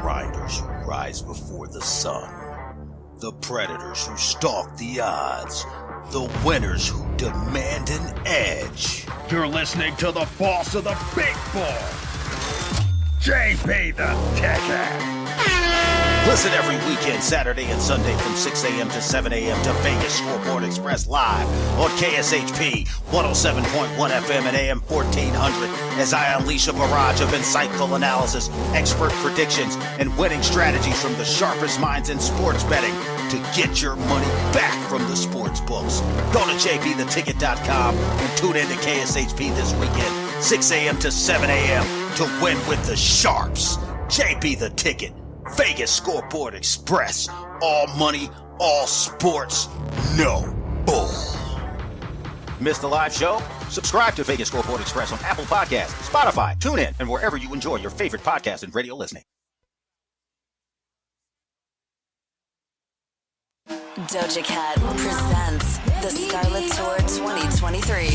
grinders who rise before the sun, the predators who stalk the odds, the winners who demand an edge. You're listening to the boss of the big ball, JP the Ticket. Listen every weekend, Saturday and Sunday from 6 a.m. to 7 a.m. to Vegas Scoreboard Express live on KSHP 107.1 FM and AM 1400 as I unleash a barrage of insightful analysis, expert predictions, and winning strategies from the sharpest minds in sports betting to get your money back from the sports books. Go to jptheticket.com and tune in to KSHP this weekend, 6 a.m. to 7 a.m. to win with the Sharps. JP the Ticket. Vegas Scoreboard Express. All money, all sports, no bull. Miss the live show? Subscribe to Vegas Scoreboard Express on Apple Podcasts, Spotify, TuneIn, and wherever you enjoy your favorite podcast and radio listening. Doja Cat presents the Scarlet Tour 2023.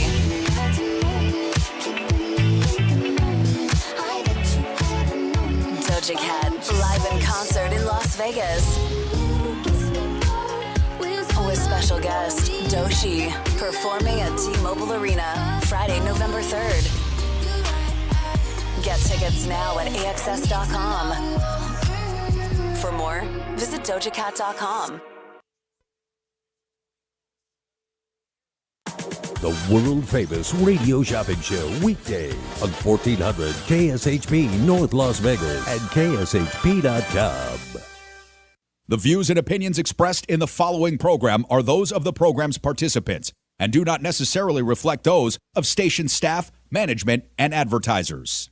Doja Cat live in concert in Las Vegas with special guest Doechii performing at T-Mobile Arena Friday, November 3rd. Get tickets now at AXS.com. For more, visit DojaCat.com. The world-famous radio shopping show, weekdays on 1400 KSHP North Las Vegas and KSHP.com. The views and opinions expressed in the following program are those of the program's participants and do not necessarily reflect those of station staff, management, and advertisers.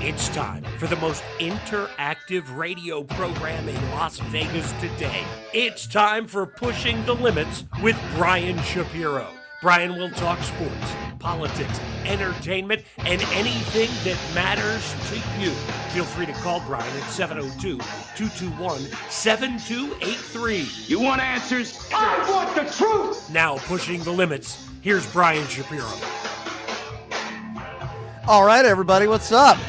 It's time for the most interactive radio program in Las Vegas today. It's time for Pushing the Limits with Brian Shapiro. Brian will talk sports, politics, entertainment, and anything that matters to you. Feel free to call Brian at 702-221-7283. You want answers? I want the truth! Now, Pushing the Limits, here's Brian Shapiro. All right, everybody, what's up?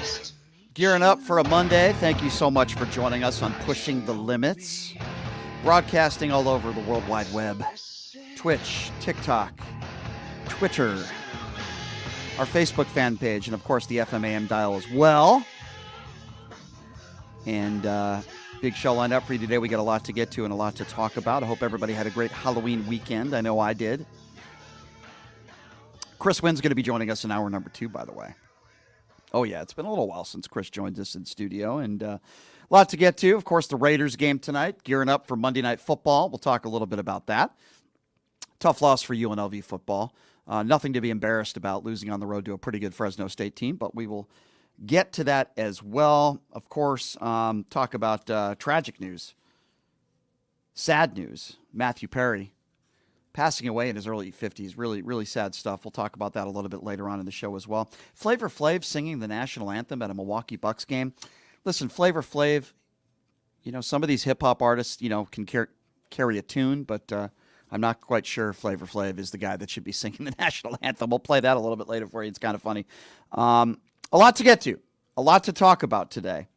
Gearing up for a Monday. Thank you so much for joining us on Pushing the Limits. Broadcasting all over the World Wide Web. Twitch, TikTok, Twitter, our Facebook fan page, and of course the FMAM dial as well. And big show lined up for you today. We got a lot to get to and a lot to talk about. I hope everybody had a great Halloween weekend. I know I did. Chris Wynn's going to be joining us in hour number 2, by the way. Oh, yeah, it's been a little while since Chris joined us in studio, and a lot to get to. Of course, the Raiders game tonight, gearing up for Monday Night Football. We'll talk a little bit about that. Tough loss for UNLV football. Nothing to be embarrassed about, losing on the road to a pretty good Fresno State team, but we will get to that as well. Of course, talk about tragic news, sad news. Matthew Perry passing away in his early 50s. Really, really sad stuff. We'll talk about that a little bit later on in the show as well. Flavor Flav singing the national anthem at a Milwaukee Bucks game. Listen, Flavor Flav, some of these hip-hop artists, can carry a tune, but I'm not quite sure Flavor Flav is the guy that should be singing the national anthem. We'll play that a little bit later for you. It's kind of funny. A lot to get to. A lot to talk about today.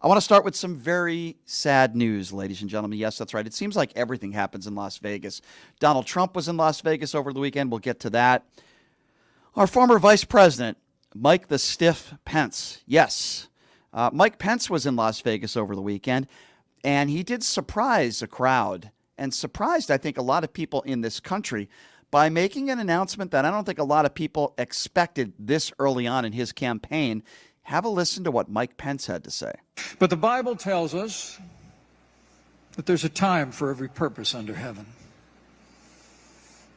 I want to start with some very sad news, ladies and gentlemen. Yes, that's right. It seems like everything happens in Las Vegas. Donald Trump was in Las Vegas over the weekend. We'll get to that. Our former Vice President, Mike the Stiff Pence. Yes, Mike Pence was in Las Vegas over the weekend, and he did surprise a crowd and surprised, I think, a lot of people in this country by making an announcement that I don't think a lot of people expected this early on in his campaign. Have a listen to what Mike Pence had to say. But the Bible tells us that there's a time for every purpose under heaven.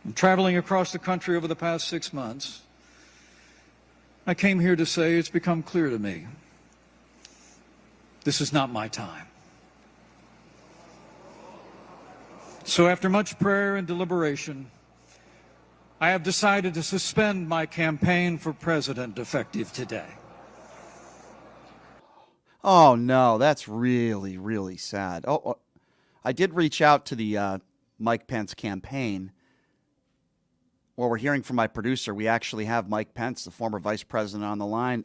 And traveling across the country over the past 6 months, I came here to say it's become clear to me this is not my time. So after much prayer and deliberation, I have decided to suspend my campaign for president effective today. Oh, no, that's really, really sad. I did reach out to the Mike Pence campaign. Well, we're hearing from my producer. We actually have Mike Pence, the former vice president, on the line.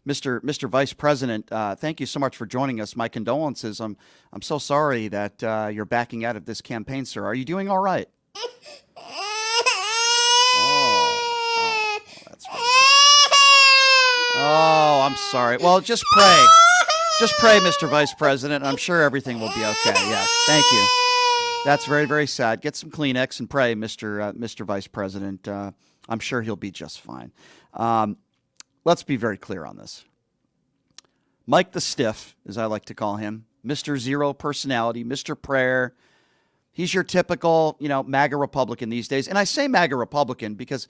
Mr. Vice President, thank you so much for joining us. My condolences. I'm so sorry that you're backing out of this campaign, sir. Are you doing all right? Oh, that's really sad. Oh, I'm sorry. Well, just pray. Just pray, Mr. Vice President. I'm sure everything will be okay. Yes, thank you. That's very, very sad. Get some Kleenex and pray, Mr. Vice President. I'm sure he'll be just fine. Let's be very clear on this. Mike the Stiff, as I like to call him, Mr. Zero Personality, Mr. Prayer. He's your typical, MAGA Republican these days. And I say MAGA Republican because,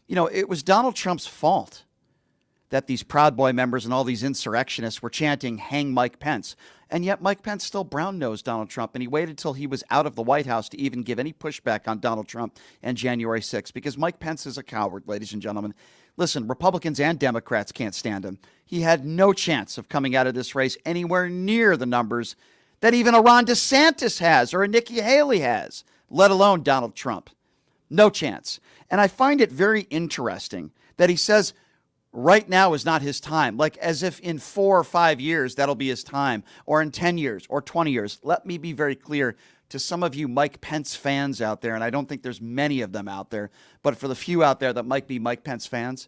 it was Donald Trump's fault that these Proud Boy members and all these insurrectionists were chanting, "Hang Mike Pence." And yet Mike Pence still brown-nosed Donald Trump, and he waited till he was out of the White House to even give any pushback on Donald Trump and January 6th, because Mike Pence is a coward, ladies and gentlemen. Listen, Republicans and Democrats can't stand him. He had no chance of coming out of this race anywhere near the numbers that even a Ron DeSantis has or a Nikki Haley has, let alone Donald Trump. No chance. And I find it very interesting that he says right now is not his time, like as if in 4 or 5 years that'll be his time, or in 10 years or 20 years. Let me be very clear to some of you Mike Pence fans out there, and I don't think there's many of them out there, but for the few out there that might be Mike Pence fans,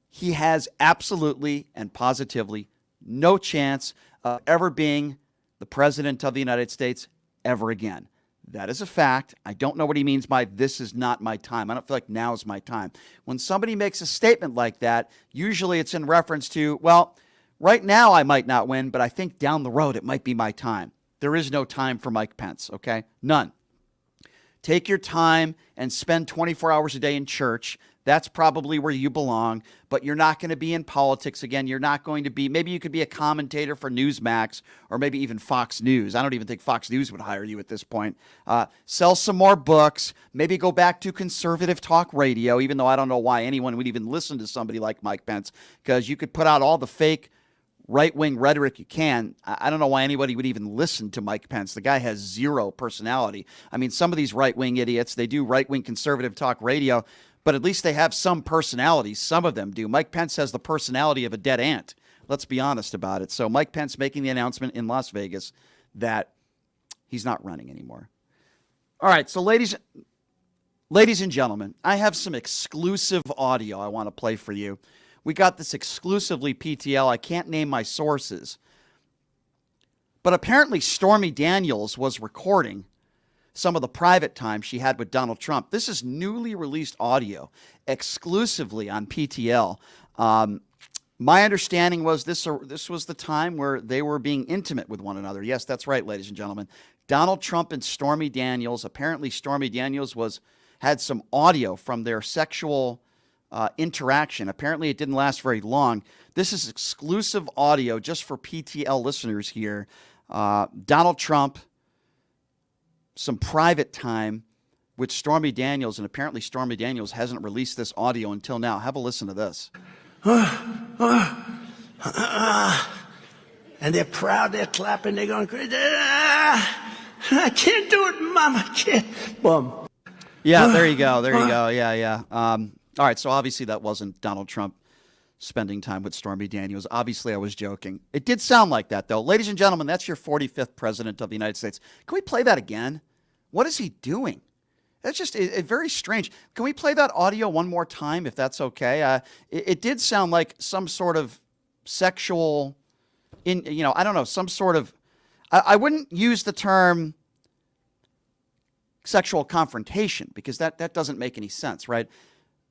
he has absolutely and positively no chance of ever being the president of the United States ever again. That is a fact. I don't know what he means by "this is not my time." I don't feel like now is my time. When somebody makes a statement like that, usually it's in reference to, well, right now I might not win, but I think down the road it might be my time. There is no time for Mike Pence, okay? None. Take your time and spend 24 hours a day in church. That's probably where you belong, but you're not going to be in politics again. You're not going to be, maybe you could be a commentator for Newsmax or maybe even Fox News. I don't even think Fox News would hire you at this point. Sell some more books, maybe go back to conservative talk radio, even though I don't know why anyone would even listen to somebody like Mike Pence, because you could put out all the fake right-wing rhetoric you can. I don't know why anybody would even listen to Mike Pence. The guy has zero personality. I mean, some of these right-wing idiots, they do right-wing conservative talk radio, but at least they have some personality. Some of them do. Mike Pence has the personality of a dead ant. Let's be honest about it. So Mike Pence making the announcement in Las Vegas that he's not running anymore. All right, so ladies and gentlemen, I have some exclusive audio I want to play for you. We got this exclusively PTL. I can't name my sources. But apparently Stormy Daniels was recording some of the private time she had with Donald Trump. This is newly released audio exclusively on PTL. My understanding was this was the time where they were being intimate with one another. Yes, that's right, ladies and gentlemen. Donald Trump and Stormy Daniels. Apparently Stormy Daniels had some audio from their sexual interaction. Apparently it didn't last very long. This is exclusive audio just for PTL listeners here. Donald Trump, some private time with Stormy Daniels, and apparently Stormy Daniels hasn't released this audio until now. Have a listen to this. And they're proud, they're clapping, they're going crazy. I can't do it, Mom, I can't. Boom. Yeah, there you go. Yeah. All right, so obviously that wasn't Donald Trump spending time with Stormy Daniels. Obviously, I was joking. It did sound like that, though. Ladies and gentlemen, that's your 45th president of the United States. Can we play that again? What is he doing? That's just very strange. Can we play that audio one more time, if that's okay? It did sound like some sort of sexual, I don't know, some sort of, I wouldn't use the term sexual confrontation because that doesn't make any sense, right?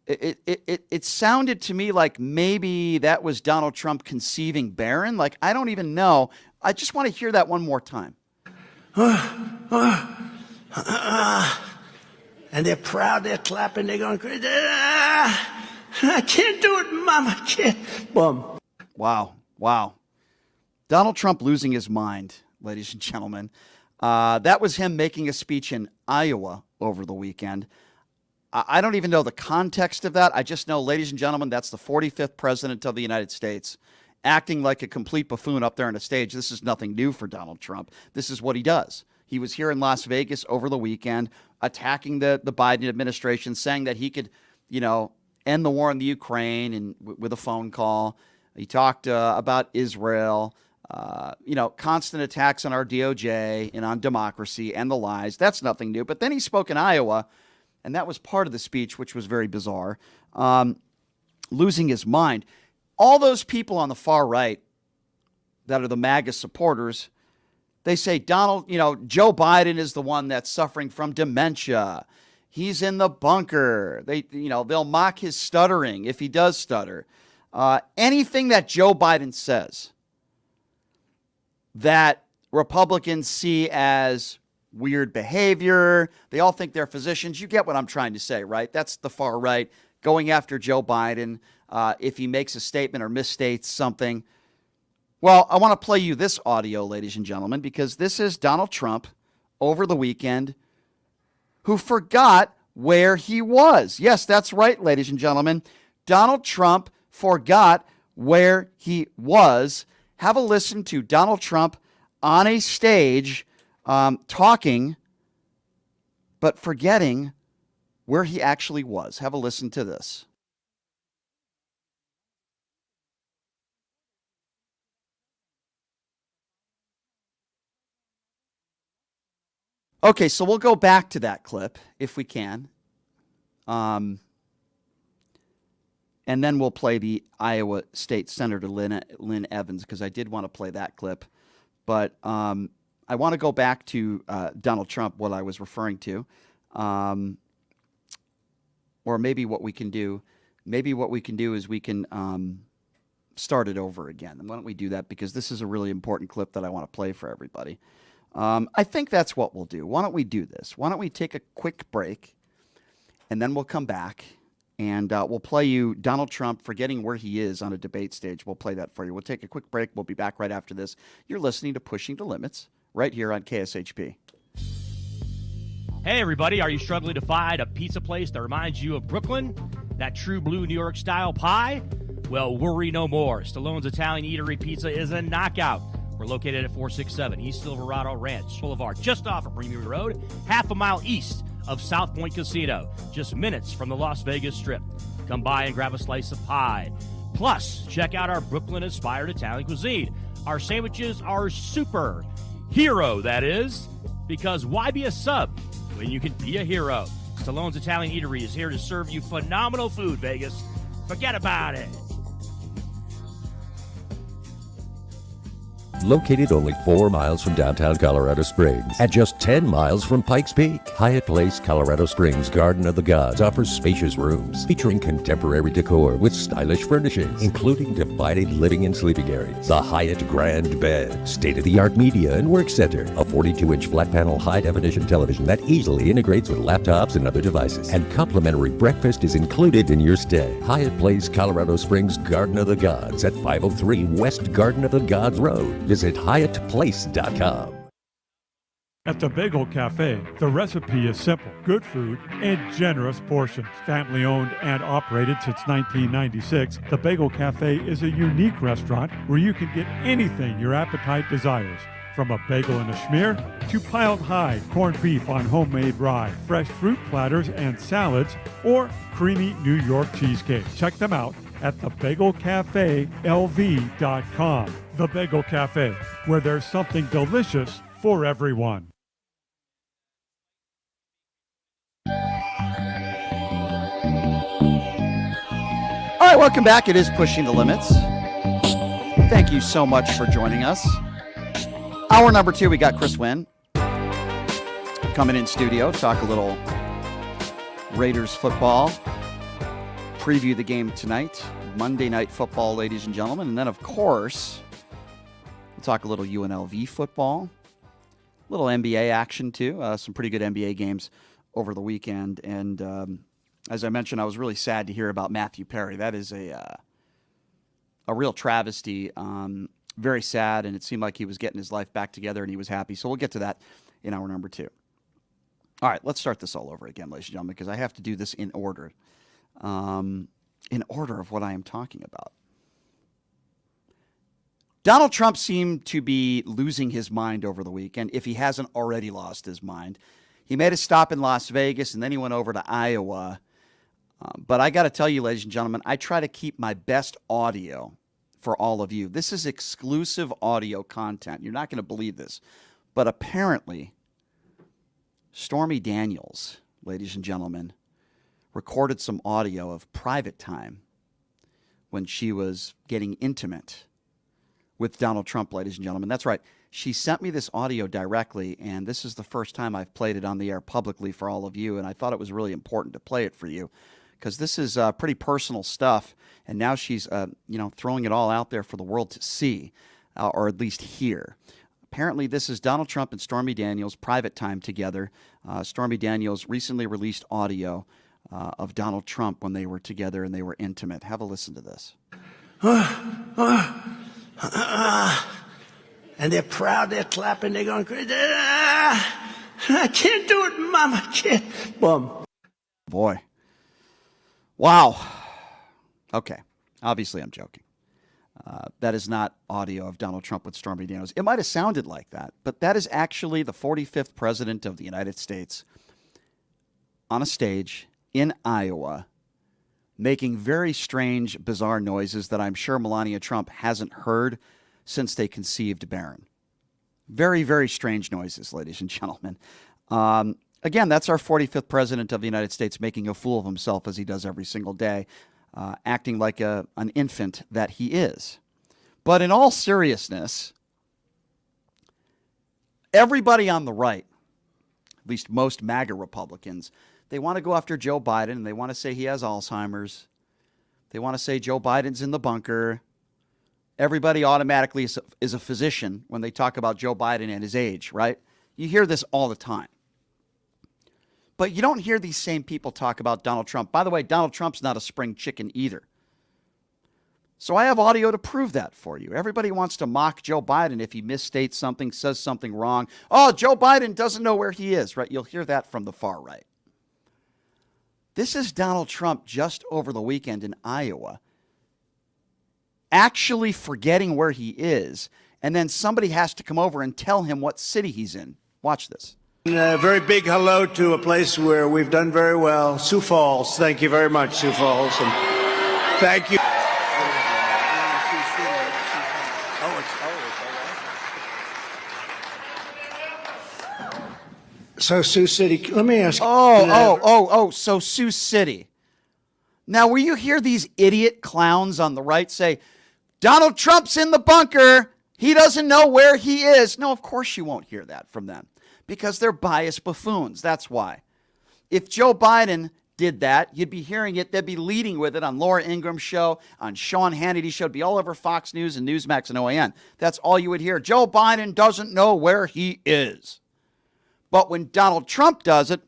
It sounded to me like maybe that was Donald Trump conceiving Barron. Like, I don't even know. I just want to hear that one more time. And they're proud, they're clapping, they're going crazy. I can't do it, Mom, I can't. Boom. Wow. Donald Trump losing his mind, ladies and gentlemen. That was him making a speech in Iowa over the weekend. I don't even know the context of that. I just know, ladies and gentlemen, that's the 45th president of the United States acting like a complete buffoon up there on a stage. This is nothing new for Donald Trump. This is what he does. He was here in Las Vegas over the weekend attacking the Biden administration, saying that he could, end the war in the Ukraine and with a phone call. He talked about Israel, constant attacks on our DOJ and on democracy and the lies. That's nothing new. But then he spoke in Iowa, and that was part of the speech, which was very bizarre, losing his mind. All those people on the far right that are the MAGA supporters, they say Joe Biden is the one that's suffering from dementia. He's in the bunker. They'll mock his stuttering if he does stutter. Anything that Joe Biden says that Republicans see as weird behavior, they all think they're physicians. You get what I'm trying to say, right? That's the far right going after Joe Biden if he makes a statement or misstates something. Well, I want to play you this audio, ladies and gentlemen, because this is Donald Trump over the weekend who forgot where he was. Yes, that's right, ladies and gentlemen. Donald Trump forgot where he was. Have a listen to Donald Trump on a stage talking, but forgetting where he actually was. Have a listen to this. Okay, so we'll go back to that clip if we can. And then we'll play the Iowa State Senator Lynn Evans, because I did want to play that clip. But I want to go back to Donald Trump, what I was referring to. Or maybe what we can do is we can start it over again. And why don't we do that? Because this is a really important clip that I want to play for everybody. I think that's what we'll do. Why don't we do this? Why don't we take a quick break, and then we'll come back, and we'll play you Donald Trump forgetting where he is on a debate stage. We'll play that for you. We'll take a quick break. We'll be back right after this. You're listening to Pushing the Limits right here on KSHP. Hey, everybody. Are you struggling to find a pizza place that reminds you of Brooklyn? That true blue New York style pie? Well, worry no more. Stallone's Italian Eatery Pizza is a knockout. We're located at 467 East Silverado Ranch Boulevard, just off of Premier Road, half a mile east of South Point Casino, just minutes from the Las Vegas Strip. Come by and grab a slice of pie. Plus, check out our Brooklyn-inspired Italian cuisine. Our sandwiches are super. Hero, that is. Because why be a sub when you can be a hero? Stallone's Italian Eatery is here to serve you phenomenal food, Vegas. Forget about it. Located only 4 miles from downtown Colorado Springs, at just 10 miles from Pikes Peak, Hyatt Place Colorado Springs Garden of the Gods offers spacious rooms featuring contemporary decor with stylish furnishings, including divided living and sleeping areas, the Hyatt Grand Bed, state-of-the-art media and work center, a 42-inch flat-panel high-definition television that easily integrates with laptops and other devices, and complimentary breakfast is included in your stay. Hyatt Place Colorado Springs Garden of the Gods at 503 West Garden of the Gods Road. Visit HyattPlace.com. At the Bagel Cafe, the recipe is simple, good food, and generous portions. Family owned and operated since 1996, the Bagel Cafe is a unique restaurant where you can get anything your appetite desires. From a bagel and a schmear to piled high corned beef on homemade rye, fresh fruit platters and salads, or creamy New York cheesecake. Check them out at thebagelcafeLV.com. The Bagel Cafe, where there's something delicious for everyone. All right, welcome back. It is Pushing the Limits. Thank you so much for joining us. Hour number 2, we got Chris Wynn coming in studio, talk a little Raiders football, preview the game tonight, Monday Night Football, ladies and gentlemen. And then, of course, we'll talk a little UNLV football, a little NBA action, too. Some pretty good NBA games over the weekend. And as I mentioned, I was really sad to hear about Matthew Perry. That is a real travesty. Very sad, and it seemed like he was getting his life back together, and he was happy. So we'll get to that in hour number 2. All right, let's start this all over again, ladies and gentlemen, because I have to do this in order. In order of what I am talking about. Donald Trump seemed to be losing his mind over the weekend, if he hasn't already lost his mind. He made a stop in Las Vegas, and then he went over to Iowa. But I got to tell you, ladies and gentlemen, I try to keep my best audio for all of you. This is exclusive audio content. You're not going to believe this. But apparently, Stormy Daniels, ladies and gentlemen, recorded some audio of private time when she was getting intimate with Donald Trump, ladies and gentlemen. That's right. She sent me this audio directly, and this is the first time I've played it on the air publicly for all of you, and I thought it was really important to play it for you because this is pretty personal stuff, and now she's throwing it all out there for the world to see, or at least hear. Apparently, this is Donald Trump and Stormy Daniels' private time together. Stormy Daniels recently released audio of Donald Trump when they were together and they were intimate. Have a listen to this. And they're proud, they're clapping, they're going crazy. I can't do it, Mom, I can't. Boom. Boy. Wow. Okay. Obviously, I'm joking. That is not audio of Donald Trump with Stormy Daniels. It might have sounded like that, but that is actually the 45th president of the United States on a stage in Iowa making very strange, bizarre noises that I'm sure Melania Trump hasn't heard since they conceived Barron. Very, very strange noises, ladies and gentlemen. Again, that's our 45th president of the United States making a fool of himself as he does every single day, acting like an infant that he is. But in all seriousness, everybody on the right, at least most MAGA Republicans, they want to go after Joe Biden, and they want to say he has Alzheimer's. They want to say Joe Biden's in the bunker. Everybody automatically is a physician when they talk about Joe Biden and his age, right? You hear this all the time. But you don't hear these same people talk about Donald Trump. By the way, Donald Trump's not a spring chicken either. So I have audio to prove that for you. Everybody wants to mock Joe Biden if he misstates something, says something wrong. Oh, Joe Biden doesn't know where he is, right? You'll hear that from the far right. This is Donald Trump just over the weekend in Iowa, actually forgetting where he is, and then somebody has to come over and tell him what city he's in. Watch this. A very big hello to a place where we've done very well, Sioux Falls. Thank you very much, Sioux Falls. And thank you. So Sioux City, let me ask. So Sioux City. Now, will you hear these idiot clowns on the right say, Donald Trump's in the bunker, he doesn't know where he is? No, of course you won't hear that from them because they're biased buffoons. That's why. If Joe Biden did that, you'd be hearing it. They'd be leading with it on Laura Ingram's show, on Sean Hannity's show. It'd be all over Fox News and Newsmax and OAN. That's all you would hear. Joe Biden doesn't know where he is. But when Donald Trump does it,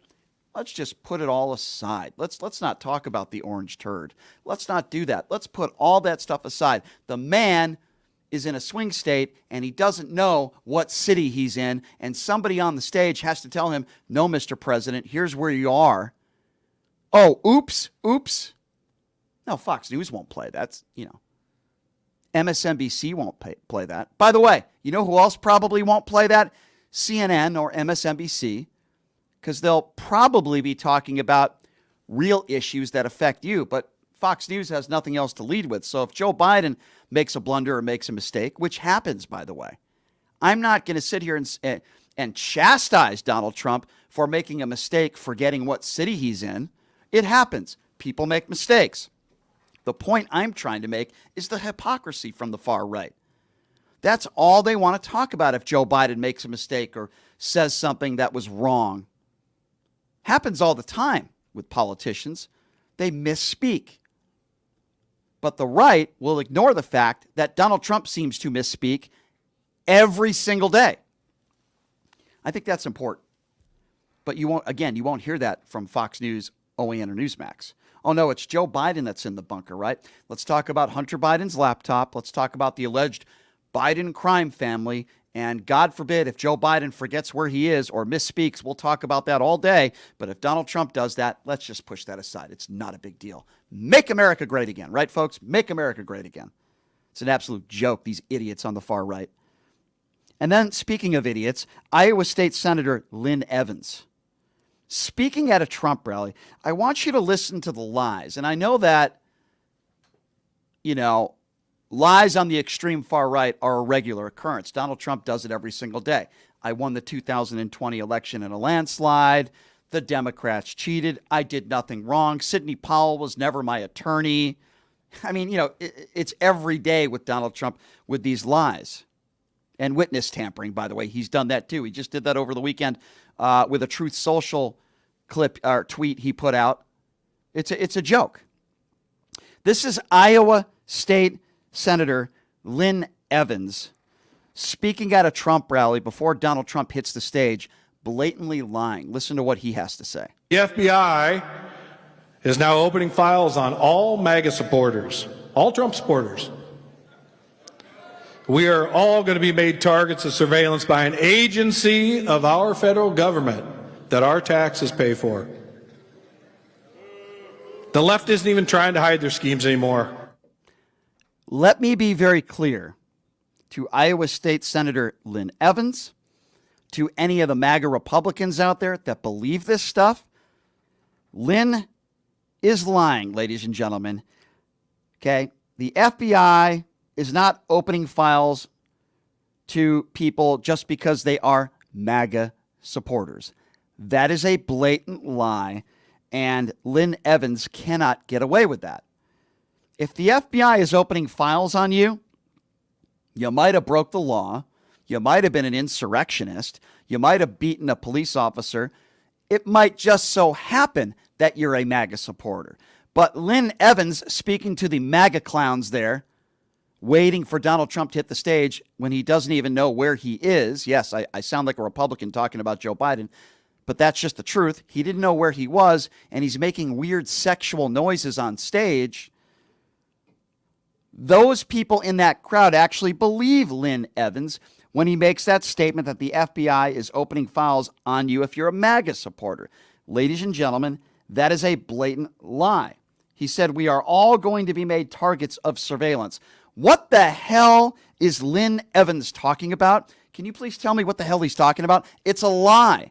let's just put it all aside. Let's not talk about the orange turd. Let's not do that. Let's put all that stuff aside. The man is in a swing state, and he doesn't know what city he's in, and somebody on the stage has to tell him, no, Mr. President, here's where you are. Oh, oops. No, Fox News won't play that. MSNBC won't play that. By the way, you know who else probably won't play that? CNN or MSNBC, because they'll probably be talking about real issues that affect you. But Fox News has nothing else to lead with. So if Joe Biden makes a blunder or makes a mistake, which happens, by the way, I'm not going to sit here and chastise Donald Trump for making a mistake, forgetting what city he's in. It happens. People make mistakes. The point I'm trying to make is the hypocrisy from the far right. That's all they want to talk about if Joe Biden makes a mistake or says something that was wrong. Happens all the time with politicians. They misspeak. But the right will ignore the fact that Donald Trump seems to misspeak every single day. I think that's important. But you won't hear that from Fox News, OAN, or Newsmax. Oh, no, it's Joe Biden that's in the bunker, right? Let's talk about Hunter Biden's laptop. Let's talk about the alleged Biden crime family. And God forbid if Joe Biden forgets where he is or misspeaks, we'll talk about that all day. But if Donald Trump does that, let's just push that aside. It's not a big deal. Make America great again, right, folks? Make America great again. It's an absolute joke, these idiots on the far right. And then, speaking of idiots, Iowa State Senator Lynn Evans. Speaking at a Trump rally, I want you to listen to the lies. And I know that, lies on the extreme far right are a regular occurrence. Donald Trump does it every single day. I won the 2020 election in a landslide. The Democrats cheated. I did nothing wrong. Sidney Powell was never my attorney. I mean, it's every day with Donald Trump with these lies. And witness tampering, by the way. He's done that too. He just did that over the weekend with a Truth Social clip or tweet he put out. It's a joke. This is Iowa State Senator Lynn Evans speaking at a Trump rally before Donald Trump hits the stage, blatantly lying. Listen to what he has to say. The FBI is now opening files on all MAGA supporters, all Trump supporters. We are all going to be made targets of surveillance by an agency of our federal government that our taxes pay for. The left isn't even trying to hide their schemes anymore. Let me be very clear to Iowa State Senator Lynn Evans, to any of the MAGA Republicans out there that believe this stuff. Lynn is lying, ladies and gentlemen. Okay? The FBI is not opening files to people just because they are MAGA supporters. That is a blatant lie, and Lynn Evans cannot get away with that. If the FBI is opening files on you, you might have broke the law. You might have been an insurrectionist. You might have beaten a police officer. It might just so happen that you're a MAGA supporter. But Lynn Evans, speaking to the MAGA clowns there, waiting for Donald Trump to hit the stage when he doesn't even know where he is. Yes, I sound like a Republican talking about Joe Biden, but that's just the truth. He didn't know where he was, and he's making weird sexual noises on stage. Those people in that crowd actually believe Lynn Evans when he makes that statement that the FBI is opening files on you if you're a MAGA supporter. Ladies and gentlemen, that is a blatant lie. He said we are all going to be made targets of surveillance. What the hell is Lynn Evans talking about? Can you please tell me what the hell he's talking about? It's a lie.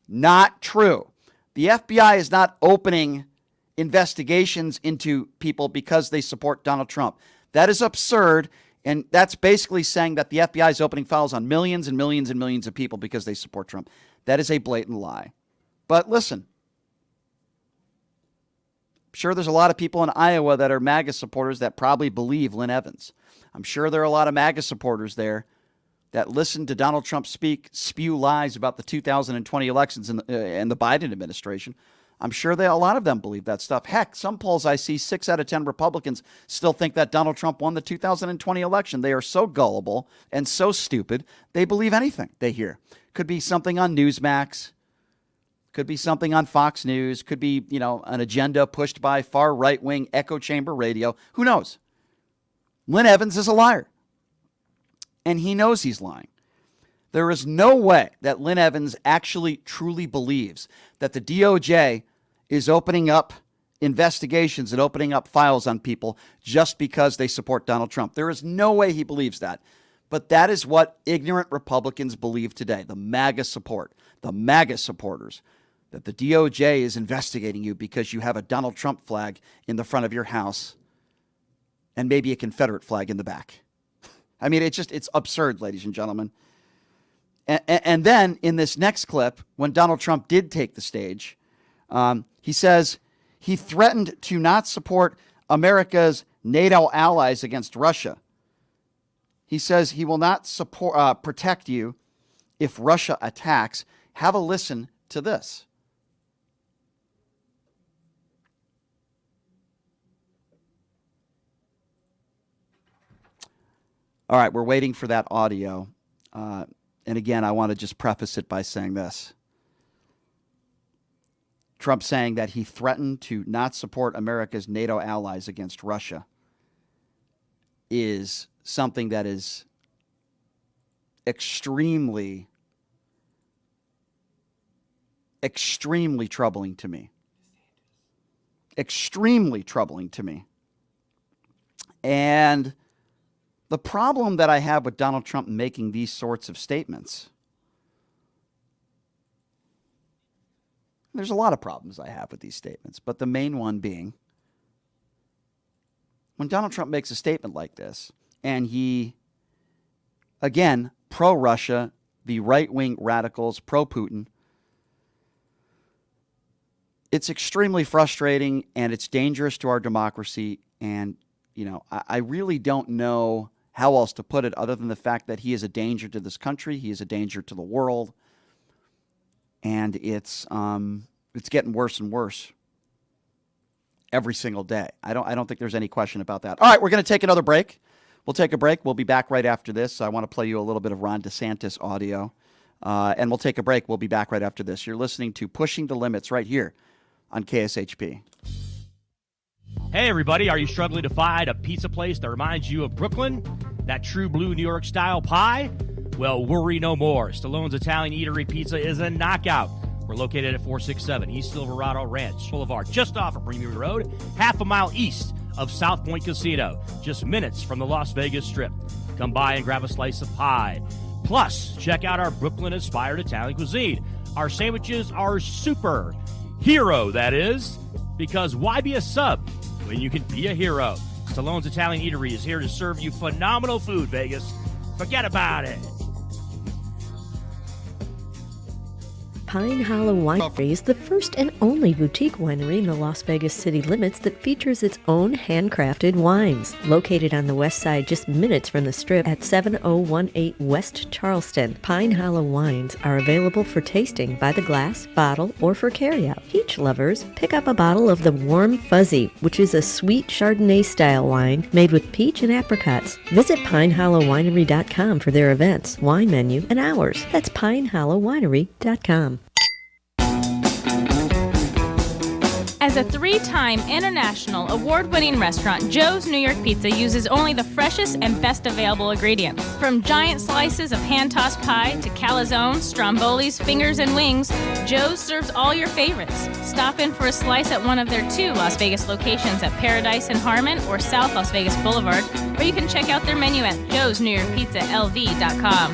Not true. The FBI is not opening investigations into people because they support Donald Trump. That is absurd, and that's basically saying that the FBI is opening files on millions and millions and millions of people because they support Trump. That is a blatant lie. But listen, I'm sure there's a lot of people in Iowa that are MAGA supporters that probably believe Lynn Evans. I'm sure there are a lot of MAGA supporters there that listen to Donald Trump spew lies about the 2020 elections and the Biden administration. I'm sure a lot of them believe that stuff. Heck, some polls I see, 6 out of 10 Republicans still think that Donald Trump won the 2020 election. They are so gullible and so stupid, they believe anything they hear. Could be something on Newsmax. Could be something on Fox News. Could be, an agenda pushed by far right-wing echo chamber radio. Who knows? Lynn Evans is a liar. And he knows he's lying. There is no way that Lynn Evans actually truly believes that the DOJ is opening up investigations and opening up files on people just because they support Donald Trump. There is no way he believes that. But that is what ignorant Republicans believe today, the MAGA supporters, that the DOJ is investigating you because you have a Donald Trump flag in the front of your house and maybe a Confederate flag in the back. I mean, it's absurd, ladies and gentlemen. And then in this next clip, when Donald Trump did take the stage, he says he threatened to not support America's NATO allies against Russia. He says he will not protect you if Russia attacks. Have a listen to this. All right, we're waiting for that audio. And again, I want to just preface it by saying this. Trump saying that he threatened to not support America's NATO allies against Russia is something that is extremely troubling to me. Extremely troubling to me. And the problem that I have with Donald Trump making these sorts of statements, there's a lot of problems I have with these statements, but the main one being, when Donald Trump makes a statement like this, and he, again, pro-Russia, the right-wing radicals, pro-Putin. It's extremely frustrating, and it's dangerous to our democracy. And, I really don't know how else to put it other than the fact that he is a danger to this country. He is a danger to the world. And it's getting worse and worse every single day. I don't think there's any question about that. All right, we're going to take another break. We'll take a break. We'll be back right after this. I want to play you a little bit of Ron DeSantis audio. And we'll take a break. We'll be back right after this. You're listening to Pushing the Limits right here on KSHP. Hey, everybody. Are you struggling to find a pizza place that reminds you of Brooklyn? That true blue New York style pie? Well, worry no more. Stallone's Italian Eatery Pizza is a knockout. We're located at 467 East Silverado Ranch Boulevard, just off of Premier Road, half a mile east of South Point Casino, just minutes from the Las Vegas Strip. Come by and grab a slice of pie. Plus, check out our Brooklyn-inspired Italian cuisine. Our sandwiches are super. Hero, that is. Because why be a sub when you can be a hero? Stallone's Italian Eatery is here to serve you phenomenal food, Vegas. Forget about it. Pine Hollow Winery is the first and only boutique winery in the Las Vegas city limits that features its own handcrafted wines. Located on the west side just minutes from the Strip at 7018 West Charleston, Pine Hollow wines are available for tasting by the glass, bottle, or for carryout. Peach lovers, pick up a bottle of the Warm Fuzzy, which is a sweet Chardonnay-style wine made with peach and apricots. Visit PineHollowWinery.com for their events, wine menu, and hours. That's PineHollowWinery.com. As a 3-time international award-winning restaurant, Joe's New York Pizza uses only the freshest and best available ingredients. From giant slices of hand-tossed pie to calzone, strombolis, fingers, and wings, Joe's serves all your favorites. Stop in for a slice at one of their 2 Las Vegas locations at Paradise and Harmon or South Las Vegas Boulevard, or you can check out their menu at joesnewyorkpizzalv.com.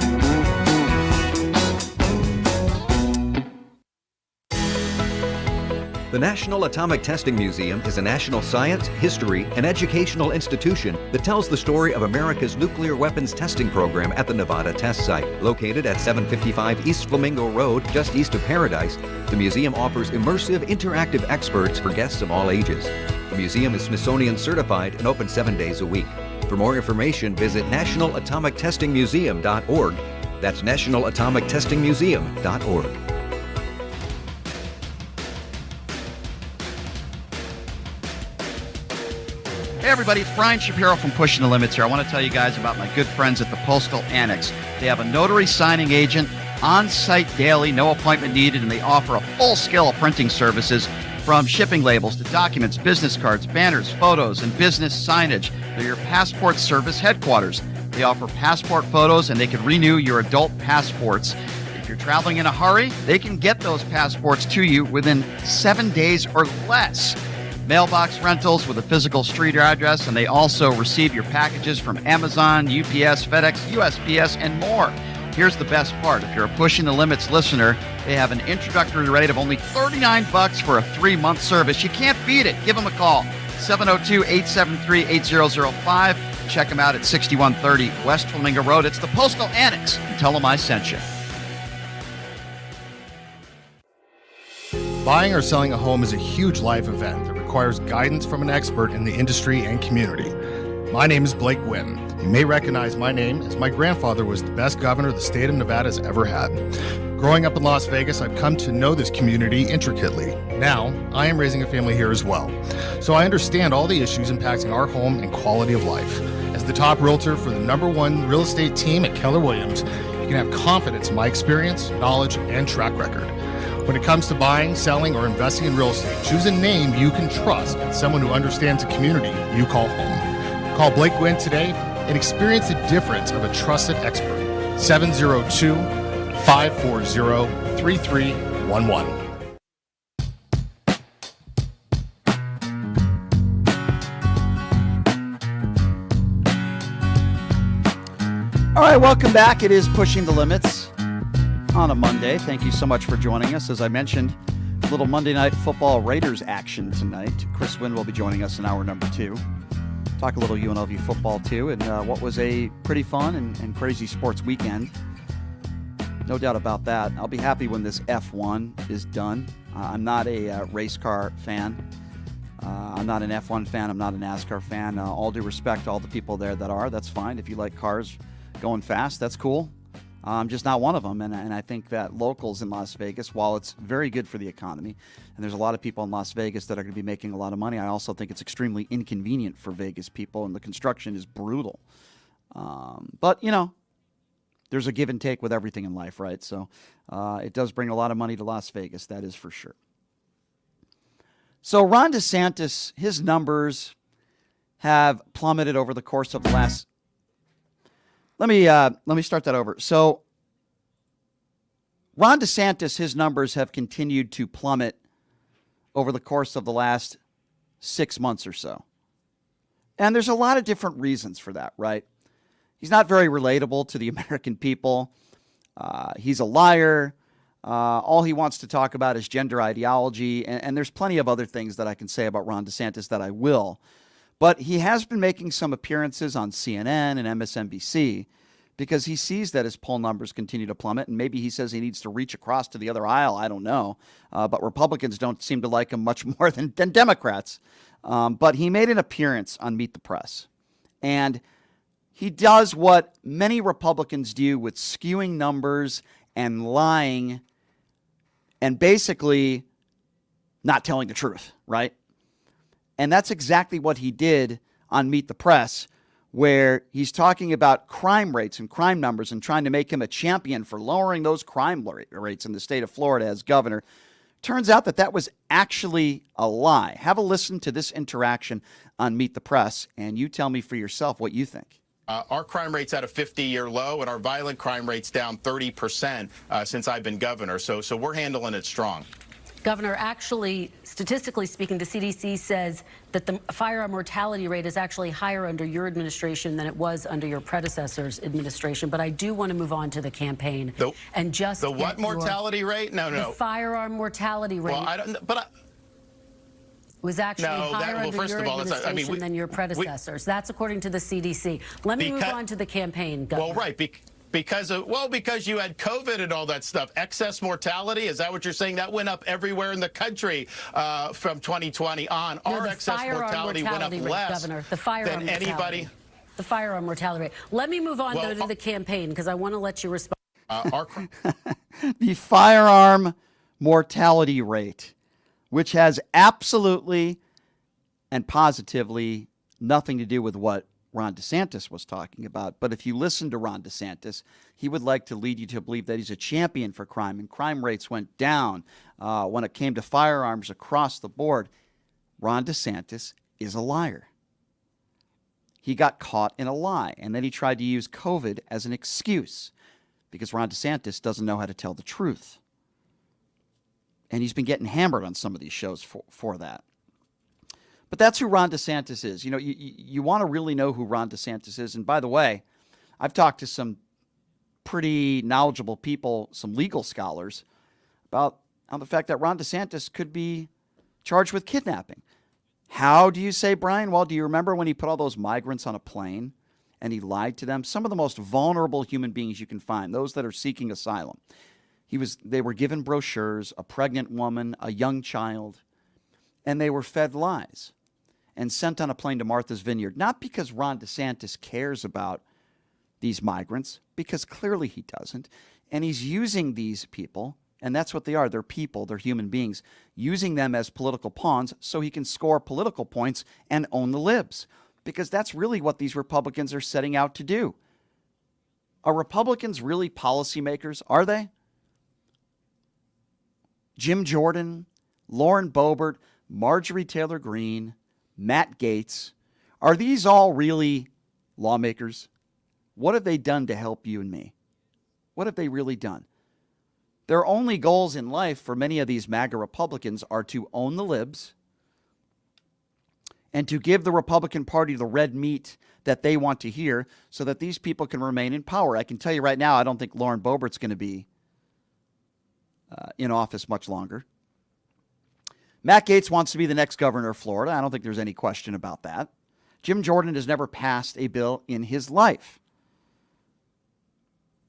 The National Atomic Testing Museum is a national science, history, and educational institution that tells the story of America's nuclear weapons testing program at the Nevada test site. Located at 755 East Flamingo Road, just east of Paradise, the museum offers immersive, interactive experts for guests of all ages. The museum is Smithsonian certified and open 7 days a week. For more information, visit nationalatomictestingmuseum.org. That's nationalatomictestingmuseum.org. Hey everybody, it's Brian Shapiro from Pushing the Limits here. I want to tell you guys about my good friends at the Postal Annex. They have a notary signing agent, on-site daily, no appointment needed, and they offer a full scale of printing services from shipping labels to documents, business cards, banners, photos, and business signage. They're your passport service headquarters. They offer passport photos, and they can renew your adult passports. If you're traveling in a hurry, they can get those passports to you within 7 days or less. Mailbox rentals with a physical street address, and they also receive your packages from Amazon, UPS, FedEx, USPS, and more. Here's the best part. If you're a Pushing the Limits listener, they have an introductory rate of only $39 for a 3-month service. You can't beat it. Give them a call, 702-873-8005. Check them out at 6130 West Flamingo Road. It's the Postal Annex. And tell them I sent you. Buying or selling a home is a huge life event that requires guidance from an expert in the industry and community. My name is Blake Wynn. You may recognize my name as my grandfather was the best governor the state of Nevada has ever had. Growing up in Las Vegas, I've come to know this community intricately. Now, I am raising a family here as well, so I understand all the issues impacting our home and quality of life. As the top realtor for the #1 real estate team at Keller Williams, you can have confidence in my experience, knowledge, and track record. When it comes to buying, selling, or investing in real estate, choose a name you can trust and someone who understands the community you call home. Call Blake Wynn today and experience the difference of a trusted expert. 702-540-3311. All right, welcome back. It is Pushing the Limits on a Monday. Thank you so much for joining us. As I mentioned, a little Monday Night Football Raiders action tonight. Chris Wynn will be joining us in hour number 2. Talk a little UNLV football, too, and what was a pretty fun and crazy sports weekend. No doubt about that. I'll be happy when this F1 is done. I'm not a race car fan. I'm not an F1 fan. I'm not a NASCAR fan. All due respect to all the people there that are. That's fine. If you like cars going fast, that's cool. I'm just not one of them. And I think that locals in Las Vegas, while it's very good for the economy, and there's a lot of people in Las Vegas that are going to be making a lot of money, I also think it's extremely inconvenient for Vegas people, and the construction is brutal. But, you know, there's a give and take with everything in life, right? So it does bring a lot of money to Las Vegas, that is for sure. So Ron DeSantis, his numbers have plummeted over the course of the last... Let me start that over. So Ron DeSantis, his numbers have continued to plummet over the course of the last 6 months or so. And there's a lot of different reasons for that, right? He's not very relatable to the American people. He's a liar. All he wants to talk about is gender ideology. And there's plenty of other things that I can say about Ron DeSantis that I will. But he has been making some appearances on CNN and MSNBC because he sees that his poll numbers continue to plummet, and maybe he says he needs to reach across to the other aisle. I don't know. But Republicans don't seem to like him much more than Democrats. But he made an appearance on Meet the Press. And he does what many Republicans do with skewing numbers and lying and basically not telling the truth, right? And that's exactly what he did on Meet the Press, where he's talking about crime rates and crime numbers and trying to make him a champion for lowering those crime rates in the state of Florida as governor. Turns out that that was actually a lie. Have a listen to this interaction on Meet the Press, and you tell me for yourself what you think. Our crime rate's at a 50-year low, and our violent crime rate's down 30% since I've been governor. So we're handling it strong. Governor, actually, statistically speaking, the CDC says that the firearm mortality rate is actually higher under your administration than it was under your predecessor's administration. But I do want to move on to the campaign and just the what mortality rate? No. The firearm mortality rate. Well, I don't. But was actually higher under your administration than your predecessors. That's according to the CDC. Let me move on to the campaign, Governor. Well, right. Because you had COVID and all that stuff. Excess mortality, is that what you're saying? That went up everywhere in the country from 2020 on. Our excess mortality went up less than anybody. The firearm mortality rate. Let me move on, though, to the campaign, because I want to let you respond. The firearm mortality rate, which has absolutely and positively nothing to do with what Ron DeSantis was talking about. But if you listen to Ron DeSantis, he would like to lead you to believe that he's a champion for crime, and crime rates went down when it came to firearms across the board. Ron DeSantis is a liar. He got caught in a lie, and then he tried to use COVID as an excuse because Ron DeSantis doesn't know how to tell the truth. And he's been getting hammered on some of these shows for that. But that's who Ron DeSantis is. You know, you want to really know who Ron DeSantis is. And by the way, I've talked to some pretty knowledgeable people, some legal scholars, about the fact that Ron DeSantis could be charged with kidnapping. How do you say, Brian? Well, do you remember when he put all those migrants on a plane and he lied to them? Some of the most vulnerable human beings you can find, those that are seeking asylum. They were given brochures, a pregnant woman, a young child, and they were fed lies and sent on a plane to Martha's Vineyard, not because Ron DeSantis cares about these migrants, because clearly he doesn't. And he's using these people, and that's what they are. They're people, they're human beings, using them as political pawns so he can score political points and own the libs, because that's really what these Republicans are setting out to do. Are Republicans really policymakers? Are they? Jim Jordan, Lauren Boebert, Marjorie Taylor Greene, Matt Gaetz, are these all really lawmakers? What have they done to help you and me? What have they really done? Their only goals in life for many of these MAGA Republicans are to own the libs and to give the Republican Party the red meat that they want to hear so that these people can remain in power. I can tell you right now, I don't think Lauren Boebert's going to be in office much longer. Matt Gaetz wants to be the next governor of Florida. I don't think there's any question about that. Jim Jordan has never passed a bill in his life.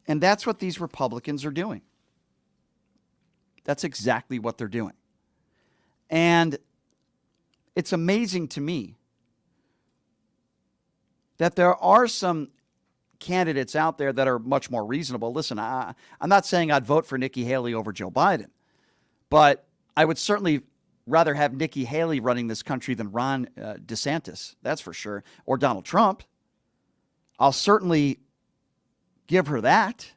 And that's what these Republicans are doing. That's exactly what they're doing. And it's amazing to me that there are some candidates out there that are much more reasonable. Listen, I'm not saying I'd vote for Nikki Haley over Joe Biden, but I would certainly rather have Nikki Haley running this country than Ron DeSantis, that's for sure, or Donald Trump. I'll certainly give her that.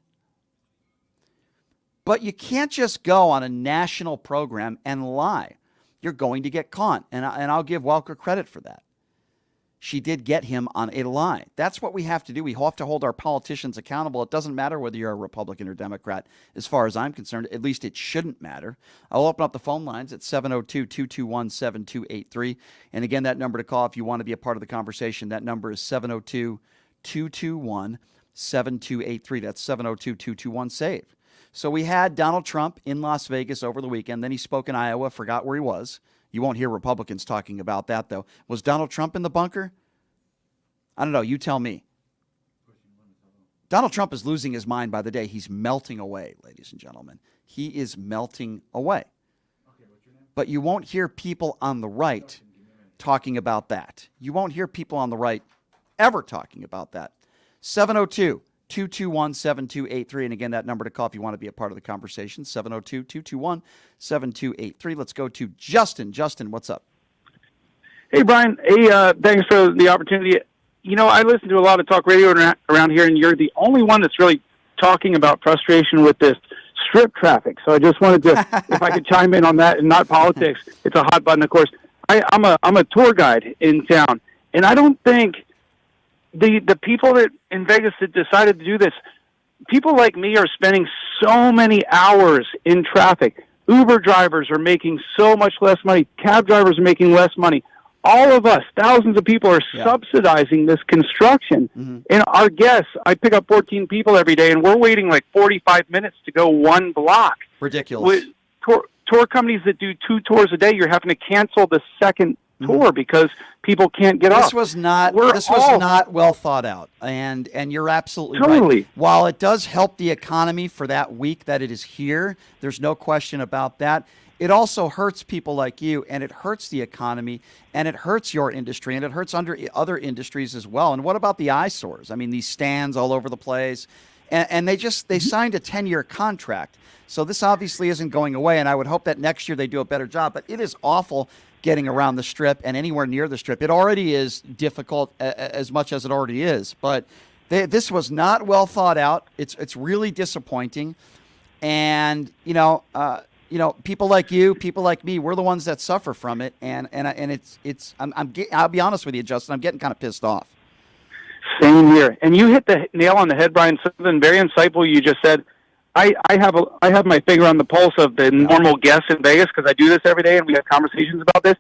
But you can't just go on a national program and lie. You're going to get caught, and I'll give Welker credit for that. She did get him on a lie. That's what we have to do. We have to hold our politicians accountable. It doesn't matter whether you're a Republican or Democrat, as far as I'm concerned. At least it shouldn't matter. I'll open up the phone lines at 702-221-7283. And again, that number to call if you want to be a part of the conversation, that number is 702-221-7283. That's 702-221-SAVE. So we had Donald Trump in Las Vegas over the weekend. Then he spoke in Iowa, forgot where he was. You won't hear Republicans talking about that, though. Was Donald Trump in the bunker? I don't know. You tell me. Donald Trump is losing his mind by the day. He's melting away, ladies and gentlemen. He is melting away. But you won't hear people on the right talking about that. You won't hear people on the right ever talking about that. 702-221-7283. And again, that number to call if you want to be a part of the conversation, 702-221-7283. Let's go to Justin. Justin, what's up? Hey, Brian. Hey, thanks for the opportunity. You know, I listen to a lot of talk radio around here, and you're the only one that's really talking about frustration with this strip traffic. So I just wanted to, if I could chime in on that and not politics. It's a hot button, of course. I'm a tour guide in town, and I don't think the people that in Vegas that decided to do this, people like me are spending so many hours in traffic. Uber drivers are making so much less money. Cab drivers are making less money. All of us, thousands of people, are subsidizing this construction. Mm-hmm. And our guests, I pick up 14 people every day, and we're waiting like 45 minutes to go one block. Ridiculous. With tour companies that do 2 tours a day, you're having to cancel the second tour because people can't get off. This was not well thought out, and you're absolutely right. While it does help the economy for that week that it is here, there's no question about that. It also hurts people like you, and it hurts the economy, and it hurts your industry, and it hurts other industries as well. And what about the eyesores? I mean, these stands all over the place, and they signed a 10-year contract. So this obviously isn't going away, and I would hope that next year they do a better job. But it is awful getting around the Strip and anywhere near the Strip. It already is difficult as much as it already is. But this was not well thought out. It's really disappointing. And people like you, people like me, we're the ones that suffer from it. And I'll be honest with you, Justin, I'm getting kind of pissed off. Same here. And you hit the nail on the head, Brian. Something very insightful you just said. I have my finger on the pulse of the normal guests in Vegas because I do this every day and we have conversations about this.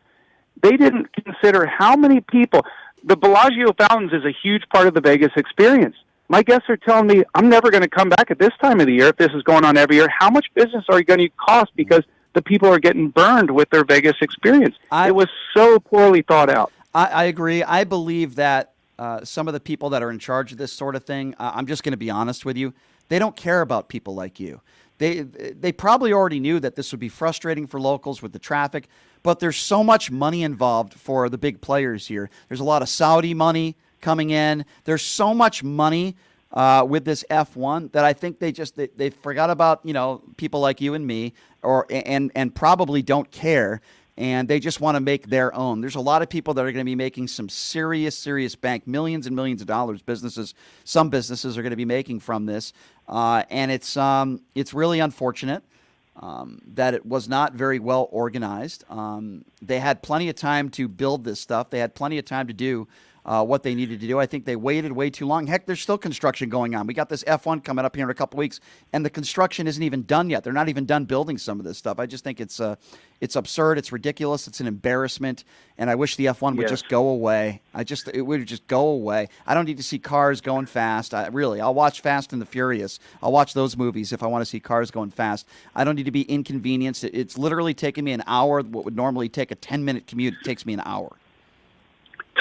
They didn't consider how many people. The Bellagio Fountains is a huge part of the Vegas experience. My guests are telling me I'm never going to come back at this time of the year if this is going on every year. How much business are you going to cost because the people are getting burned with their Vegas experience? It was so poorly thought out. I agree. I believe that some of the people that are in charge of this sort of thing, I'm just going to be honest with you, they don't care about people like you. They probably already knew that this would be frustrating for locals with the traffic, but there's so much money involved for the big players here. There's a lot of Saudi money coming in. There's so much money with this F1 that I think they forgot about people like you and me, and probably don't care. And they just want to make their own. There's a lot of people that are going to be making some serious bank, millions and millions of dollars. Some businesses are going to be making from this, and it's really unfortunate that it was not very well organized. They had plenty of time to build this stuff. They had plenty of time to do what they needed to do. I think they waited way too long. Heck, there's still construction going on. We got this F1 coming up here in a couple weeks, and the construction isn't even done yet. They're not even done building some of this stuff. I just think it's absurd. It's ridiculous. It's an embarrassment, and I wish the F1 would just go away. It would just go away. I don't need to see cars going fast. I'll watch Fast and the Furious. I'll watch those movies if I want to see cars going fast. I don't need to be inconvenienced. It's literally taking me an hour. What would normally take a 10-minute commute, it takes me an hour.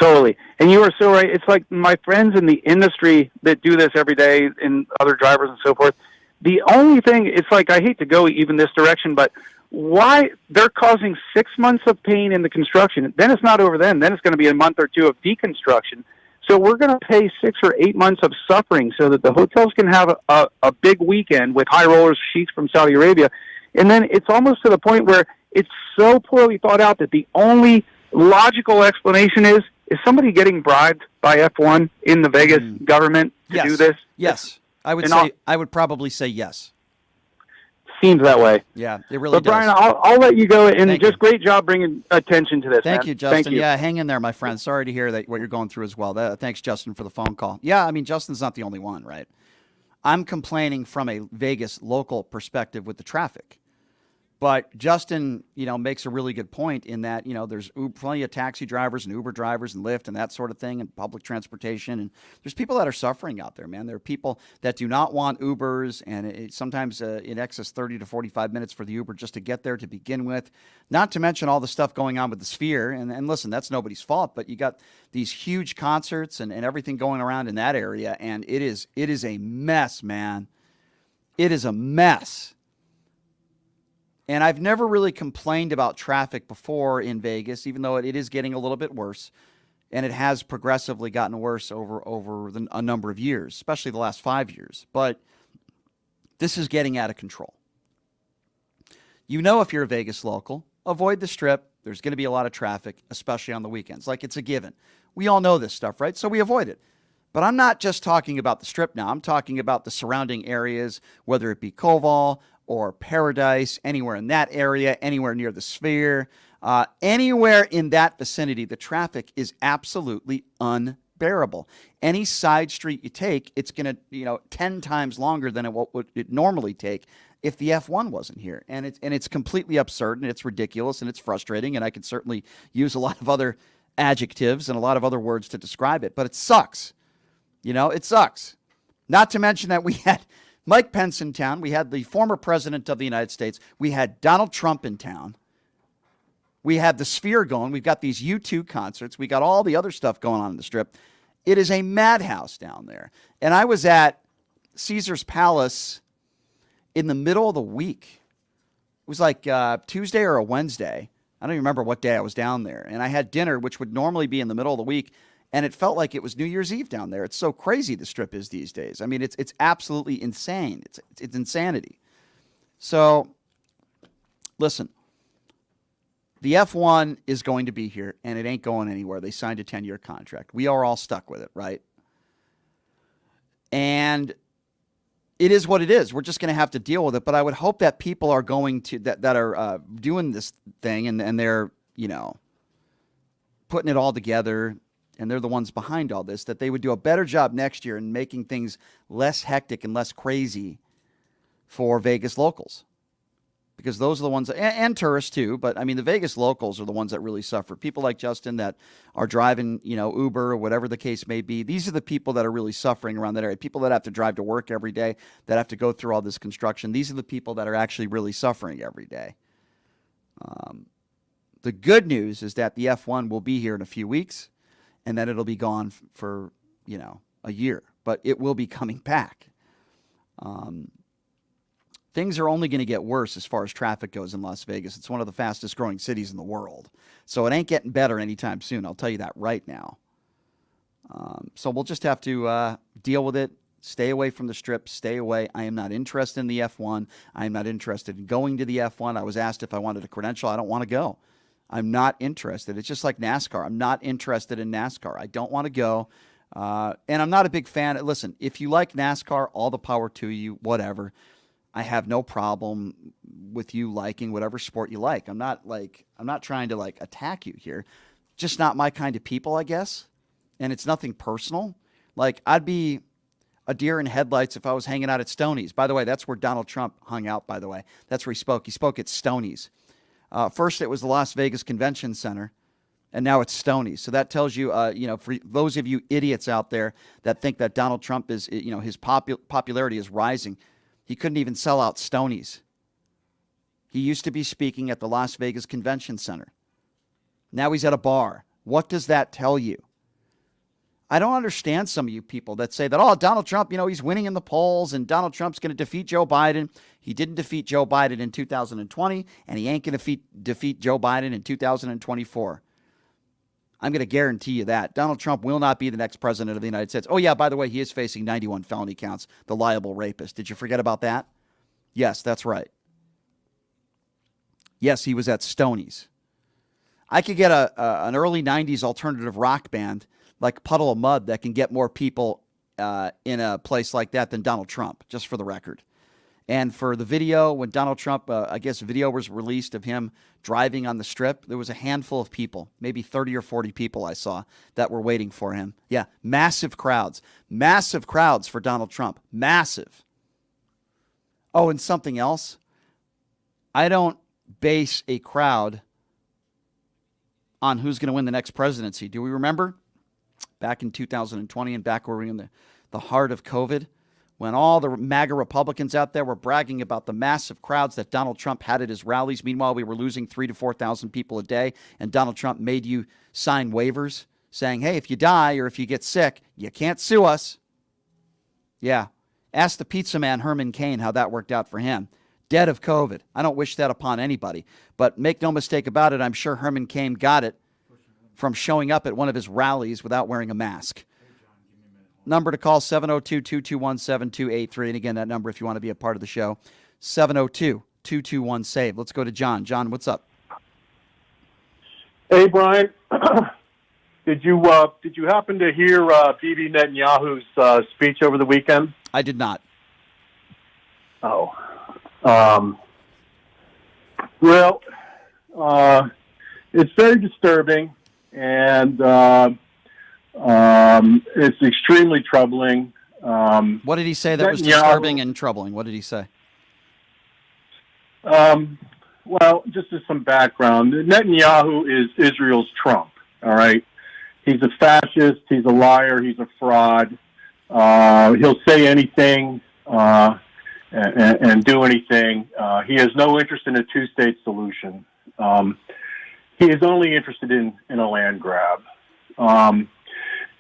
Totally. And you are so right. It's like my friends in the industry that do this every day and other drivers and so forth. The only thing, it's like, I hate to go even this direction, but why they're causing 6 months of pain in the construction. Then it's not over then. Then it's going to be a month or two of deconstruction. So we're going to pay 6 or 8 months of suffering so that the hotels can have a big weekend with high rollers, sheiks from Saudi Arabia. And then it's almost to the point where it's so poorly thought out that the only logical explanation is somebody getting bribed by F1 in the Vegas government to do this? Yes. I would probably say yes. Seems that way. Yeah, it really does. But, Brian, does. I'll let you go, and Thank just you. great job bringing attention to this. Thank man. you, Justin. Thank you. Yeah, hang in there, my friend. Sorry to hear that what you're going through as well. Thanks, Justin, for the phone call. Yeah, I mean, Justin's not the only one, right? I'm complaining from a Vegas local perspective with the traffic. But Justin, makes a really good point in that, there's plenty of taxi drivers and Uber drivers and Lyft and that sort of thing and public transportation. And there's people that are suffering out there, man. There are people that do not want Ubers, and sometimes in excess 30 to 45 minutes for the Uber just to get there to begin with. Not to mention all the stuff going on with the Sphere. And listen, that's nobody's fault, but you got these huge concerts and everything going around in that area. And it is a mess, man. It is a mess. And I've never really complained about traffic before in Vegas, even though it is getting a little bit worse. And it has progressively gotten worse over a number of years, especially the last 5 years. But this is getting out of control. If you're a Vegas local, avoid the Strip. There's going to be a lot of traffic, especially on the weekends. Like, it's a given. We all know this stuff, right? So we avoid it. But I'm not just talking about the Strip now. I'm talking about the surrounding areas, whether it be Koval or Paradise, anywhere in that area, anywhere near the Sphere, anywhere in that vicinity, the traffic is absolutely unbearable. Any side street you take, it's going to, 10 times longer than what would it normally take if the F1 wasn't here. And it's completely absurd, and it's ridiculous, and it's frustrating, and I could certainly use a lot of other adjectives and a lot of other words to describe it, but it sucks. It sucks. Not to mention that we had Mike Pence in town. We had the former president of the United States. We had Donald Trump in town. We had the Sphere going. We've got these U2 concerts. We got all the other stuff going on in the Strip. It is a madhouse down there. And I was at Caesar's Palace in the middle of the week. It was like Tuesday or a Wednesday. I don't even remember what day I was down there. And I had dinner, which would normally be in the middle of the week. And it felt like it was New Year's Eve down there. It's so crazy the Strip is these days. I mean, it's absolutely insane. It's insanity. So, listen, the F1 is going to be here, and it ain't going anywhere. They signed a 10-year contract. We are all stuck with it, right? And it is what it is. We're just going to have to deal with it. But I would hope that people are going to that are doing this thing, and they're putting it all together, and they're the ones behind all this, that they would do a better job next year in making things less hectic and less crazy for Vegas locals. Because those are the ones, and tourists too, but I mean, the Vegas locals are the ones that really suffer. People like Justin that are driving, Uber or whatever the case may be. These are the people that are really suffering around that area. People that have to drive to work every day, that have to go through all this construction. These are the people that are actually really suffering every day. The good news is that the F1 will be here in a few weeks, and then it'll be gone for, a year. But it will be coming back. Things are only going to get worse as far as traffic goes in Las Vegas. It's one of the fastest growing cities in the world. So it ain't getting better anytime soon. I'll tell you that right now. So we'll just have to deal with it. Stay away from the Strip. Stay away. I am not interested in the F1. I am not interested in going to the F1. I was asked if I wanted a credential. I don't want to go. I'm not interested. It's just like NASCAR. I'm not interested in NASCAR. I don't want to go. And I'm not a big fan. Listen, if you like NASCAR, all the power to you, whatever. I have no problem with you liking whatever sport you like. I'm not trying to attack you here. Just not my kind of people, I guess. And it's nothing personal. I'd be a deer in headlights if I was hanging out at Stoney's. By the way, that's where Donald Trump hung out, by the way. That's where he spoke. He spoke at Stoney's. First, it was the Las Vegas Convention Center, and now it's Stoney's. So that tells you, for those of you idiots out there that think that Donald Trump is, his popularity is rising, he couldn't even sell out Stoney's. He used to be speaking at the Las Vegas Convention Center. Now he's at a bar. What does that tell you? I don't understand some of you people that say that, oh, Donald Trump, he's winning in the polls and Donald Trump's going to defeat Joe Biden. He didn't defeat Joe Biden in 2020, and he ain't going to defeat Joe Biden in 2024. I'm going to guarantee you that. Donald Trump will not be the next president of the United States. Oh, yeah, by the way, he is facing 91 felony counts, the liable rapist. Did you forget about that? Yes, that's right. Yes, he was at Stoney's. I could get an early 90s alternative rock band like Puddle of Mud that can get more people in a place like that than Donald Trump, just for the record. And for the video, when Donald Trump, I guess video was released of him driving on the Strip, there was a handful of people, maybe 30 or 40 people I saw that were waiting for him. Yeah, massive crowds for Donald Trump. Massive. Oh, and something else. I don't base a crowd on who's going to win the next presidency. Do we remember back in 2020 and back where we were in the heart of COVID, when all the MAGA Republicans out there were bragging about the massive crowds that Donald Trump had at his rallies? Meanwhile, we were losing 3,000 to 4,000 people a day, and Donald Trump made you sign waivers saying, hey, if you die or if you get sick, you can't sue us. Yeah. Ask the pizza man, Herman Cain, how that worked out for him. Dead of COVID. I don't wish that upon anybody. But make no mistake about it, I'm sure Herman Cain got it from showing up at one of his rallies without wearing a mask. Number to call, 702-221-7283. And again, that number if you want to be a part of the show, 702-221-SAVE. Let's go to John. John, what's up? Hey, Brian. Did you happen to hear Bibi Netanyahu's speech over the weekend? I did not. Oh. Well, it's very disturbing, and it's extremely troubling. What did he say that was disturbing and troubling? What did he say? Well, just as some background, Netanyahu is Israel's Trump, all right? He's a fascist, he's a liar, he's a fraud. He'll say anything and do anything. He has no interest in a two-state solution. He is only interested in a land grab. And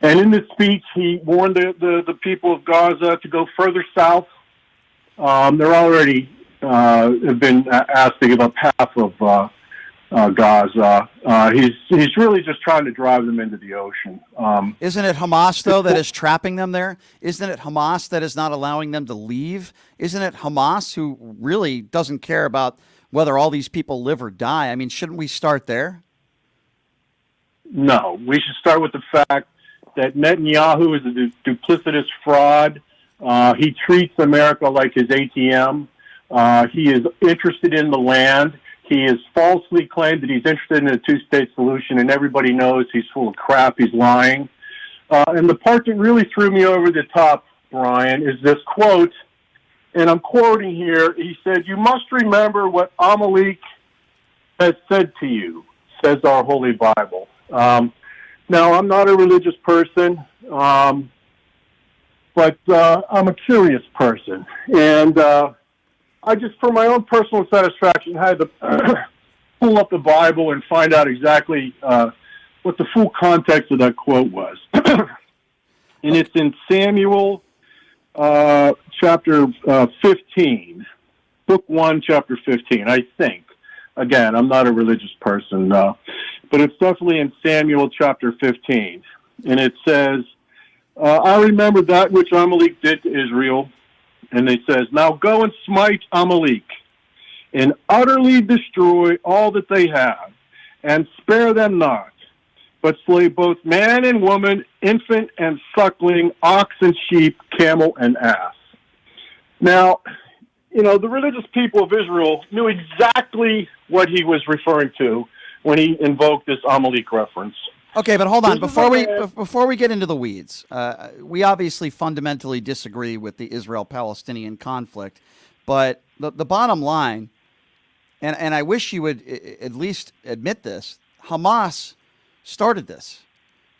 in this speech, he warned the people of Gaza to go further south. They're already have been asked to give up half of Gaza. He's really just trying to drive them into the ocean. Isn't it Hamas, though, that is trapping them there? Isn't it Hamas that is not allowing them to leave? Isn't it Hamas who really doesn't care about whether all these people live or die? I mean, shouldn't we start there? No, we should start with the fact that Netanyahu is a duplicitous fraud. He treats America like his ATM. He is interested in the land. He has falsely claimed that he's interested in a two-state solution, and everybody knows he's full of crap. He's lying. And the part that really threw me over the top, Brian, is this quote, and I'm quoting here. He said, "You must remember what Amalek has said to you," says our Holy Bible. Now, I'm not a religious person, but I'm a curious person. And I just, for my own personal satisfaction, had to pull up the Bible and find out exactly what the full context of that quote was. And it's in Samuel chapter 15, book 1, chapter 15, I think. Again, I'm not a religious person, but it's definitely in Samuel chapter 15. And it says, I remember that which Amalek did to Israel. And it says, now go and smite Amalek and utterly destroy all that they have and spare them not, but slay both man and woman, infant and suckling, ox and sheep, camel and ass. Now, you know, the religious people of Israel knew exactly what he was referring to when he invoked this Amalek reference. Okay, but hold on. Before we get into the weeds, we obviously fundamentally disagree with the Israel-Palestinian conflict. But the bottom line, and I wish you would at least admit this, Hamas started this.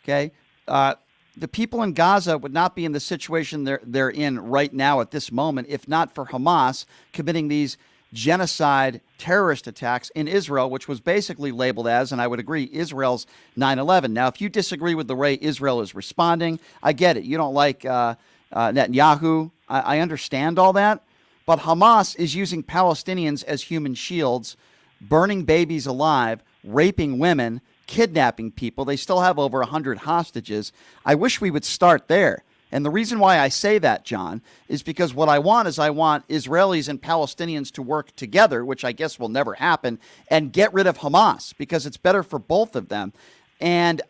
Okay? The people in Gaza would not be in the situation they're in right now at this moment if not for Hamas committing these genocide terrorist attacks in Israel, which was basically labeled as, and I would agree, Israel's 9/11. Now, if you disagree with the way Israel is responding, I get it. You don't like Netanyahu. I understand all that. But Hamas is using Palestinians as human shields, burning babies alive, raping women, kidnapping people. They still have over 100 hostages. I wish we would start there. And the reason why I say that, John, is because what I want Israelis and Palestinians to work together, which I guess will never happen, and get rid of Hamas because it's better for both of them. And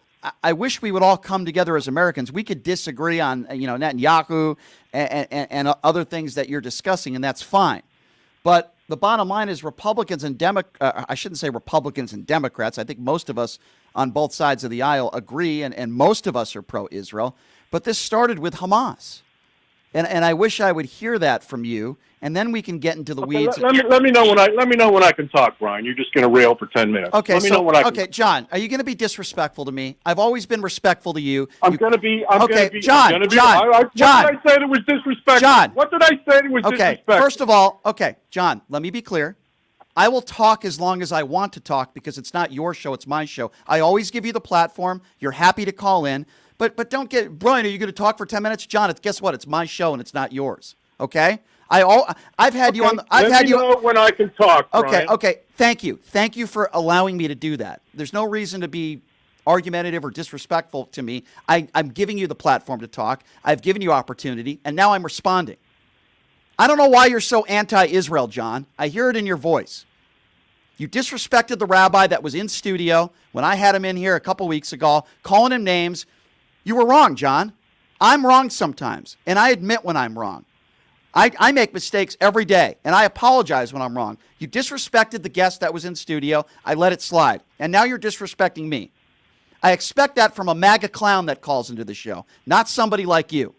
I wish we would all come together as Americans. We could disagree on, Netanyahu and other things that you're discussing, and that's fine. But the bottom line is Republicans and I shouldn't say Republicans and Democrats. I think most of us on both sides of the aisle agree, and most of us are pro-Israel. But this started with Hamas. And I wish I would hear that from you, and then we can get into the weeds. Let me know when I can talk, Brian. You're just going to rail for 10 minutes. Okay, let me know when I can. Okay, John, are you going to be disrespectful to me? I've always been respectful to you. I'm going to be. John. What did I say that was disrespectful? John. What did I say that was disrespectful? First of all, John, let me be clear. I will talk as long as I want to talk because it's not your show, it's my show. I always give you the platform. You're happy to call in. But don't get, Brian, are you going to talk for 10 minutes? John, guess what? It's my show and it's not yours. Okay? I've had you on. Let me know when I can talk, Brian. Okay. Thank you. Thank you for allowing me to do that. There's no reason to be argumentative or disrespectful to me. I'm giving you the platform to talk. I've given you opportunity, and now I'm responding. I don't know why you're so anti-Israel, John. I hear it in your voice. You disrespected the rabbi that was in studio when I had him in here a couple weeks ago, calling him names. You were wrong, John. I'm wrong sometimes, and I admit when I'm wrong. I make mistakes every day, and I apologize when I'm wrong. You disrespected the guest that was in studio. I let it slide, and now you're disrespecting me. I expect that from a MAGA clown that calls into the show, not somebody like you.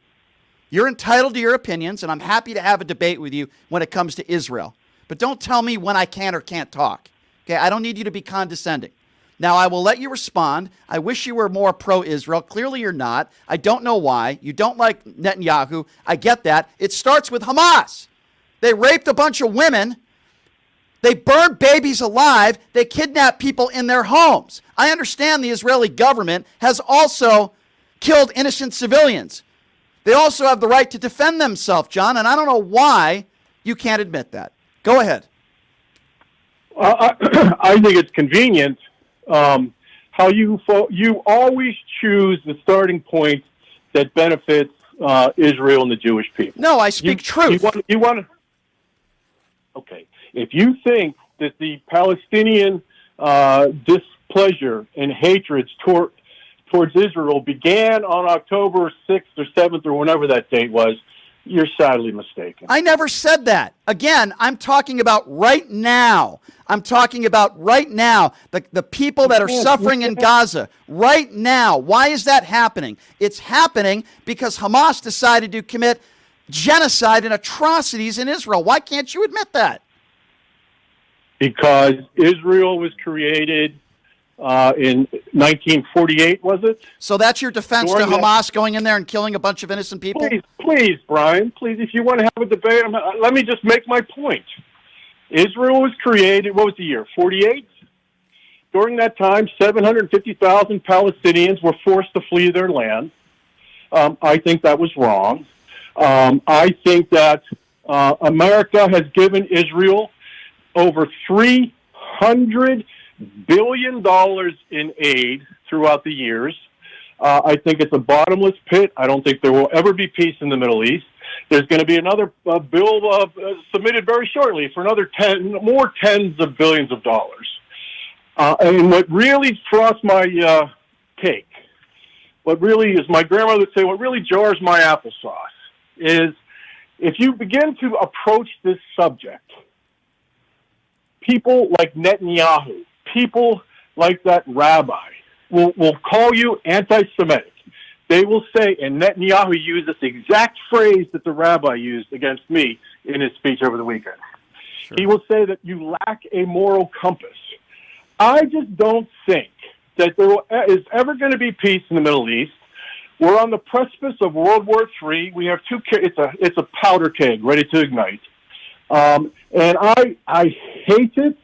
You're entitled to your opinions, and I'm happy to have a debate with you when it comes to Israel. But don't tell me when I can or can't talk. Okay, I don't need you to be condescending. Now, I will let you respond. I wish you were more pro-Israel. Clearly, you're not. I don't know why. You don't like Netanyahu. I get that. It starts with Hamas. They raped a bunch of women. They burned babies alive. They kidnapped people in their homes. I understand the Israeli government has also killed innocent civilians. They also have the right to defend themselves, John, and I don't know why you can't admit that. Go ahead. I think it's convenient how you always choose the starting point that benefits Israel and the Jewish people. No, I speak truth. You want to? Okay. If you think that the Palestinian displeasure and hatred towards Israel began on October 6th or 7th or whenever that date was, you're sadly mistaken. I never said that. Again, I'm talking about right now. I'm talking about right now, the people that are suffering in Gaza right now. Why is that happening? It's happening because Hamas decided to commit genocide and atrocities in Israel. Why can't you admit that? Because Israel was created in 1948, was it? So that's your defense to Hamas going in there and killing a bunch of innocent people? Please, Brian, please, if you want to have a debate, let me just make my point. Israel was created, what was the year, 48? During that time, 750,000 Palestinians were forced to flee their land. I think that was wrong. I think that America has given Israel over $300 billion in aid throughout the years. I think it's a bottomless pit. I don't think there will ever be peace in the Middle East. There's going to be another bill submitted very shortly for another more tens of billions of dollars. And what really frosts my cake, what really, as my grandmother would say, what really jars my applesauce is if you begin to approach this subject, people like Netanyahu, people like that rabbi will call you anti-Semitic. They will say, and Netanyahu used this exact phrase that the rabbi used against me in his speech over the weekend. Sure. He will say that you lack a moral compass. I just don't think that there is ever going to be peace in the Middle East. We're on the precipice of World War III. We have it's a powder keg ready to ignite. And I hate it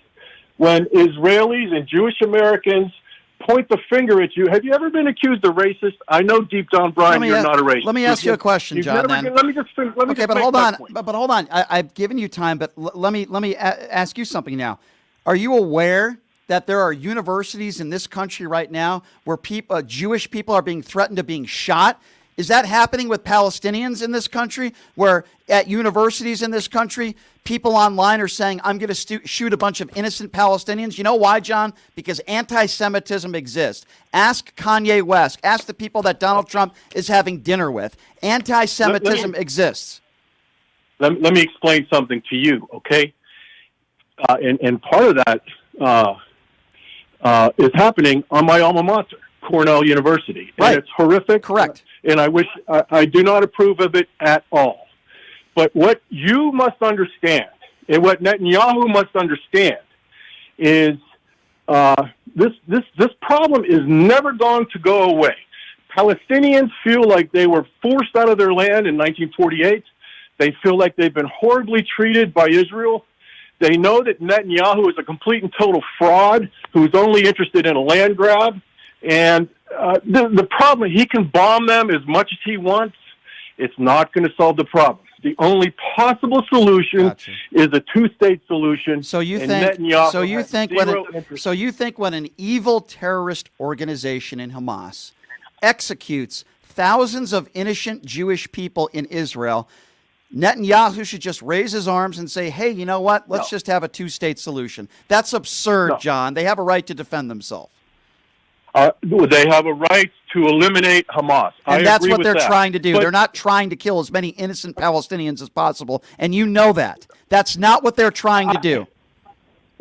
when Israelis and Jewish Americans point the finger at you. Have you ever been accused of racist? I know deep down, Brian, you're not a racist. Let me ask you a question, John. Let me just finish. Okay, but hold on. But hold on. I've given you time, but let me ask you something now. Are you aware that there are universities in this country right now where Jewish people are being threatened of being shot? Is that happening with Palestinians in this country, where at universities in this country, people online are saying, I'm going to shoot a bunch of innocent Palestinians? You know why, John? Because anti-Semitism exists. Ask Kanye West. Ask the people that Donald Trump is having dinner with. Anti-Semitism exists. Let me explain something to you, okay? And part of that is happening on my alma mater, Cornell University. Right. And it's horrific. Correct. And I do not approve of it at all. But what you must understand, and what Netanyahu must understand, is this problem is never going to go away. Palestinians feel like they were forced out of their land in 1948. They feel like they've been horribly treated by Israel. They know that Netanyahu is a complete and total fraud who's only interested in a land grab. And the problem, he can bomb them as much as he wants. It's not going to solve the problem. The only possible solution is a two-state solution. So you think when an evil terrorist organization in Hamas executes thousands of innocent Jewish people in Israel, Netanyahu should just raise his arms and say, hey, you know what? Let's just have a two-state solution. That's absurd, John. They have a right to defend themselves. They have a right to eliminate Hamas. And that's what they're trying to do. They're not trying to kill as many innocent Palestinians as possible, and you know that. That's not what they're trying to do.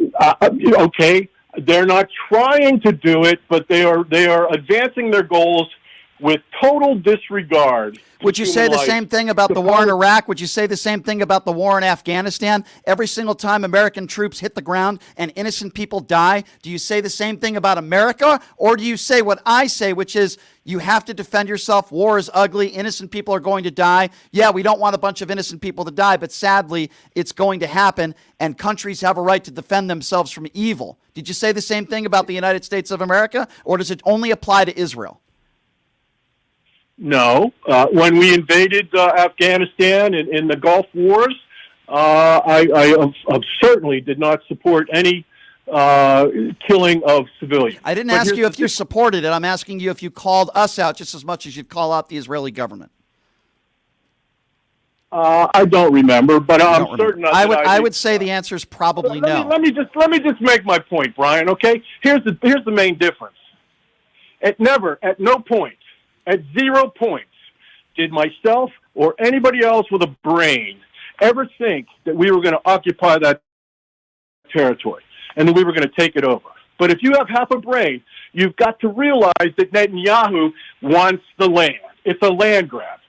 Okay, they're not trying to do it, but they are advancing their goals with total disregard. Would you say the same thing about the war in Iraq? Would you say the same thing about the war in Afghanistan? Every single time American troops hit the ground and innocent people die, do you say the same thing about America? Or do you say what I say, which is you have to defend yourself, war is ugly, innocent people are going to die? Yeah, we don't want a bunch of innocent people to die, but sadly, it's going to happen, and countries have a right to defend themselves from evil. Did you say the same thing about the United States of America, or does it only apply to Israel? No. When we invaded Afghanistan in the Gulf Wars, I certainly did not support any killing of civilians. I didn't ask you if you supported it. I'm asking you if you called us out just as much as you'd call out the Israeli government. I don't remember, but I'm certain. I would say the answer is probably no. Let me just make my point, Brian. Okay, here's the main difference. At no point, at 0 points, did myself or anybody else with a brain ever think that we were going to occupy that territory and that we were going to take it over. But if you have half a brain, you've got to realize that Netanyahu wants the land. It's a land grab.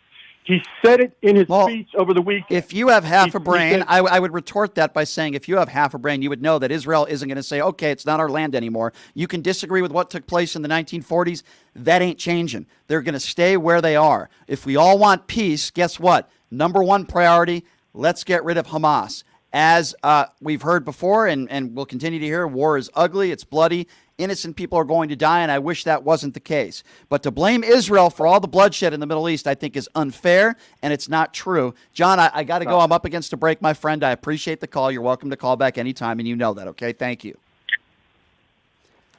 He said it in his speech over the weekend. If you have half a brain, I would retort that by saying if you have half a brain, you would know that Israel isn't going to say, okay, it's not our land anymore. You can disagree with what took place in the 1940s. That ain't changing. They're going to stay where they are. If we all want peace, guess what? Number one priority, let's get rid of Hamas. As we've heard before and we'll continue to hear, war is ugly, it's bloody, innocent people are going to die, and I wish that wasn't the case. But to blame Israel for all the bloodshed in the Middle East, I think is unfair, and it's not true. John, I got to go. I'm up against a break, my friend. I appreciate the call. You're welcome to call back anytime, and you know that, okay? Thank you.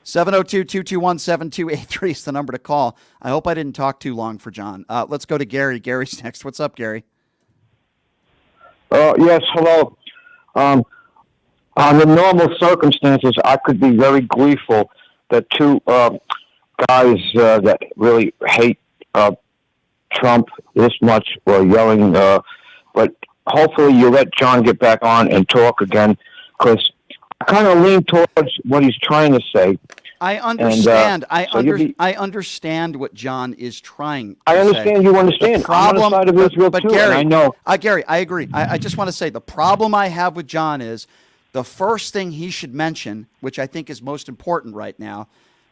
702-221-7283 is the number to call. I hope I didn't talk too long for John. Let's go to Gary. Gary's next. What's up, Gary? Yes, hello. Under normal circumstances, I could be very gleeful that two guys that really hate Trump this much were yelling, but hopefully you let John get back on and talk again, because I kind of lean towards what he's trying to say. I understand. I understand what John is trying to say. I understand you understand. I'm on the side of Israel too, Gary, and I know. Gary, I agree. I just want to say the problem I have with John is the first thing he should mention, which I think is most important right now,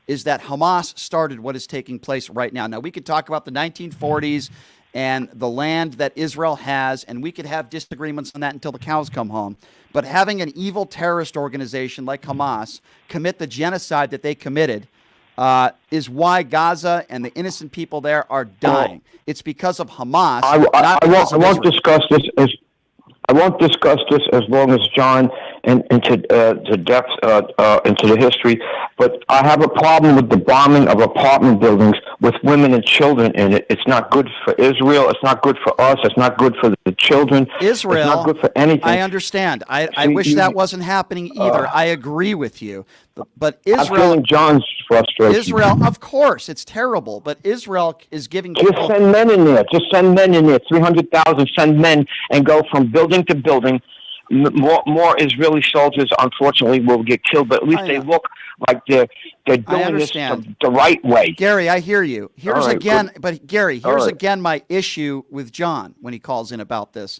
is that Hamas started what is taking place right now. Now, we could talk about the 1940s and the land that Israel has, and we could have disagreements on that until the cows come home. But having an evil terrorist organization like Hamas commit the genocide that they committed is why Gaza and the innocent people there are dying. It's because of Hamas. I won't discuss this as long as John into depth into the history. But I have a problem with the bombing of apartment buildings with women and children in it. It's not good for Israel. It's not good for us. It's not good for the children. Israel. It's not good for anything. I understand. I wish that wasn't happening either. I agree with you. But Israel. I'm feeling John's frustration. Israel, of course, it's terrible. But Israel is giving people. Just send men in there. Just send men in there. 300,000. Send men and go from building to building. More Israeli soldiers, unfortunately, will get killed. But at least they look like they're doing this the right way. Gary, I hear you. Here's right, again, but Gary, here's right. again my issue with John when he calls in about this.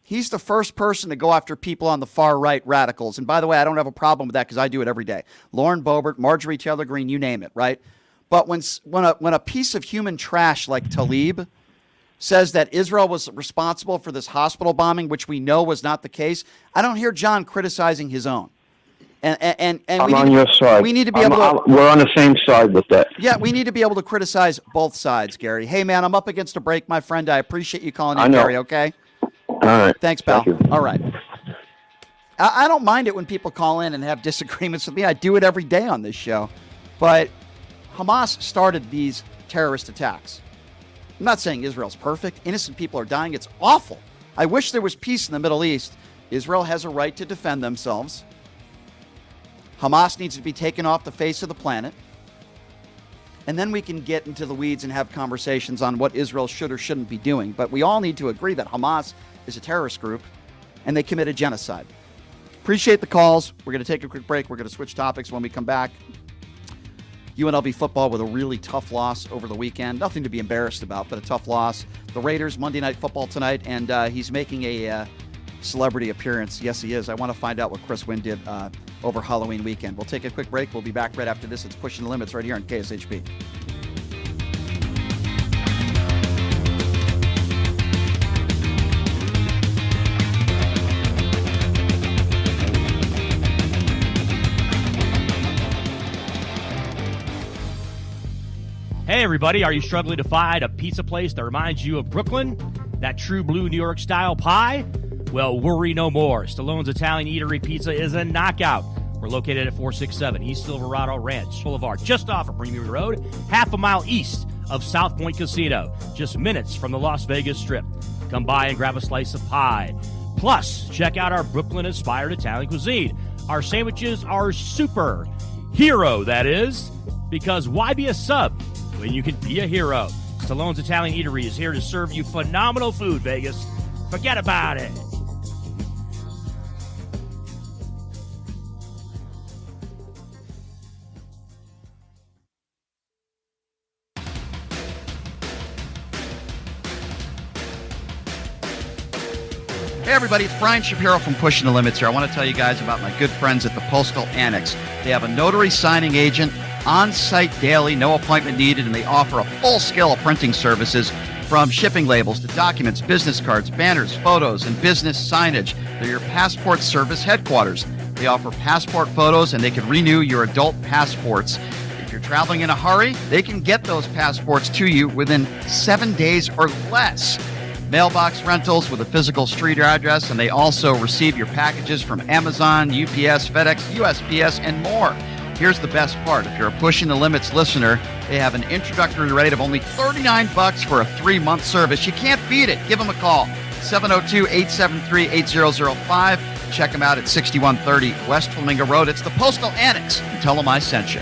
He's the first person to go after people on the far right, radicals. And by the way, I don't have a problem with that because I do it every day. Lauren Boebert, Marjorie Taylor Greene, you name it, right? But when a piece of human trash like Tlaib says that Israel was responsible for this hospital bombing, which we know was not the case, I don't hear John criticizing his own. And I'm on your side. We need to be able to. We're on the same side with that. Yeah, we need to be able to criticize both sides, Gary. Hey, man, I'm up against a break, my friend. I appreciate you calling in, Gary, okay? All right. Thanks, pal. Thank you. All right. I don't mind it when people call in and have disagreements with me. I do it every day on this show. But Hamas started these terrorist attacks. I'm not saying Israel's perfect. Innocent people are dying. It's awful. I wish there was peace in the Middle East. Israel has a right to defend themselves. Hamas needs to be taken off the face of the planet. And then we can get into the weeds and have conversations on what Israel should or shouldn't be doing. But we all need to agree that Hamas is a terrorist group and they committed genocide. Appreciate the calls. We're going to take a quick break. We're going to switch topics when we come back. UNLV football with a really tough loss over the weekend. Nothing to be embarrassed about, but a tough loss. The Raiders, Monday Night Football tonight, and he's making a celebrity appearance. Yes, he is. I want to find out what Chris Wynn did over Halloween weekend. We'll take a quick break. We'll be back right after this. It's Pushing the Limits right here on KSHP. Hey everybody, are you struggling to find a pizza place that reminds you of Brooklyn? That true blue New York style pie? Well, worry no more. Stallone's Italian Eatery Pizza is a knockout. We're located at 467 East Silverado Ranch Boulevard, just off of Premier Road, half a mile east of South Point Casino, just minutes from the Las Vegas Strip. Come by and grab a slice of pie. Plus, check out our Brooklyn-inspired Italian cuisine. Our sandwiches are super. Hero, that is. Because why be a sub when you can be a hero? Stallone's Italian Eatery is here to serve you phenomenal food, Vegas. Forget about it. Hey everybody, it's Brian Shapiro from Pushing the Limits here. I want to tell you guys about my good friends at the Postal Annex. They have a notary signing agent on-site daily, no appointment needed, and they offer a full scale of printing services from shipping labels to documents, business cards, banners, photos, and business signage. They're your passport service headquarters. They offer passport photos, and they can renew your adult passports. If you're traveling in a hurry, they can get those passports to you within 7 days or less. Mailbox rentals with a physical street address, and they also receive your packages from Amazon, UPS, FedEx, USPS, and more. Here's the best part. If you're a Pushing the Limits listener, they have an introductory rate of only $39 for a 3-month service. You can't beat it. Give them a call, 702-873-8005. Check them out at 6130 West Flamingo Road. It's the Postal Annex. And tell them I sent you.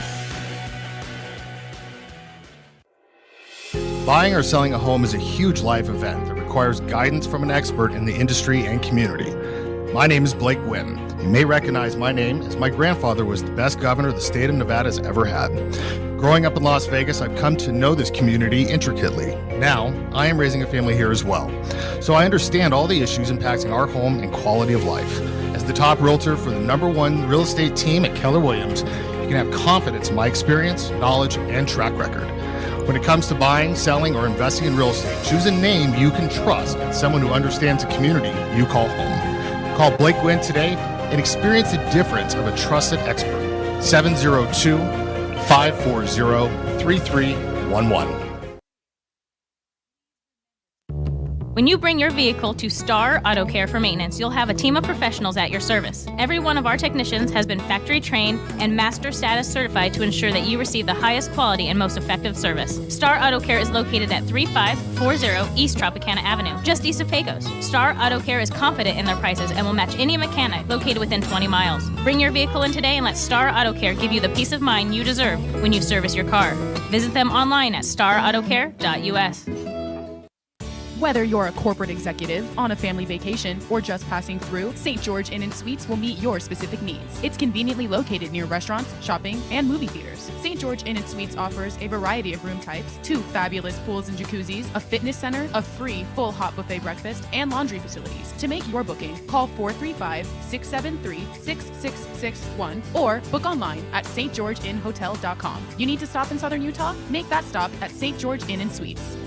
Buying or selling a home is a huge life event that requires guidance from an expert in the industry and community. My name is Blake Wynn. You may recognize my name as my grandfather was the best governor the state of Nevada has ever had. Growing up in Las Vegas, I've come to know this community intricately. Now, I am raising a family here as well, so I understand all the issues impacting our home and quality of life. As the top realtor for the #1 real estate team at Keller Williams, you can have confidence in my experience, knowledge, and track record. When it comes to buying, selling, or investing in real estate, choose a name you can trust and someone who understands the community you call home. Call Blake Gwynn today and experience the difference of a trusted expert. 702-540-3311. When you bring your vehicle to Star Auto Care for maintenance, you'll have a team of professionals at your service. Every one of our technicians has been factory trained and master status certified to ensure that you receive the highest quality and most effective service. Star Auto Care is located at 3540 East Tropicana Avenue, just east of Pecos. Star Auto Care is confident in their prices and will match any mechanic located within 20 miles. Bring your vehicle in today and let Star Auto Care give you the peace of mind you deserve when you service your car. Visit them online at starautocare.us. Whether you're a corporate executive, on a family vacation, or just passing through, St. George Inn & Suites will meet your specific needs. It's conveniently located near restaurants, shopping, and movie theaters. St. George Inn & Suites offers a variety of room types, 2 fabulous pools and jacuzzis, a fitness center, a free full hot buffet breakfast, and laundry facilities. To make your booking, call 435-673-6661 or book online at stgeorgeinnhotel.com. You need to stop in Southern Utah? Make that stop at St. George Inn & Suites.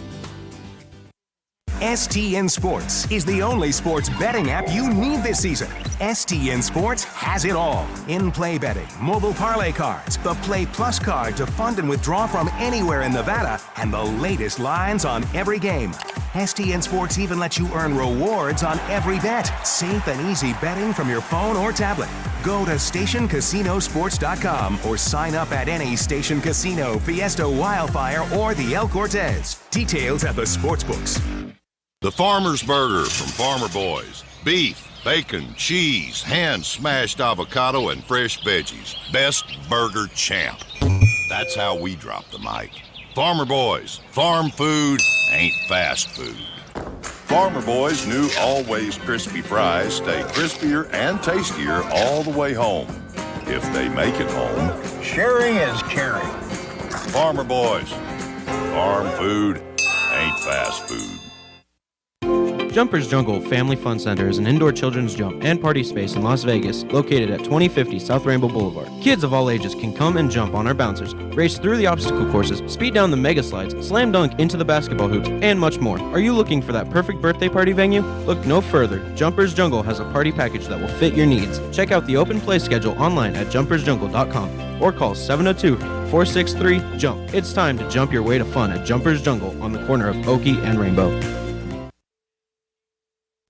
STN Sports is the only sports betting app you need this season. STN Sports has it all. In-play betting, mobile parlay cards, the Play Plus card to fund and withdraw from anywhere in Nevada, and the latest lines on every game. STN Sports even lets you earn rewards on every bet. Safe and easy betting from your phone or tablet. Go to stationcasinosports.com or sign up at any Station Casino, Fiesta Wildfire, or the El Cortez. Details at the sportsbooks. The Farmer's Burger from Farmer Boys. Beef, bacon, cheese, hand-smashed avocado, and fresh veggies. Best burger champ. That's how we drop the mic. Farmer Boys. Farm food ain't fast food. Farmer Boys' new always crispy fries stay crispier and tastier all the way home. If they make it home. Sharing is caring. Farmer Boys. Farm food ain't fast food. Jumpers Jungle Family Fun Center is an indoor children's jump and party space in Las Vegas, located at 2050 South Rainbow Boulevard. Kids of all ages can come and jump on our bouncers, race through the obstacle courses, speed down the mega slides, slam dunk into the basketball hoops, and much more. Are you looking for that perfect birthday party venue? Look no further. Jumpers Jungle has a party package that will fit your needs. Check out the open play schedule online at jumpersjungle.com or call 702-463-JUMP. It's time to jump your way to fun at Jumpers Jungle on the corner of Oakey and Rainbow.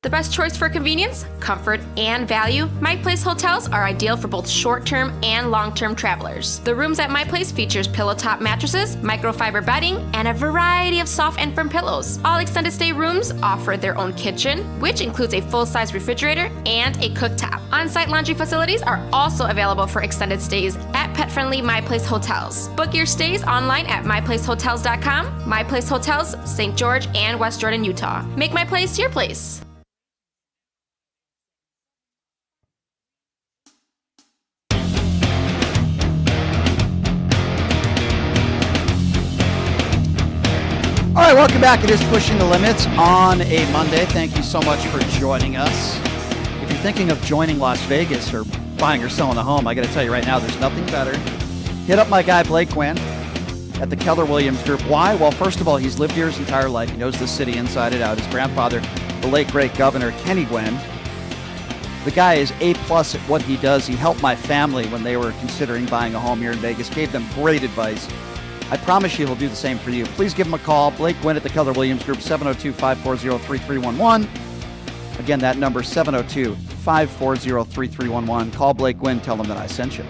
The best choice for convenience, comfort, and value, My Place hotels are ideal for both short-term and long-term travelers. The rooms at My Place features pillow-top mattresses, microfiber bedding, and a variety of soft and firm pillows. All extended stay rooms offer their own kitchen, which includes a full-size refrigerator and a cooktop. On-site laundry facilities are also available for extended stays at pet-friendly My Place hotels. Book your stays online at myplacehotels.com. My Place Hotels, St. George and West Jordan, Utah. Make My Place your place. All right, welcome back. It is Pushing the Limits on a Monday. Thank you so much for joining us. If you're thinking of joining Las Vegas or buying or selling a home, I got to tell you right now, there's nothing better. Hit up my guy, Blake Gwynn, at the Keller Williams Group. Why? Well, first of all, he's lived here his entire life. He knows the city inside and out. His grandfather, the late, great Governor Kenny Gwynn. The guy is A-plus at what he does. He helped my family when they were considering buying a home here in Vegas, gave them great advice. I promise you he'll do the same for you. Please give him a call. Blake Gwynn at the Keller Williams Group, 702-540-3311. Again, that number, 702-540-3311. Call Blake Gwynn. Tell him that I sent you.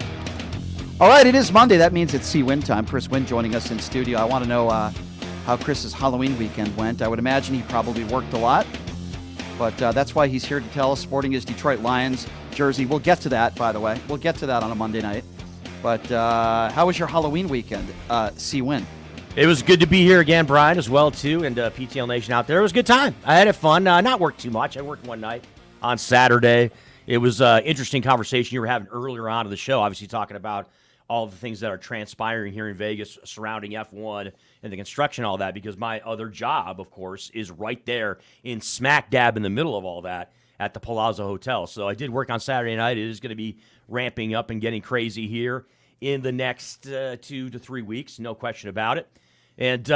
All right, it is Monday. That means it's C-Win time. Chris Wynn joining us in studio. I want to know how Chris's Halloween weekend went. I would imagine he probably worked a lot, but that's why he's here to tell us, sporting his Detroit Lions jersey. We'll get to that, by the way. We'll get to that on a Monday night. But how was your Halloween weekend, C-Win? It was good to be here again, Brian, as well, too, and PTL Nation out there. It was a good time. I had it fun. Not worked too much. I worked one night on Saturday. It was an interesting conversation you were having earlier on in the show, obviously talking about all the things that are transpiring here in Vegas surrounding F1 and the construction, all that, because my other job, of course, is right there in smack dab in the middle of all that at the Palazzo Hotel. So I did work on Saturday night. It is going to be ramping up and getting crazy here in the next 2 to 3 weeks, no question about it. And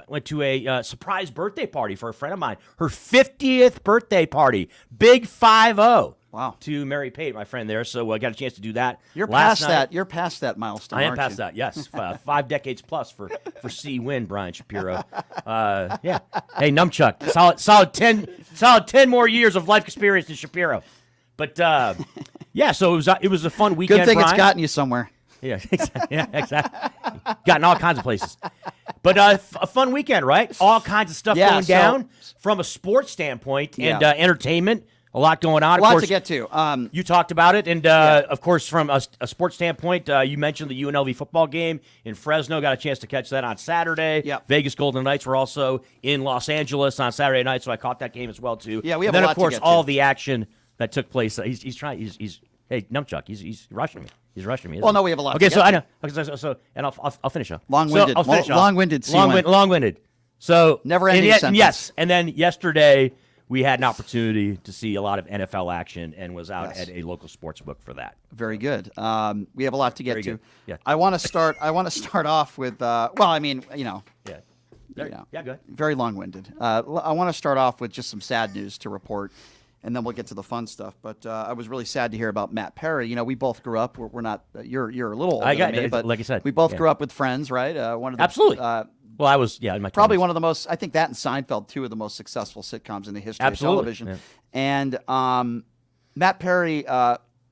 went to a surprise birthday party for a friend of mine. Her 50th birthday party. Big 5-0. Wow. To Mary Pate, my friend there. So I got a chance to do that. You're last past night. that. You're past that milestone. I am aren't past you? that. Yes, 5 decades plus for C Win, Brian Shapiro. Yeah. Hey, Numchuck, solid 10 more years of life experience than Shapiro. But yeah, so it was a fun weekend. Good thing Brian. it's gotten you somewhere. Yeah, exactly. Gotten all kinds of places. But a fun weekend, right? All kinds of stuff going down from a sports standpoint and entertainment. A lot going on. A lot of course, to get to. You talked about it. And, of course, from a sports standpoint, you mentioned the UNLV football game in Fresno. Got a chance to catch that on Saturday. Yep. Vegas Golden Knights were also in Los Angeles on Saturday night, so I caught that game as well, too. Yeah, we have and then, a lot of course, to get all to. the action that took place. He's trying. He's hey, Numchuck, he's rushing me. He's rushing me. Well, no, we have a lot Okay, to so get I to. know. Okay, so and I'll finish up. Long-winded. So I'll finish off. Long-winded. Long-winded. So Never-ending sentence. Yes, and then yesterday we had an opportunity to see a lot of NFL action and was out at a local sports book for that. Very good. We have a lot to get Very to. good. Yeah. I want to start off with. Well, I mean, Yeah. Yeah, go ahead. Very long-winded. I want to start off with just some sad news to report, and then we'll get to the fun stuff. But I was really sad to hear about Matt Perry. You know, we both grew up. We're not. You're a little older than me, but like I said, we both grew up with Friends, right? One of the, Absolutely. Well, I was in my probably 20s. one of the most. I think that and Seinfeld, two of the most successful sitcoms in the history Absolutely. of television. Yeah. And Matt Perry,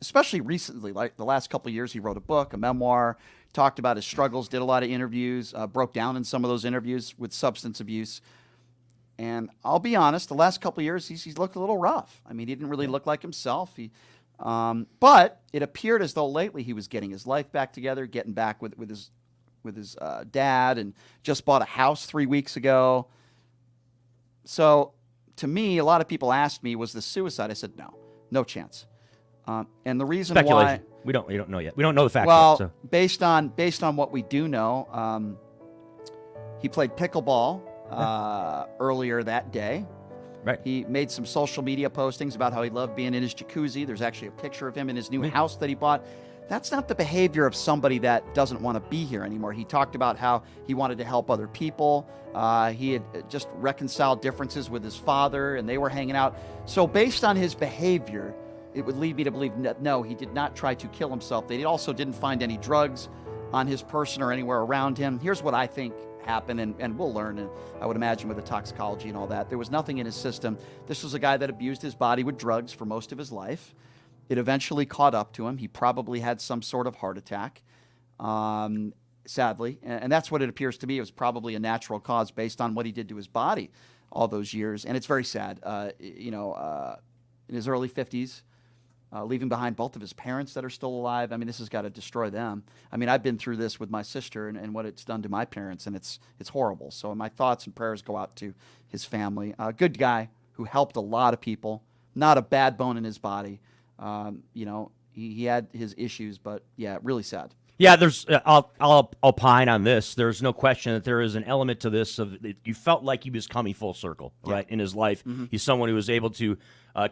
especially recently, like the last couple of years, he wrote a book, a memoir, talked about his struggles, did a lot of interviews, broke down in some of those interviews with substance abuse. And I'll be honest, the last couple of years, he's looked a little rough. I mean, he didn't really look like himself. But it appeared as though lately he was getting his life back together, getting back with his dad, and just bought a house 3 weeks ago. So to me, a lot of people asked me, was this suicide? I said, no chance. And the reason Speculation. why We don't know yet. We don't know the facts well, yet. So. based on what we do know, he played pickleball earlier that day. Right. He made some social media postings about how he loved being in his jacuzzi. There's actually a picture of him in his new house that he bought. That's not the behavior of somebody that doesn't want to be here anymore. He talked about how he wanted to help other people. He had just reconciled differences with his father, and they were hanging out. So based on his behavior, it would lead me to believe, no, he did not try to kill himself. They also didn't find any drugs on his person or anywhere around him. Here's what I think happened, and we'll learn, and I would imagine with the toxicology and all that. There was nothing in his system. This was a guy that abused his body with drugs for most of his life. It eventually caught up to him. He probably had some sort of heart attack, sadly, and that's what it appears to be. It was probably a natural cause based on what he did to his body all those years, and it's very sad. In his early 50s, leaving behind both of his parents that are still alive. I mean, this has got to destroy them. I mean, I've been through this with my sister and what it's done to my parents, and it's horrible. So my thoughts and prayers go out to his family. A good guy who helped a lot of people, not a bad bone in his body. He had his issues, but yeah, really sad. Yeah, there's. I'll opine on this. There's no question that there is an element to this of you felt like he was coming full circle, right, in his life. Mm-hmm. He's someone who was able to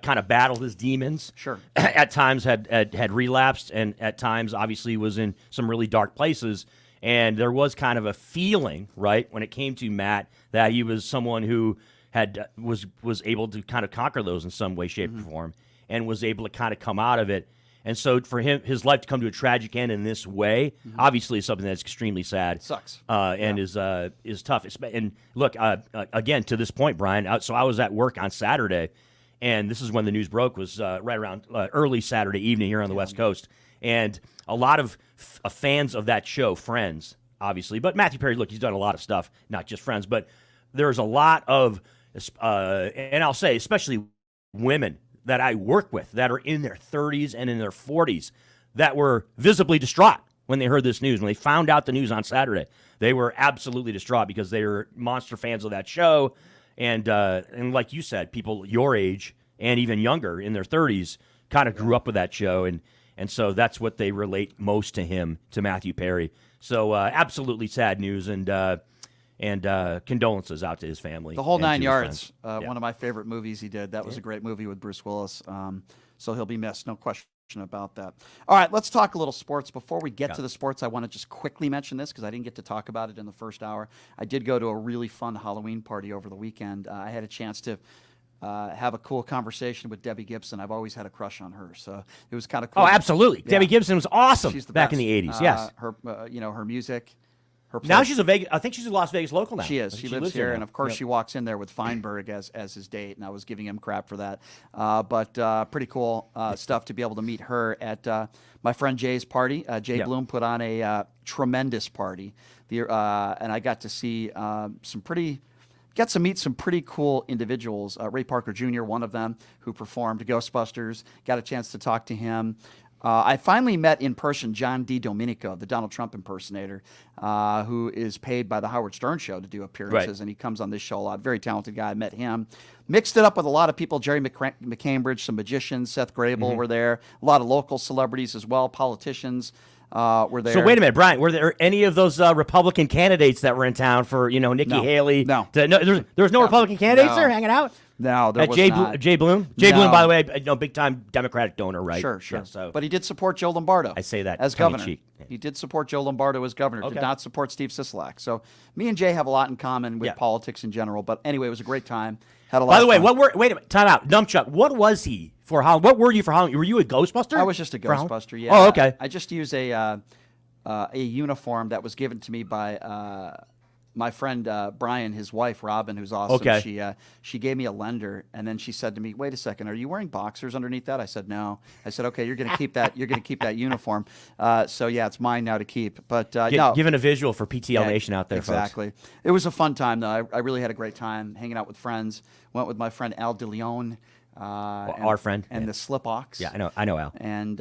kind of battle his demons. Sure. At times had relapsed, and at times obviously was in some really dark places. And there was kind of a feeling, right, when it came to Matt, that he was someone who was able to kind of conquer those in some way, shape, or form, and was able to kind of come out of it. And so for him, his life to come to a tragic end in this way, obviously is something that's extremely sad. It sucks. And is tough. And look, again, to this point, Brian, so I was at work on Saturday, and this is when the news broke, was right around early Saturday evening here on the West Coast. And a lot of fans of that show, Friends, obviously, but Matthew Perry, look, he's done a lot of stuff, not just Friends, but there's a lot of, and I'll say, especially women that I work with that are in their 30s and in their 40s that were visibly distraught when they heard this news. When they found out the news on Saturday, they were absolutely distraught because they were monster fans of that show. And like you said, people your age and even younger in their 30s kind of grew up with that show. And so that's what they relate most to him, to Matthew Perry. So absolutely sad news, and condolences out to his family. The whole and 9 to his yards, friends. one of my favorite movies he did. That was a great movie with Bruce Willis. So he'll be missed, no question about that. All right, let's talk a little sports. Before we get to the sports, I want to just quickly mention this because I didn't get to talk about it in the first hour. I did go to a really fun Halloween party over the weekend. I had a chance to have a cool conversation with Debbie Gibson. I've always had a crush on her, so it was kind of cool. Oh, absolutely. Yeah. Debbie Gibson was awesome She's the back best. in the 80s, yes. Her, her music. Now she's a Vegas. I think she's a Las Vegas local now. She is. She lives here, and of course Yep. she walks in there with Feinberg as his date, and I was giving him crap for that. But pretty cool stuff to be able to meet her at my friend Jay's party. Jay Bloom put on a tremendous party, and I got to see meet some pretty cool individuals. Ray Parker Jr., one of them, who performed Ghostbusters. Got a chance to talk to him. I finally met in person John DiDomenico, the Donald Trump impersonator, who is paid by the Howard Stern Show to do appearances, and he comes on this show a lot. Very talented guy. I met him. Mixed it up with a lot of people. Jerry McCambridge, some magicians. Seth Grable were there. A lot of local celebrities as well. Politicians were there. So wait a minute, Brian. Were there any of those Republican candidates that were in town for Nikki Haley? No. There was no Republican candidates there hanging out? No, there was not. Jay Bloom? Jay Bloom, by the way, big-time Democratic donor, right? Sure. Yeah, so. But he did support Joe Lombardo. I say that as tongue in governor. cheek. He did support Joe Lombardo as governor. Okay. Did not support Steve Sisolak. So me and Jay have a lot in common with politics in general. But anyway, it was a great time. Had a lot. By the way, fun. wait a minute, time out. Numpchuck, what was he for Halloween? What were you for Halloween? Were you a Ghostbuster? I was just a Ghostbuster, yeah. Oh, okay. I just used a uniform that was given to me by my friend Brian, his wife Robin, who's awesome. Okay. She gave me a lender, and then she said to me, "Wait a second, are you wearing boxers underneath that?" I said, "No." I said, "Okay, you're going to keep that. You're going to keep that uniform." So yeah, it's mine now to keep. But no, giving a visual for PTL Nation out there, exactly. folks. It was a fun time though. I really had a great time hanging out with friends. Went with my friend Al DeLeon. Our friend and the Slip-Ox. Yeah, I know Al. And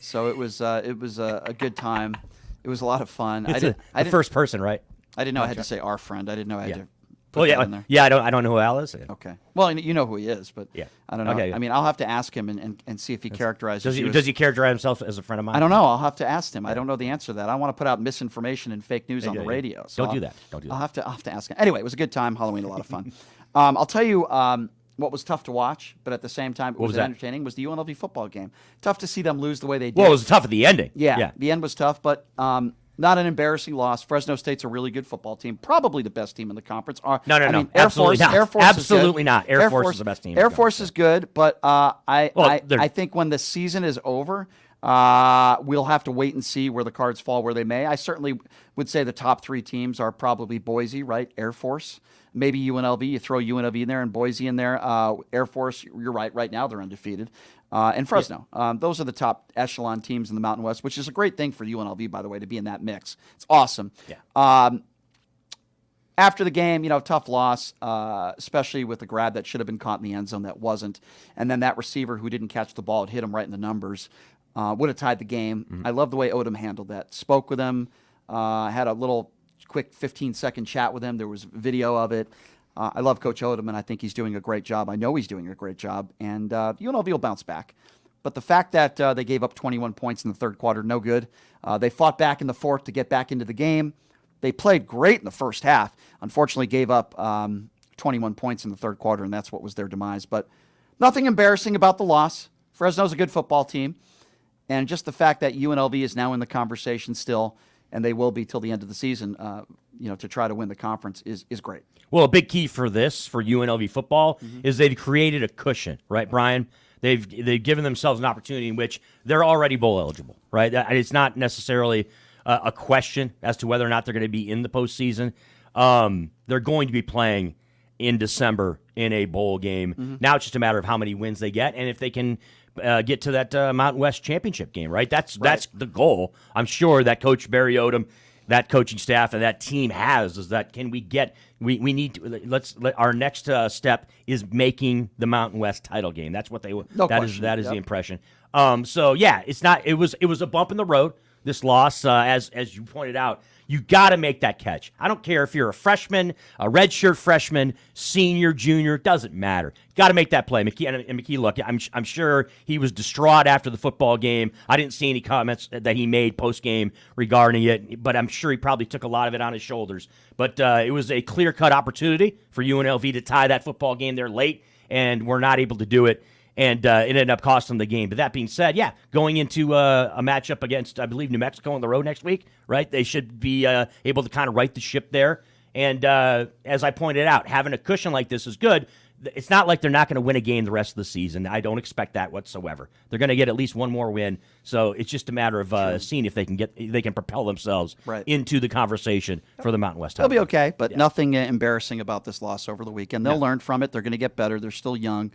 so it was a good time. It was a lot of fun. The first person, right? I didn't know I had to say our friend. I didn't know I had to. Well, that in there. yeah. I don't know who Al is. Okay. Well, you know who he is, but I don't know. Okay. I mean, I'll have to ask him and see if he characterizes. Does he characterize himself as a friend of mine? I don't know. I'll have to ask him. I don't know the answer to that. I want to put out misinformation and fake news on the radio. So Don't do that. I'll have to ask him. Anyway, it was a good time. Halloween, a lot of fun. I'll tell you. What was tough to watch, but at the same time it was entertaining, was the UNLV football game. Tough to see them lose the way they did. Well, it was tough at the ending. Yeah. The end was tough, but not an embarrassing loss. Fresno State's a really good football team, probably the best team in the conference. No. Absolutely not. Air Force Absolutely is good. not. Air Force is the best team. Air Force is good, but I think when the season is over, we'll have to wait and see where the cards fall where they may. I certainly would say the top three teams are probably Boise, right? Air Force. Maybe UNLV. You throw UNLV in there and Boise in there. Air Force, you're right. Right now they're undefeated. And Fresno. Those are the top echelon teams in the Mountain West, which is a great thing for UNLV, by the way, to be in that mix. It's awesome. Yeah. After the game, tough loss, especially with the grab that should have been caught in the end zone that wasn't. And then that receiver who didn't catch the ball, it hit him right in the numbers, would have tied the game. Mm-hmm. I love the way Odom handled that. Spoke with him, had a little quick 15-second chat with him. There was video of it. I love Coach Odom, and I think he's doing a great job. I know he's doing a great job, and UNLV will bounce back. But the fact that they gave up 21 points in the third quarter, no good. They fought back in the fourth to get back into the game. They played great in the first half. Unfortunately, gave up 21 points in the third quarter, and that's what was their demise. But nothing embarrassing about the loss. Fresno's a good football team. And just the fact that UNLV is now in the conversation still, and they will be till the end of the season, to try to win the conference is great. Well, a big key for UNLV football is they've created a cushion, right, Brian? They've given themselves an opportunity in which they're already bowl eligible, right? It's not necessarily a question as to whether or not they're going to be in the postseason. They're going to be playing in December in a bowl game. Now it's just a matter of how many wins they get and if they can get to that Mountain West championship game, right? That's the goal. I'm sure that Coach Barry Odom, that coaching staff, and that team is that can we get? We need to our next step is making the Mountain West title game. That's what they that is the impression. So yeah, it was a bump in the road. This loss, as you pointed out, you got to make that catch. I don't care if you're a freshman, a redshirt freshman, senior, junior, doesn't matter. Got to make that play. McKee, look, I'm sure he was distraught after the football game. I didn't see any comments that he made post game regarding it, but I'm sure he probably took a lot of it on his shoulders. But it was a clear cut opportunity for UNLV to tie that football game there late, and we're not able to do it. and it ended up costing them the game. But that being said, yeah, going into a matchup against, I believe, New Mexico on the road next week, right? They should be able to kind of right the ship there. And as I pointed out, having a cushion like this is good. It's not like they're not going to win a game the rest of the season. I don't expect that whatsoever. They're going to get at least one more win. So it's just a matter of seeing if they can propel themselves into the conversation for the Mountain West. They'll be okay, but nothing embarrassing about this loss over the weekend. They'll learn from it. They're going to get better. They're still young,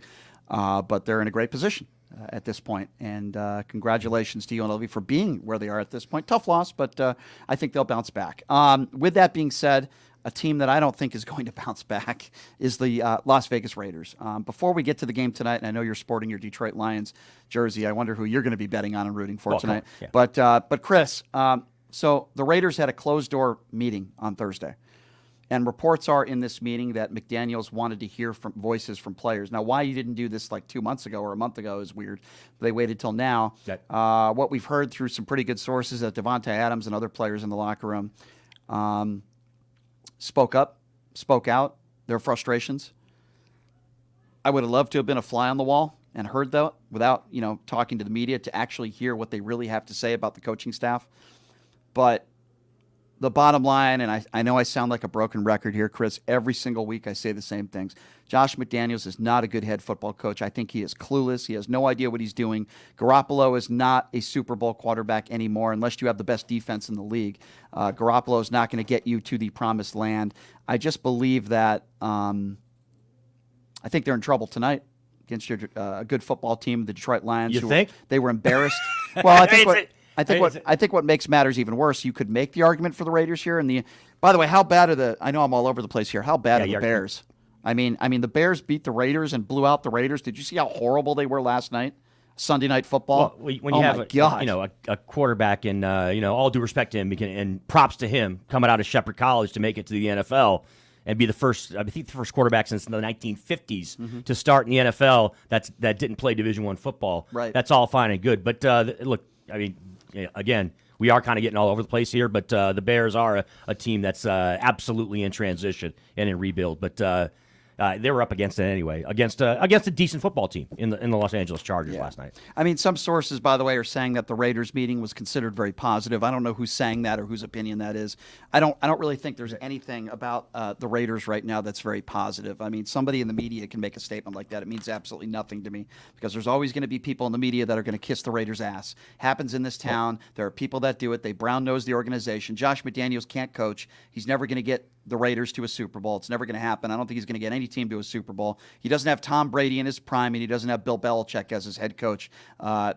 but they're in a great position at this point. And congratulations to UNLV for being where they are at this point. Tough loss, but I think they'll bounce back. With that being said, a team that I don't think is going to bounce back is the Las Vegas Raiders. Before we get to the game tonight, and I know you're sporting your Detroit Lions jersey, I wonder who you're going to be betting on and rooting for tonight. Yeah. But Chris, so the Raiders had a closed-door meeting on Thursday, and reports are in this meeting that McDaniels wanted to hear from voices from players. Now, why you didn't do this like 2 months ago or a month ago is weird. They waited till now. What we've heard through some pretty good sources that Devontae Adams and other players in the locker room spoke out their frustrations. I would have loved to have been a fly on the wall and heard that without, talking to the media to actually hear what they really have to say about the coaching staff. But the bottom line, and I know I sound like a broken record here, Chris, every single week I say the same things. Josh McDaniels is not a good head football coach. I think he is clueless. He has no idea what he's doing. Garoppolo is not a Super Bowl quarterback anymore unless you have the best defense in the league. Garoppolo is not going to get you to the promised land. I just believe that I think they're in trouble tonight against a good football team, the Detroit Lions. You think? They were embarrassed. Well, I think what makes matters even worse, you could make the argument for the Raiders here. By the way, how bad are I know I'm all over the place here. How bad are the Bears? I mean, the Bears beat the Raiders and blew out the Raiders. Did you see how horrible they were last night? Sunday Night Football. Well, when you have a quarterback, and all due respect to him, and props to him coming out of Shepherd College to make it to the NFL and be the first quarterback since the 1950s to start in the NFL that didn't play Division I football. Right. That's all fine and good. But look, I mean, again, we are kind of getting all over the place here, but the Bears are a team that's absolutely in transition and in rebuild. But they were up against it anyway, against a decent football team in the Los Angeles Chargers last night. I mean, some sources, by the way, are saying that the Raiders meeting was considered very positive. I don't know who's saying that or whose opinion that is. I don't really think there's anything about the Raiders right now that's very positive. I mean, somebody in the media can make a statement like that. It means absolutely nothing to me because there's always going to be people in the media that are going to kiss the Raiders' ass. Happens in this town. There are people that do it. They brown-nose the organization. Josh McDaniels can't coach. He's never going to get the Raiders to a Super Bowl. It's never going to happen. I don't think he's going to get any team to a Super Bowl. He doesn't have Tom Brady in his prime, and he doesn't have Bill Belichick as his head coach.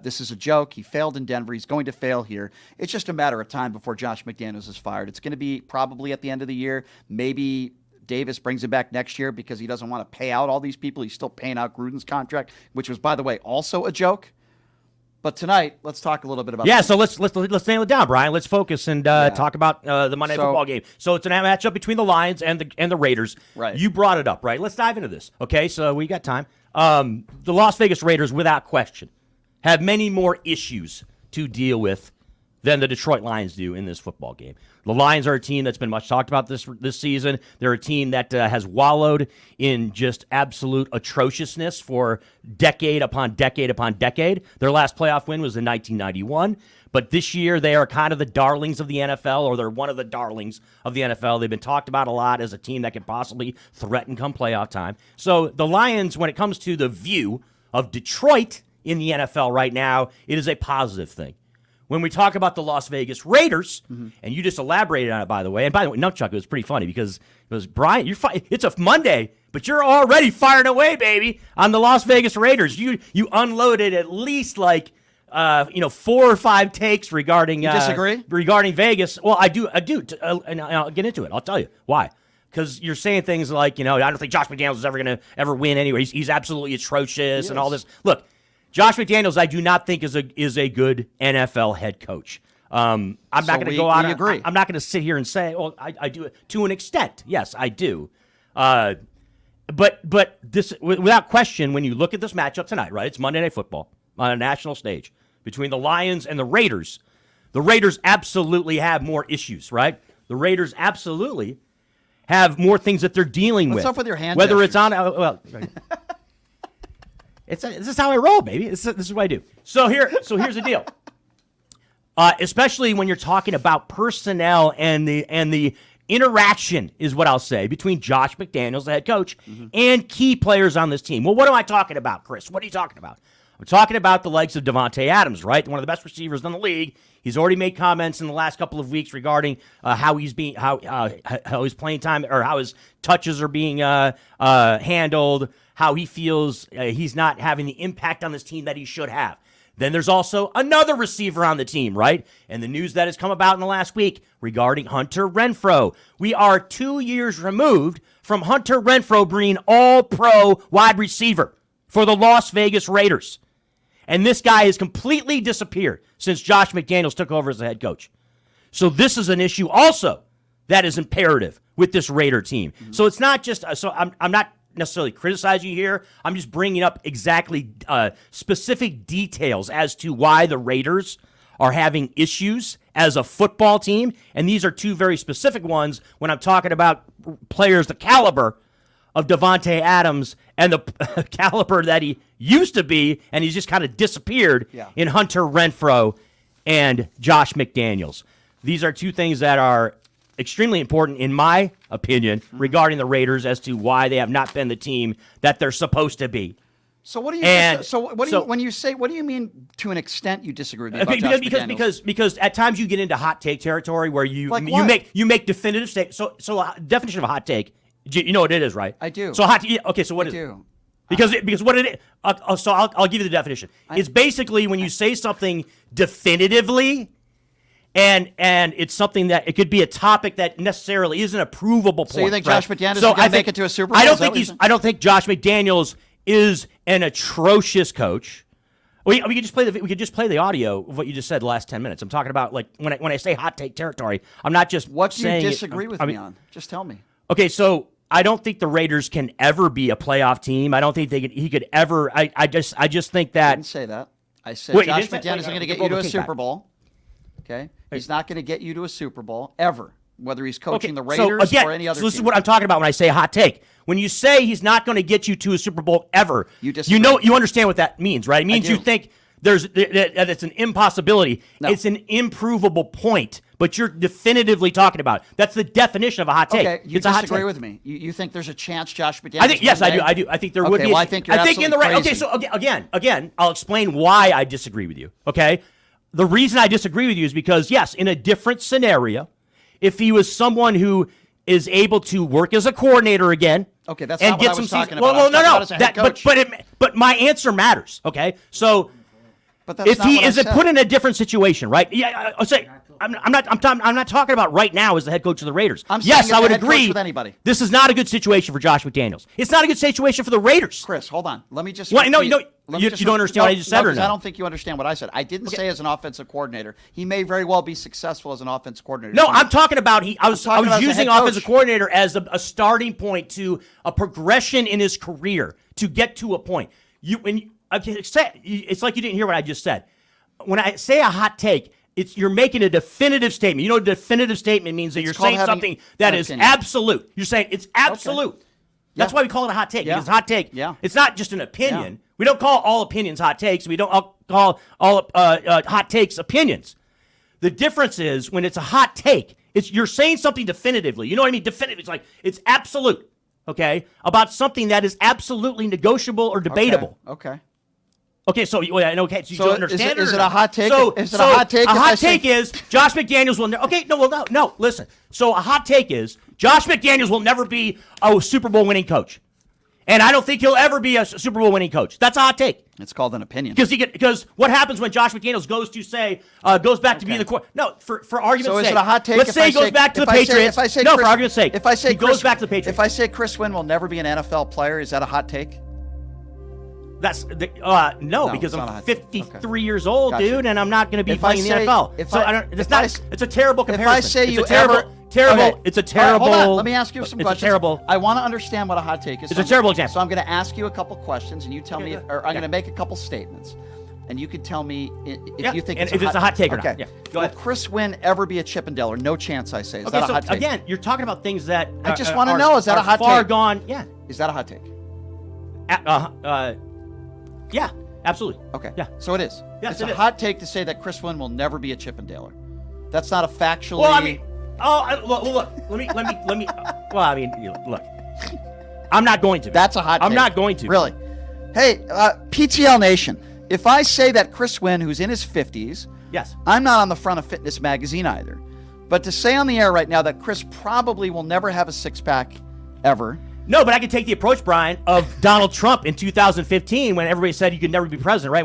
This is a joke. He failed in Denver. He's going to fail here. It's just a matter of time before Josh McDaniels is fired. It's going to be probably at the end of the year. Maybe Davis brings him back next year because he doesn't want to pay out all these people. He's still paying out Gruden's contract, which was, by the way, also a joke. But tonight, let's talk a little bit about. Yeah, so let's nail it down, Brian. Let's focus and talk about the Monday Night Football game. So it's a matchup between the Lions and the Raiders. Right. You brought it up, right? Let's dive into this. Okay, so we got time. The Las Vegas Raiders, without question, have many more issues to deal with than the Detroit Lions do in this football game. The Lions are a team that's been much talked about this season. They're a team that has wallowed in just absolute atrociousness for decade upon decade upon decade. Their last playoff win was in 1991. But this year, they are kind of the darlings of the NFL, or they're one of the darlings of the NFL. They've been talked about a lot as a team that could possibly threaten come playoff time. So the Lions, when it comes to the view of Detroit in the NFL right now, it is a positive thing. When we talk about the Las Vegas Raiders, and you just elaborated on it, by the way, Nunchuck, it was pretty funny because it was, Brian, it's a Monday, but you're already firing away, baby, on the Las Vegas Raiders. You unloaded at least 4 or 5 takes regarding regarding Vegas. Well, I do, and I'll get into it. I'll tell you why. Because you're saying things like, I don't think Josh McDaniels is ever going to ever win anyway. He's absolutely atrocious and all this. Look, Josh McDaniels, I do not think is a good NFL head coach. I'm not going to go out. Agree. I'm not going to sit here and say, well, I do it to an extent. Yes, I do. But this, without question, when you look at this matchup tonight, right? It's Monday Night Football on a national stage between the Lions and the Raiders. The Raiders absolutely have more issues, right? The Raiders absolutely have more things that they're dealing with. What's up with your hand Whether gestures? it's on, well. This is how I roll, baby. This is what I do. So here's the deal. Especially when you're talking about personnel and the interaction is what I'll say between Josh McDaniels, the head coach, and key players on this team. Well, what am I talking about, Chris? What are you talking about? I'm talking about the likes of Davante Adams, right? One of the best receivers in the league. He's already made comments in the last couple of weeks regarding how his playing time or how his touches are being handled, how he feels he's not having the impact on this team that he should have. Then there's also another receiver on the team, right? And the news that has come about in the last week regarding Hunter Renfrow. We are 2 years removed from Hunter Renfrow being all-pro wide receiver for the Las Vegas Raiders. And this guy has completely disappeared since Josh McDaniels took over as the head coach. So this is an issue also that is imperative with this Raider team. So it's not just I'm not necessarily criticizing you here. I'm just bringing up exactly specific details as to why the Raiders are having issues as a football team. And these are two very specific ones when I'm talking about players the caliber of Davante Adams and the caliber that he used to be, and he's just kind of disappeared in Hunter Renfrow and Josh McDaniels. These are two things that are extremely important, in my opinion, regarding the Raiders as to why they have not been the team that they're supposed to be. So what do you? When you say, what do you mean? To an extent, you disagree with me about Josh McDaniels? Because at times you get into hot take territory where you make definitive statements. So a definition of a hot take, you know what it is, right? I do. So so what is it? Because what it is, so I'll give you the definition. It's basically when you say something definitively. And it's something that it could be a topic that necessarily isn't a provable point. So you think Josh McDaniels is going to make it to a Super Bowl? I don't think Josh McDaniels is an atrocious coach. We could just play the audio of what you just said the last 10 minutes. I'm talking about like when I say hot take territory, I'm not just what do saying you disagree with me on? Just tell me. Okay, so I don't think the Raiders can ever be a playoff team. I don't think he could ever. I just think that. I didn't say that. I said Josh McDaniels is going to get you to a Super Bowl. Okay, he's not going to get you to a Super Bowl ever, whether he's coaching the Raiders or any other team. So this is what I'm talking about when I say hot take. When you say he's not going to get you to a Super Bowl ever, you understand what that means, right? It means you think that it's an impossibility. No. It's an improvable point, but you're definitively talking about it. That's the definition of a hot take. Okay, you disagree with me. You think there's a chance Josh McDaniels? I think yes, I do. I think there would be. Well, I think you're absolutely crazy. Okay, so again, I'll explain why I disagree with you. Okay. The reason I disagree with you is because, yes, in a different scenario, if he was someone who is able to work as a coordinator again, okay, that's not what I was talking about. Well, but my answer matters. Okay, so if he is put in a different situation, right? Yeah, I'll say I'm not talking about right now as the head coach of the Raiders. Yes, I would agree. With anybody. This is not a good situation for Josh McDaniels. It's not a good situation for the Raiders. Chris, hold on. Let me just. You don't understand what I just said, or no? I don't think you understand what I said. I didn't say as an offensive coordinator. He may very well be successful as an offensive coordinator. No, I'm talking about I was using offensive coordinator as a starting point to a progression in his career to get to a point. It's like you didn't hear what I just said. When I say a hot take, you're making a definitive statement. You know, a definitive statement means that you're saying something that is absolute. You're saying it's absolute. Okay. That's why we call it a hot take. Because hot take, it's not just an opinion. Yeah. We don't call all opinions hot takes. We don't call all hot takes opinions. The difference is when it's a hot take, you're saying something definitively. You know what I mean? Definitive. It's like it's absolute. Okay, about something that is absolutely negotiable or debatable. Okay, so you don't understand is it a hot take? Is it a hot take? A hot take is Josh McDaniels will never. Okay, no. Listen. So a hot take is Josh McDaniels will never be a Super Bowl winning coach, and I don't think he'll ever be a Super Bowl winning coach. That's a hot take. It's called an opinion. Because what happens when Josh McDaniels goes back to being the court? No, for argument's sake. So is it a hot take? Let's say he goes back to the Patriots. For argument's sake, if I say he goes back to the Patriots. If I say Chris Wynn will never be an NFL player, is that a hot take? That's no, because I'm 53 years old, dude, and I'm not going to be playing in the NFL. It's a terrible comparison. If I say it's a terrible. Hold on, let me ask you some questions. It's terrible. I want to understand what a hot take is. It's a terrible example. So I'm going to ask you a couple questions, and you tell me, or I'm going to make a couple statements, and you can tell me if you think it's a hot take or not. Yeah. Go ahead. Will Chris Wynn ever be a Chippendale? No chance, I say. Is that a hot take? Again, you're talking about things that I just want to know. Is that a hot take? Far gone. Yeah. Is that a hot take? Yeah, absolutely. Okay. Yeah. So it is. Yes, it's it a is. hot take to say that Chris Wynn will never be a Chippendaleer. That's not a factually. Well, I mean, look. Let me. Well, I mean, look. I'm not going to. That's a hot take. I'm not going to. Really. Hey, PTL Nation, if I say that Chris Wynn, who's in his 50s, yes, I'm not on the front of Fitness Magazine either. But to say on the air right now that Chris probably will never have a six-pack ever. No, but I could take the approach, Brian, of Donald Trump in 2015 when everybody said you could never be president, right?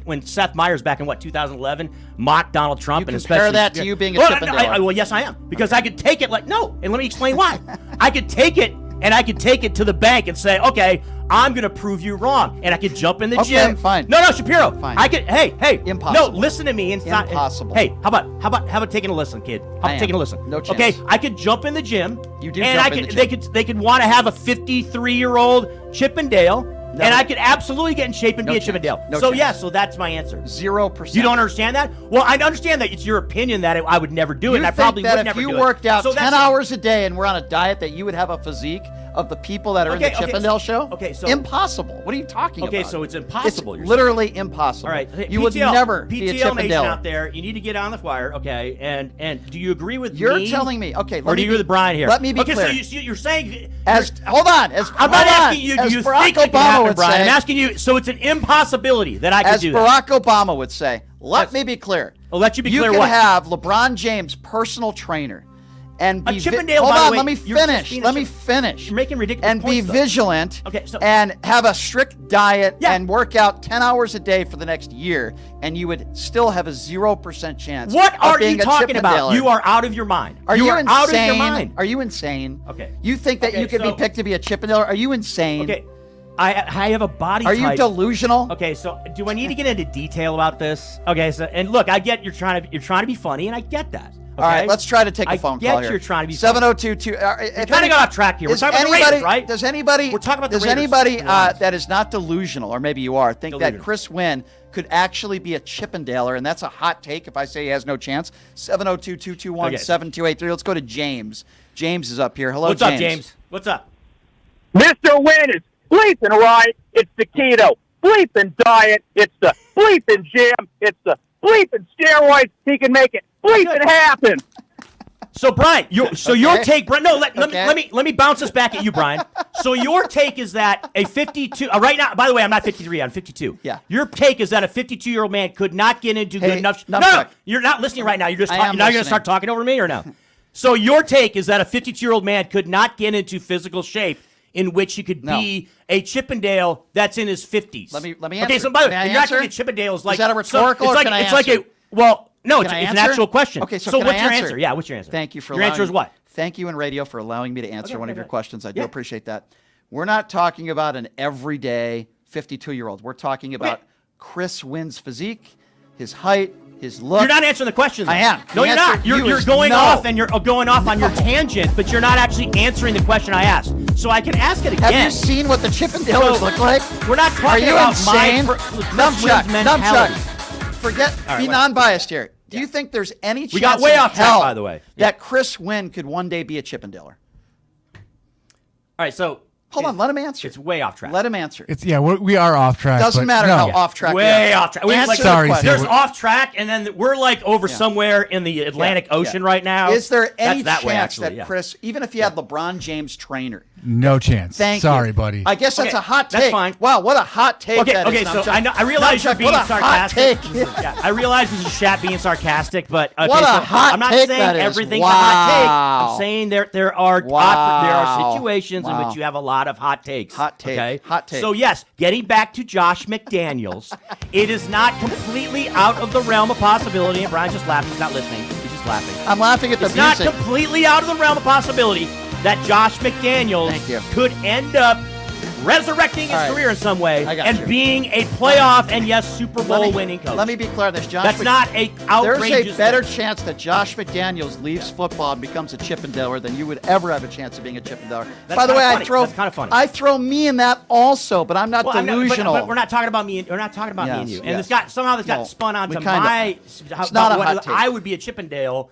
When Seth Meyers back in 2011 mocked Donald Trump, and compare especially that to you being a Chippendale. Well, yes, I am, because I could take it and let me explain why. I could take it and I could take it to the bank and say, okay, I'm going to prove you wrong, and I could jump in the gym. Fine. No, Shapiro. Fine. I could. Hey. Impossible. No, listen to me. Impossible. Hey, how about taking a listen, kid? How about taking a listen? No chance. Okay, I could jump in the gym. You do. And jump in the gym. they could want to have a 53-year-old Chippendale, and I could absolutely get in shape and be a Chippendale. So that's my answer. 0%. You don't understand that? Well, I understand that it's your opinion that I would never do it, and I probably would never do it. If you worked out So 10 hours a day and were on a diet, that you would have a physique of the people that are in the Chippendale show? Okay, so impossible. What are you talking about? Okay, so it's impossible. It's literally impossible. All right, hey, you would never be a PTL Nation Chippendale out there. You need to get on the wire, okay? And do you agree with You're me? telling me, okay? Or do you agree with Brian here? Let me be clear. clear. Okay, so you're saying hold on. I'm not asking you. Do you think it can happen, Brian? Say, I'm asking you. So it's an impossibility that I could do that. As Barack Obama would say. Let me be clear. I'll let you be clear. You What? can have LeBron James' personal trainer. And be Chippendale, hold by the on, way, let me you're just finish. being Let me finish. You're making ridiculous and points, be vigilant. Okay, so and have a strict diet and work out 10 hours a day for the next year, and you would still have a 0% chance. What of are being you a talking about? Chippendale. You are out of your mind. Are you are insane? out of your mind. Are you insane? Okay. You think that you could be picked to be a Chippendale? Are you insane? Okay. I have a body Are type. you delusional? Okay, so do I need to get into detail about this? Okay, so and look, I get you're trying to be funny, and I get that. Okay? All right, let's try to take a phone call here. I get you're trying to be 7022. We kind of got off track here. We're talking about the Raiders, right? Does anybody? We're talking about the Does Raiders. anybody that is not delusional, or maybe you are, think Delusional. that Chris Wynn could actually be a Chippendaleer, and that's a hot take if I say he has no chance? 702-221-7283. Let's go to James. James is up here. Hello, What's James. up, James? What's up? Mr. Wynn is bleeping right. It's the keto. Bleeping diet. It's the bleeping gym. It's the bleeping steroids. He can make it bleeping happen. So Brian, your take, Brian. No, let me bounce this back at you, Brian. So your take is that a 52 right now. By the way, I'm not 53. I'm 52. Yeah. Your take is that a 52-year-old man could not get into good enough. No, you're not listening right now. You're just talking. Now you're going to start talking over me, or no? So your take is that a 52-year-old man could not get into physical shape in which he could be a Chippendale that's in his 50s. Let me answer. Okay, so by the way, Can I you're answer? actually a Chippendale is like. Is that a rhetorical, it's or like, can I it's answer? like a well. No, it's Can I an answer? actual question. Okay, so what's can I your answer? answer? Yeah, what's your answer? Thank you for your answer is what? Thank you in radio for allowing me to answer one of your questions. I do Yeah. appreciate that. We're not talking about an everyday 52-year-old. We're talking about Chris Wynn's physique, his height, his look. You're not answering the question. I am. No, The you're answer not. to you You're is going no. off, and you're going off on your tangent, but you're not actually answering the question I asked. So I can ask it again. Have you seen what the Chippendales look like? We're not talking Are you about insane? Numbchuck. Numbchuck. Forget. All right, be wait. non-biased here. Do you think there's any chance We got way in off track, hell by the way. that Chris Wynn could one day be a Chippendale? All right, so hold on, let him answer. It's way off track. Let him answer. We are off track. Doesn't but matter no. how off track. Way off track. Answer the Sorry, question. There's off track, and then we're like over somewhere in the Atlantic Ocean right now. Is there any That's that way, chance actually, that Chris, even if you had LeBron James trainer? No chance. Sorry, buddy. I guess that's a hot take. That's fine. Wow, what a hot take that is. Okay, so Numbchuck. I realize you're Numbchuck, being what a sarcastic. Hot take. Yeah, I realize this is Shat being sarcastic, but okay, What a so hot I'm not take saying that is. everything's a hot take. Wow. I'm saying there are situations in which you have a lot of hot takes. Hot take. Okay? Hot take. So yes, getting back to Josh McDaniels, it is not completely out of the realm of possibility. And Brian's just laughing. He's not listening. He's just laughing. I'm laughing at the It's not music. completely out of the realm of possibility that Josh McDaniels could end up resurrecting his career in some way and being a playoff and Super Bowl winning coach. Let me be clear on this, Josh. That's not a outrageous There's a better thing. chance that Josh McDaniels leaves football and becomes a Chippendaleer than you would ever have a chance of being a Chippendaleer. That's By the way, kinda funny. That's kinda funny. I throw me in that also, but I'm not delusional. But we're not talking about me. We're not talking about me and you. And Yes. it's got somehow this got No, spun onto we kinda my. are. It's not a hot take. I would be a Chippendale.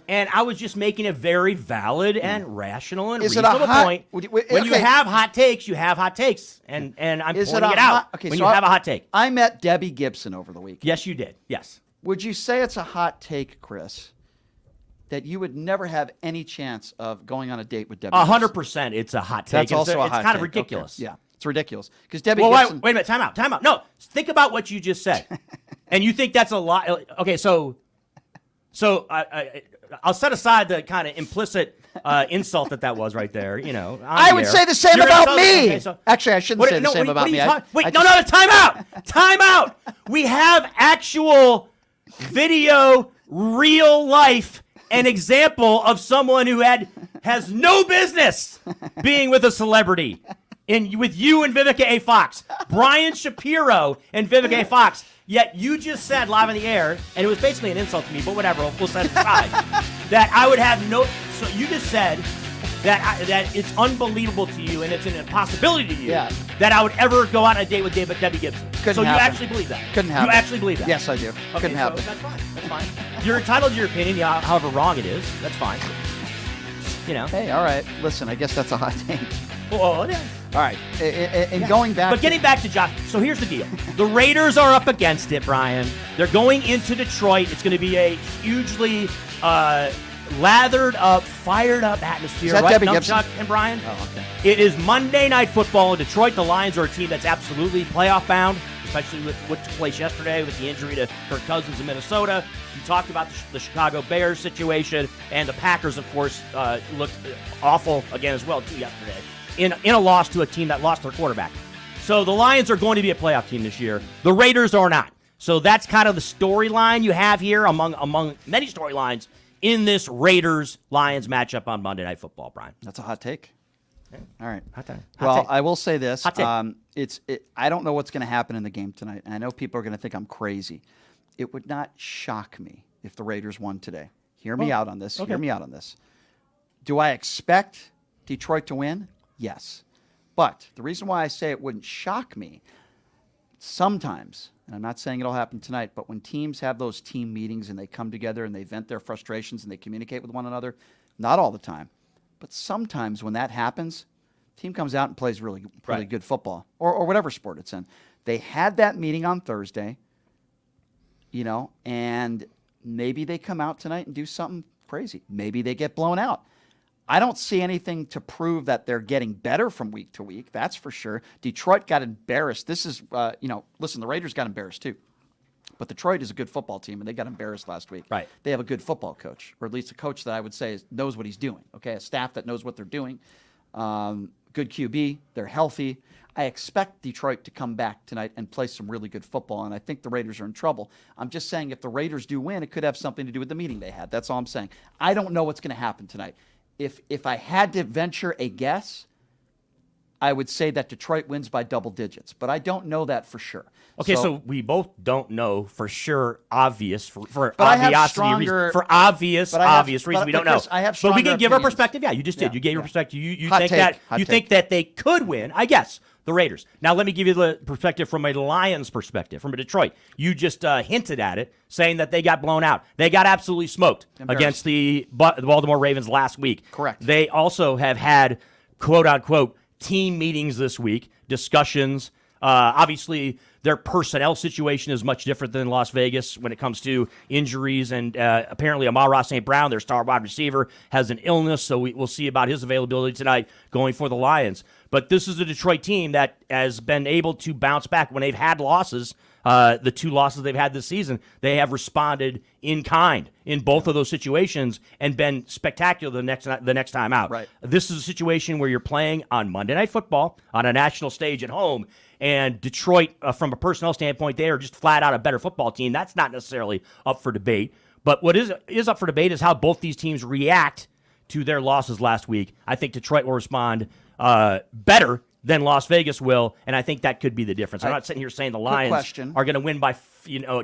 And I was just making a very valid and rational and Is it a reasonable hot- point. When you have hot takes, you have hot takes. And I'm Is pointing it it out hot, okay, when so you have a hot take. I met Debbie Gibson over the weekend. Yes, you did. Yes. Would you say it's a hot take, Chris, that you would never have any chance of going on a date with Debbie Gibson? 100% it's a hot take. That's also a it's hot kind of take. ridiculous. Okay. Yeah, it's ridiculous. Because Debbie Well, Gibson... wait a minute. Time out. No, think about what you just said. And you think that's a lot. Okay, so I'll set aside the kind of implicit insult that was right there. You know, I would say the same about me. Okay, so, Actually, I shouldn't say the same about me. Time out. We have actual video, real life, an example of someone who has no business being with a celebrity. With you and Vivica A. Fox, Brian Shapiro and Vivica A. Fox. Yet you just said live on the air, and it was basically an insult to me, but whatever, we'll set it aside, that I would have no. So you just said that it's unbelievable to you, and it's an impossibility to you that I would ever go on a date with Debbie Gibson. Couldn't you happen. actually believe that? Couldn't happen. You actually believe that? Yes, I do. Okay, Couldn't happen. That's fine. That's fine. You're entitled to your opinion, however wrong it is. That's fine. You know. Hey, all right. Listen, I guess that's a hot take. Well, yeah. All right. And going back. But getting back to Josh, so here's the deal. The Raiders are up against it, Brian. They're going into Detroit. It's going to be a hugely lathered up, fired up atmosphere. Is that right, Debbie Nunchuck Gibson? and Brian? Oh, okay. It is Monday Night Football in Detroit. The Lions are a team that's absolutely playoff bound, especially with what took place yesterday with the injury to Kirk Cousins in Minnesota. You talked about the Chicago Bears situation, and the Packers, of course, looked awful again as well, too, yesterday, in a loss to a team that lost their quarterback. So the Lions are going to be a playoff team this year. The Raiders are not. So that's kind of the storyline you have here among many storylines in this Raiders-Lions matchup on Monday Night Football, Brian. That's a hot take. All right. Hot take. Well, I will say this. Hot take. I don't know what's going to happen in the game tonight, and I know people are going to think I'm crazy. It would not shock me if the Raiders won today. Hear me out on this. Okay. Hear me out on this. Do I expect Detroit to win? Yes. But the reason why I say it wouldn't shock me, sometimes, and I'm not saying it'll happen tonight, but when teams have those team meetings and they come together and they vent their frustrations and they communicate with one another, not all the time, but sometimes when that happens, team comes out and plays really good football or whatever sport it's in. They had that meeting on Thursday, and maybe they come out tonight and do something crazy. Maybe they get blown out. I don't see anything to prove that they're getting better from week to week. That's for sure. Detroit got embarrassed. This is, listen, the Raiders got embarrassed too. But Detroit is a good football team, and they got embarrassed last week. Right. They have a good football coach, or at least a coach that I would say knows what he's doing. Okay, a staff that knows what they're doing. Good QB. They're healthy. I expect Detroit to come back tonight and play some really good football, and I think the Raiders are in trouble. I'm just saying if the Raiders do win, it could have something to do with the meeting they had. That's all I'm saying. I don't know what's going to happen tonight. If I had to venture a guess, I would say that Detroit wins by double digits, but I don't know that for sure. Okay, so we both don't know for sure, obvious for obvious reasons we don't know. But we can give our perspective. Yeah, you just did. You gave your perspective. You think that they could win. I guess the Raiders. Now let me give you the perspective from a Lions perspective, from a Detroit. You just hinted at it, saying that they got blown out. They got absolutely smoked against the Baltimore Ravens last week. Correct. They also have had quote unquote team meetings this week, discussions. Obviously, their personnel situation is much different than Las Vegas when it comes to injuries. And apparently, Amon-Ra St. Brown, their star wide receiver, has an illness. So we'll see about his availability tonight going for the Lions. But this is a Detroit team that has been able to bounce back when they've had losses. The two losses they've had this season, they have responded in kind in both of those situations and been spectacular the next time out. Right. This is a situation where you're playing on Monday Night Football on a national stage at home, and Detroit, from a personnel standpoint, they are just flat out a better football team. That's not necessarily up for debate. But what is up for debate is how both these teams react to their losses last week. I think Detroit will respond better than Las Vegas will, and I think that could be the difference. I'm not sitting here saying the Lions question. are going to win by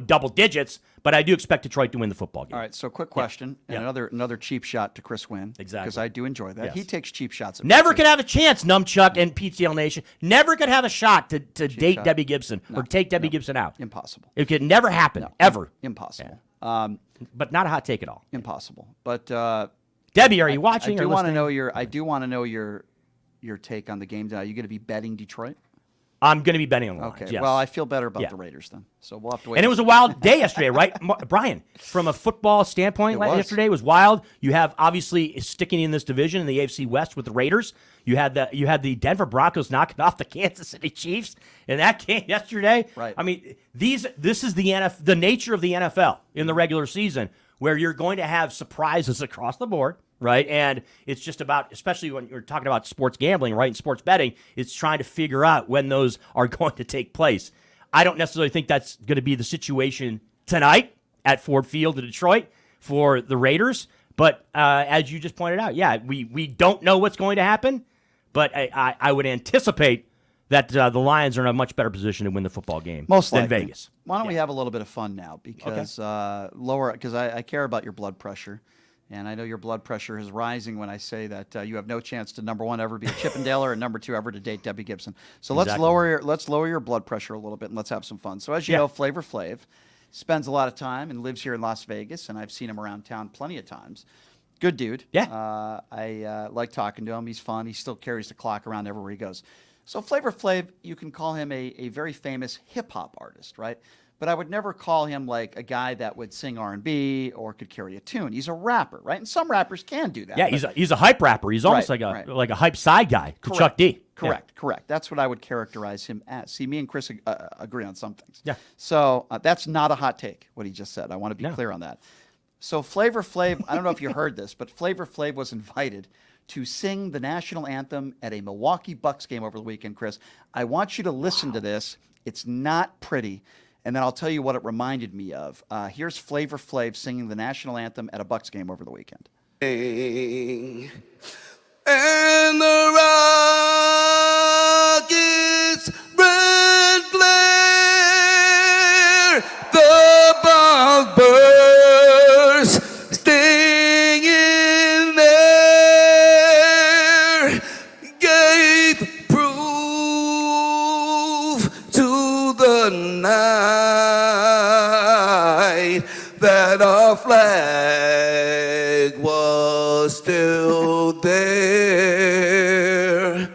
double digits, but I do expect Detroit to win the football game. All right, so quick question, and another cheap shot to Chris Wynn. Exactly. Because I do enjoy that. Yes. He takes cheap shots at Never could have a chance, Numchuck and PTL Nation. Never could have a shot to date shot. Debbie Gibson or take Debbie Gibson out. Impossible. It could never happen, ever. Impossible. But not a hot take at all. Impossible. But Debbie, are you watching? I do want to listening? know your take on the game tonight. Are you going to be betting Detroit? I'm going to be betting on the Lions. Okay. Yes. Well, I feel better about the Raiders then. So we'll have to wait. And it was a wild day yesterday, right, Brian? From a football standpoint, yesterday was wild. You have obviously sticking in this division in the AFC West with the Raiders. You had the Denver Broncos knocking off the Kansas City Chiefs in that game yesterday. Right. I mean, this is the nature of the NFL in the regular season, where you're going to have surprises across the board. Right. And it's just about, especially when you're talking about sports gambling, right, and sports betting, it's trying to figure out when those are going to take place. I don't necessarily think that's going to be the situation tonight at Ford Field in Detroit for the Raiders. But as you just pointed out, we don't know what's going to happen. But I would anticipate that the Lions are in a much better position to win the football game Most than likely. Vegas. Why don't we have a little bit of fun now? Because because I care about your blood pressure. And I know your blood pressure is rising when I say that you have no chance to, number one, ever be a Chippendale, and number two, ever to date Debbie Gibson. So let's lower your blood pressure a little bit and let's have some fun. So as you know, Flavor Flav spends a lot of time and lives here in Las Vegas, and I've seen him around town plenty of times. Good dude. Yeah. I like talking to him. He's fun. He still carries the clock around everywhere he goes. So Flavor Flav, you can call him a very famous hip-hop artist, right? But I would never call him like a guy that would sing R&B or could carry a tune. He's a rapper, right? And some rappers can do that. Yeah, he's a hype rapper. He's almost like a hype side guy to Chuck D. Correct. That's what I would characterize him as. See, me and Chris agree on some things. Yeah. So that's not a hot take, what he just said. I want to be clear on that. So Flavor Flav, I don't know if you heard this, but Flavor Flav was invited to sing the national anthem at a Milwaukee Bucks game over the weekend, Chris. I want you to listen to this. It's not pretty. And then I'll tell you what it reminded me of. Here's Flavor Flav singing the national anthem at a Bucks game over the weekend. And the Rockets red glare, the Bucks staying in there, gave proof to the night that our flag was still there.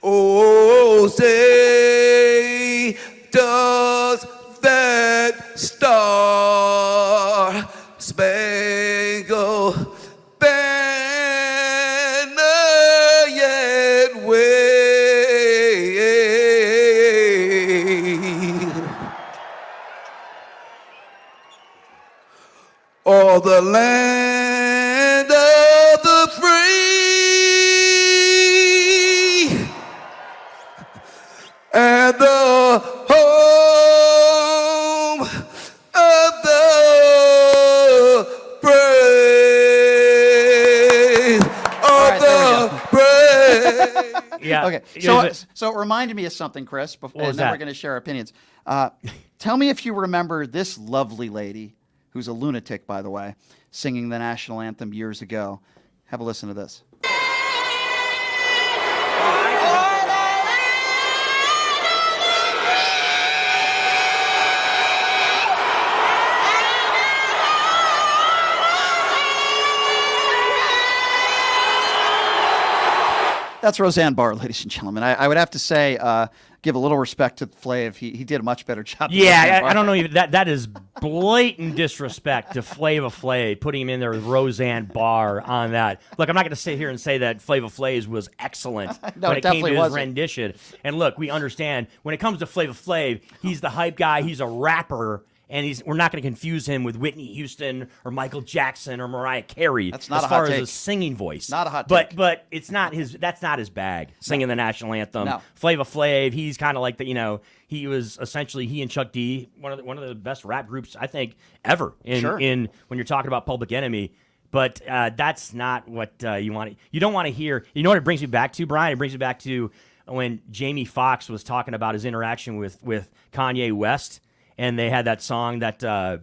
Oh, say, does that star spangled banner yet wave? Or the land of the free and the home of the brave, of the brave. Yeah. Okay. So it reminded me of something, Chris, and then we're going to share our opinions. Tell me if you remember this lovely lady, who's a lunatic, by the way, singing the national anthem years ago. Have a listen to this. That's Roseanne Barr, ladies and gentlemen. I would have to say, give a little respect to Flav. He did a much better job. Yeah, I don't know. That is blatant disrespect to Flava Flav, putting him in there with Roseanne Barr on that. Look, I'm not going to sit here and say that Flava Flav was excellent No, when it it came to definitely his wasn't. rendition. And look, we understand when it comes to Flava Flav, he's the hype guy. He's a rapper. And we're not going to confuse him with Whitney Houston or Michael Jackson or Mariah Carey. That's not as a far hot as take. his singing voice. Not a hot take. But it's not his. That's not his bag. Singing the national anthem. No. Flava Flav. He's kind of like the. He was essentially he and Chuck D one of the best rap groups I think ever. In when you're talking about Public Enemy. But that's not what you want. You don't want to hear. You know what it brings me back to, Brian? It brings me back to when Jamie Foxx was talking about his interaction with Kanye West, and they had that song that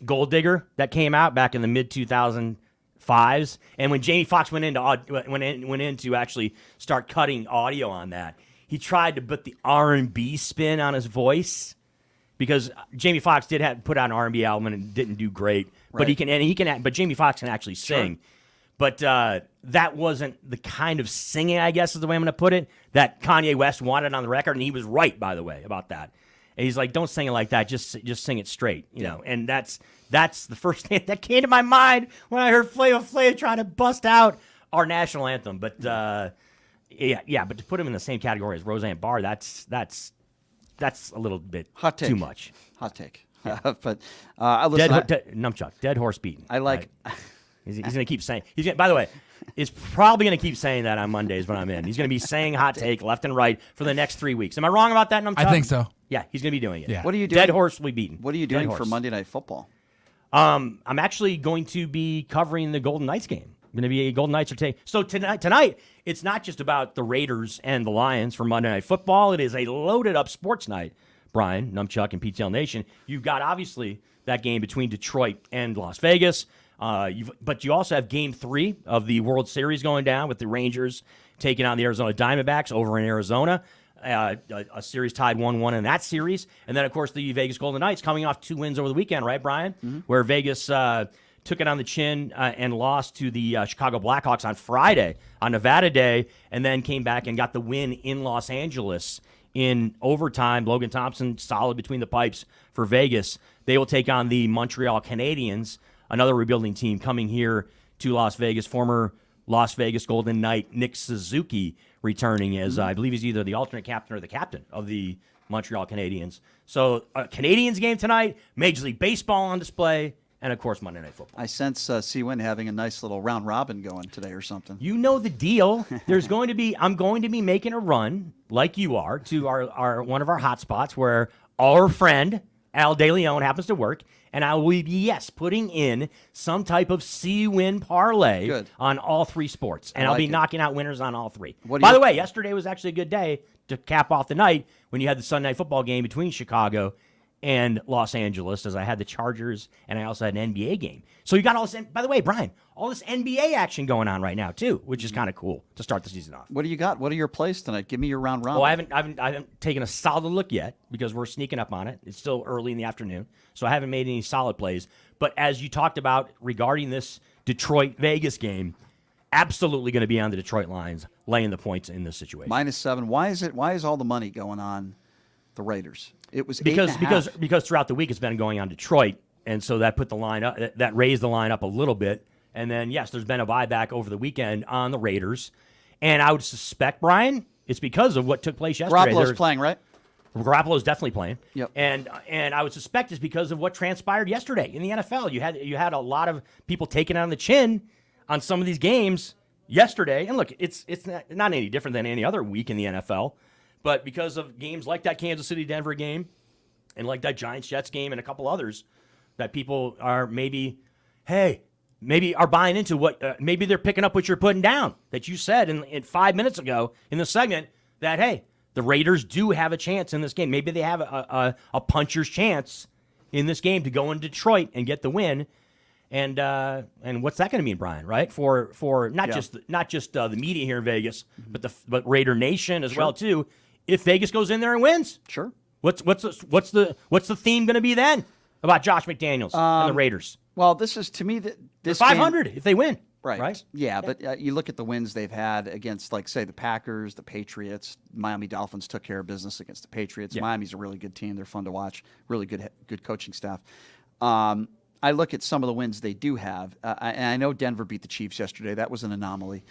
Gold Digger that came out back in the mid 2005s, and when Jamie Foxx went in to actually start cutting audio on that, he tried to put the R&B spin on his voice, because Jamie Foxx did put out an R&B album and it didn't do great, but but Jamie Foxx can actually sing. Sure. But that wasn't the kind of singing, I guess is the way I'm going to put it, that Kanye West wanted on the record, and he was right, by the way, about that. And he's like, don't sing it like that, just sing it straight, you know. And that's the first thing that came to my mind when I heard Flavor Flav trying to bust out our national anthem. But but to put him in the same category as Roseanne Barr, that's a little bit too much. Hot take. Yeah. But Numchuck, dead horse beaten. I like. Right? He's going to keep saying. By the way, is probably going to keep saying that on Mondays when I'm in. He's going to be saying hot take left and right for the next 3 weeks. Am I wrong about that, Numchuck? I think so. Yeah, he's going to be doing it. Yeah. What are you doing? Dead horse will be beaten. What are you doing for Monday Night Football? I'm actually going to be covering the Golden Knights game. I'm going to be a Golden Knights So tonight, it's not just about the Raiders and the Lions for Monday Night Football. It is a loaded up sports night, Brian, Numchuck, and PTL Nation. You've got, obviously, that game between Detroit and Las Vegas. But you also have Game 3 of the World Series going down with the Rangers taking on the Arizona Diamondbacks over in Arizona. A series tied 1-1 in that series. And then, of course, the Vegas Golden Knights coming off 2 wins over the weekend, right, Brian? Mm-hmm. Where Vegas took it on the chin and lost to the Chicago Blackhawks on Friday on Nevada Day, and then came back and got the win in Los Angeles in overtime. Logan Thompson solid between the pipes for Vegas. They will take on the Montreal Canadiens, another rebuilding team coming here to Las Vegas. Former Las Vegas Golden Knight Nick Suzuki returning as I believe he's either the alternate captain or the captain of the Montreal Canadiens. So Canadiens game tonight, Major League Baseball on display, and of course Monday Night Football. I sense C-Win having a nice little round robin going today or something. You know the deal. I'm going to be making a run like you are to our one of our hot spots where our friend Al De Leon happens to work, and I will be, putting in some type of C-Win parlay on all 3 sports. And I'll be knocking out winners on all 3. By the way, yesterday was actually a good day to cap off the night when you had the Sunday Night Football game between Chicago and Los Angeles, as I had the Chargers, and I also had an NBA game. So you got all this, by the way, Brian, all this NBA action going on right now, too, which is kind of cool to start the season off. What do you got? What are your plays tonight? Give me your round robin. Oh, I haven't taken a solid look yet because we're sneaking up on it. It's still early in the afternoon, so I haven't made any solid plays. But as you talked about regarding this Detroit-Vegas game, absolutely going to be on the Detroit Lions laying the points in this situation. -7. Why is all the money going on the Raiders? It was because throughout the week it's been going on Detroit, and so that put the line up, that raised the line up a little bit. And then yes, there's been a buyback over the weekend on the Raiders, and I would suspect, Brian, it's because of what took place yesterday. Garoppolo's playing, right? Garoppolo's definitely playing. Yep. And I would suspect it's because of what transpired yesterday in the NFL. You had a lot of people taking it on the chin on some of these games yesterday, and look, it's not any different than any other week in the NFL. But because of games like that Kansas City-Denver game and like that Giants-Jets game and a couple others that people are maybe are buying into what maybe they're picking up what you're putting down that you said in 5 minutes ago in the segment that, hey, the Raiders do have a chance in this game. Maybe they have a puncher's chance in this game to go in Detroit and get the win. And what's that going to mean, Brian? Right, for not just the media here in Vegas, but Raider Nation as well too. If Vegas goes in there and wins, sure. What's the theme going to be then about Josh McDaniels and the Raiders? Well, this is to me that this 500 if they win, right? Yeah, but you look at the wins they've had against, like, say, the Packers, the Patriots. Miami Dolphins took care of business against the Patriots. Yeah. Miami's a really good team. They're fun to watch. Really good coaching staff. I look at some of the wins they do have, and I know Denver beat the Chiefs yesterday. That was an anomaly.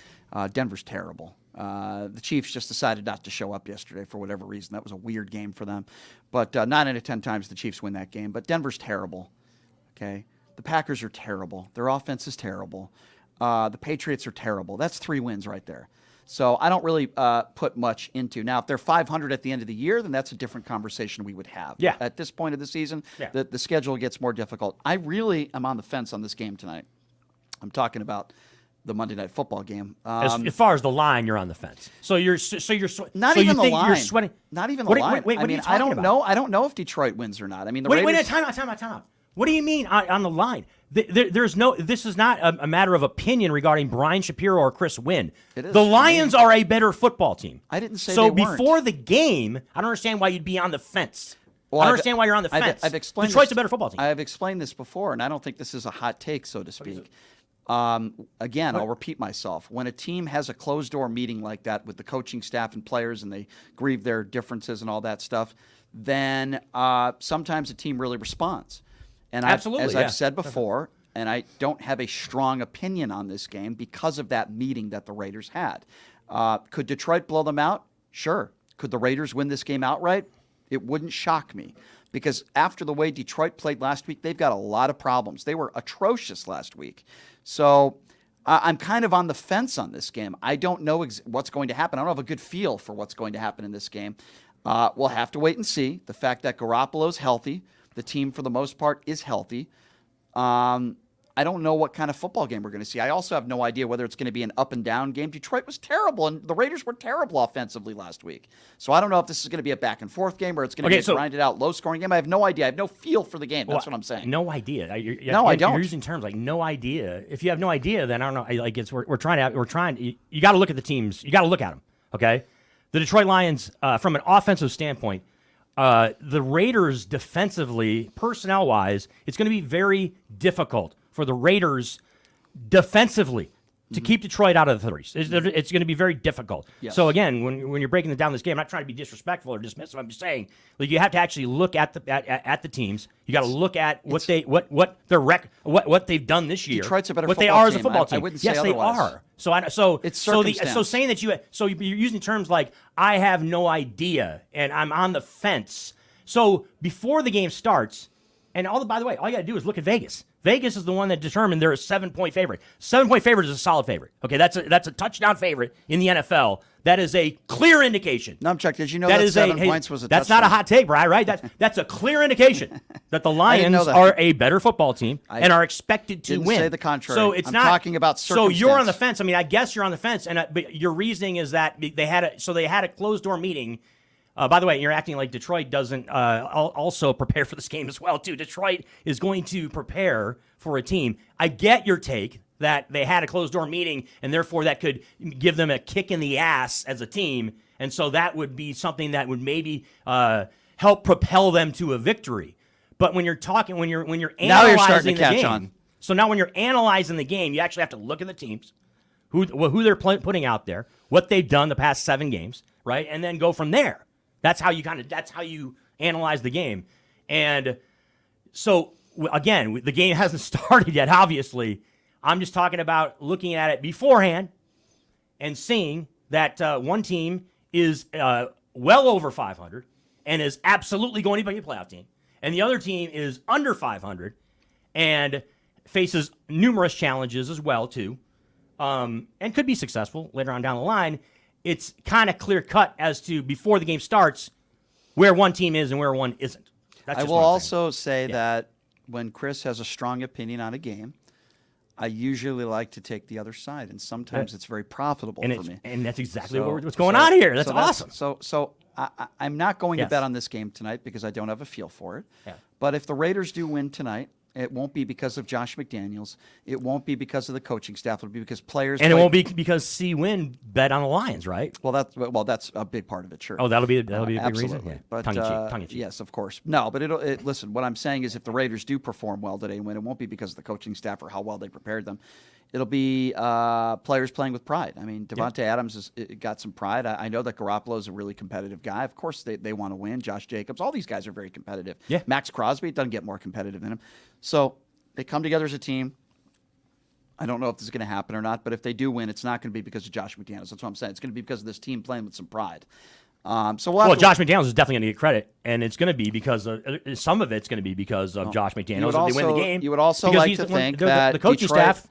Denver's terrible. The Chiefs just decided not to show up yesterday for whatever reason. That was a weird game for them. But 9 out of 10 times the Chiefs win that game. But Denver's terrible. Okay, the Packers are terrible. Their offense is terrible. The Patriots are terrible. That's 3 wins right there. So I don't really put much into. Now, if they're 500 at the end of the year, then that's a different conversation we would have. Yeah. At this point of the season, the schedule gets more difficult. I really am on the fence on this game tonight. I'm talking about the Monday Night Football game. As far as the line, you're on the fence. So you're not so even you the think line. You're sweating. Not even the Wait, line. what are you I don't talking know. about? I don't know if Detroit wins or not. I mean, the Wait, Raiders. time out. What do you mean on the line? There's no. This is not a matter of opinion regarding Brian Shapiro or Chris Wynn. It is. The Lions are a better football team. I didn't say so. They weren't. Before the game, I don't understand why you'd be on the fence. Well, I don't understand why you're on the fence. I've explained Detroit's a better football team. I have explained this before, and I don't think this is a hot take, so to speak. Again, I'll repeat myself. When a team has a closed-door meeting like that with the coaching staff and players, and they grieve their differences and all that stuff, then sometimes a team really responds. And Absolutely, I've said before, and I don't have a strong opinion on this game because of that meeting that the Raiders had. Could Detroit blow them out? Sure. Could the Raiders win this game outright? It wouldn't shock me. Because after the way Detroit played last week, they've got a lot of problems. They were atrocious last week. So I'm kind of on the fence on this game. I don't know what's going to happen. I don't have a good feel for what's going to happen in this game. We'll have to wait and see. The fact that Garoppolo's healthy, the team for the most part is healthy. I don't know what kind of football game we're going to see. I also have no idea whether it's going to be an up and down game. Detroit was terrible, and the Raiders were terrible offensively last week. So I don't know if this is going to be a back and forth game or it's going to be a grinded out, low scoring game. I have no idea. I have no feel for the game. That's what I'm saying. No idea. No, I don't. You're using terms like no idea. If you have no idea, then I don't know. Like we're trying. You got to look at the teams. You got to look at them. Okay, the Detroit Lions, from an offensive standpoint, the Raiders defensively, personnel wise, it's going to be very difficult for the Raiders defensively to keep Detroit out of the 30s. It's going to be very difficult. Yes. So again, when you're breaking down this game, I'm not trying to be disrespectful or dismissive. I'm just saying, like, you have to actually look at the teams. You got to look at what they've done this year. Detroit's a better what they football are as a team. football team. I wouldn't say yes, otherwise. they are. So It's saying that you're using terms like I have no idea and I'm on the fence. So before the game starts, and by the way, all you got to do is look at Vegas. Vegas is the one that determined they're a 7-point favorite. 7-point favorite is a solid favorite. Okay, that's a touchdown favorite in the NFL. That is a clear indication. Chuck, did you know that 7 points was a That's touchdown? not a hot take, Brian, right? That's a clear indication that the Lions are a better football team and are expected to didn't win. say the contrary. So it's I'm not talking about So you're on the circumstance. fence. I mean, I guess you're on the fence, but your reasoning is that they had a closed door meeting. By the way, you're acting like Detroit doesn't also prepare for this game as well, too. Detroit is going to prepare for a team. I get your take that they had a closed-door meeting, and therefore that could give them a kick in the ass as a team, and so that would be something that would maybe help propel them to a victory. But when you're analyzing now you're starting to the catch game, on. So now when you're analyzing the game, you actually have to look at the teams, who they're putting out there, what they've done the past 7 games, right, and then go from there. That's how you analyze the game. And so, again, the game hasn't started yet, obviously. I'm just talking about looking at it beforehand and seeing that one team is well over 500 and is absolutely going to be a playoff team. And the other team is under 500 and faces numerous challenges as well, too, and could be successful later on down the line. It's kind of clear-cut as to, before the game starts, where one team is and where one isn't. That's I just will what I'm also say that when Chris has a strong opinion on a game, I usually like to take the other side, and sometimes it's very profitable for me. And that's exactly what's going on here. That's awesome. So I'm not going to Yes. bet on this game tonight because I don't have a feel for it. Yeah. But if the Raiders do win tonight, it won't be because of Josh McDaniels. It won't be because of the coaching staff. It'll be because players. And it won't be because C. Wynn bet on the Lions, right? Well, that's a big part of it, sure. Oh, that'll be a big absolutely. reason. Yeah. But Tongue in cheek. yes, of course. No, but listen. What I'm saying is, if the Raiders do perform well today and win, it won't be because of the coaching staff or how well they prepared them. It'll be players playing with pride. I mean, Devontae Adams has got some pride. I know that Garoppolo is a really competitive guy. Of course, they want to win. Josh Jacobs, all these guys are very competitive. Yeah. Max Crosby doesn't get more competitive than him. So they come together as a team. I don't know if this is going to happen or not, but if they do win, it's not going to be because of Josh McDaniels. That's what I'm saying. It's going to be because of this team playing with some pride. Josh McDaniels is definitely going to get credit, and it's going to be because some of it's going to be because of Josh McDaniels. If they win the game, you would also because like he's to the one- think the that coaching Detroit- staff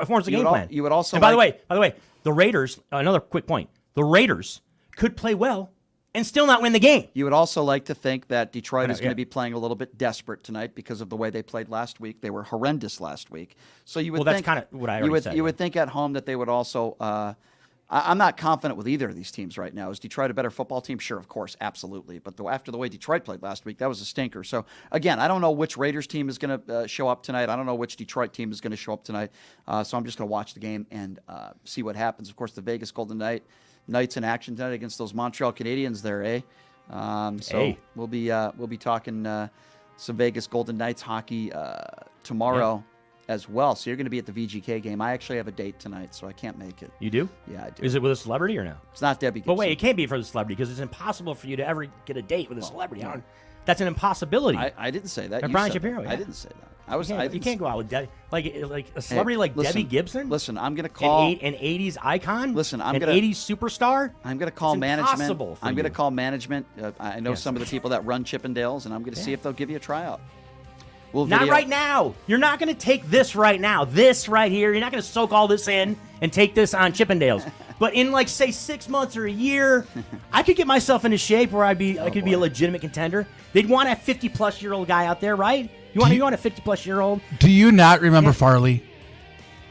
forms the game plan. You would also and by the way, the Raiders. Another quick point: the Raiders could play well and still not win the game. You would also like to think that Detroit know, is going yeah. to be playing a little bit desperate tonight because of the way they played last week. They were horrendous last week. So you would Well, think that's kind of what I already said. You would think at home that they would also. I'm not confident with either of these teams right now. Is Detroit a better football team? Sure, of course, absolutely. But after the way Detroit played last week, that was a stinker. So, again, I don't know which Raiders team is going to show up tonight. I don't know which Detroit team is going to show up tonight. So I'm just going to watch the game and see what happens. Of course, the Vegas Golden Knights in action tonight against those Montreal Canadiens there, eh? We'll be talking some Vegas Golden Knights hockey tomorrow. Yeah. As well. So you're going to be at the VGK game. I actually have a date tonight, so I can't make it. You do? Yeah, I do. Is it with a celebrity or no? It's not Debbie Gibson. But wait, it can't be for the celebrity because it's impossible for you to ever get a date with a celebrity. That's an impossibility. I didn't say that. And You Brian said Shapiro. that. Yeah. I didn't say that. You can't go out with like a celebrity like listen, Debbie Gibson. Listen, I'm going to call an '80s icon. Listen, an '80s superstar. I'm going to call it's management. impossible for I'm going to you. call management. I know some of the people that run Chippendales, and I'm going to see if they'll give you a tryout. Not right now. You're not going to take this right now. This right here. You're not going to soak all this in and take this on Chippendales. But in say 6 months or a year, I could get myself into shape where I could be a legitimate contender. They'd want a 50-plus-year-old guy out there, right? You want a 50-plus-year-old? Do you not remember Farley?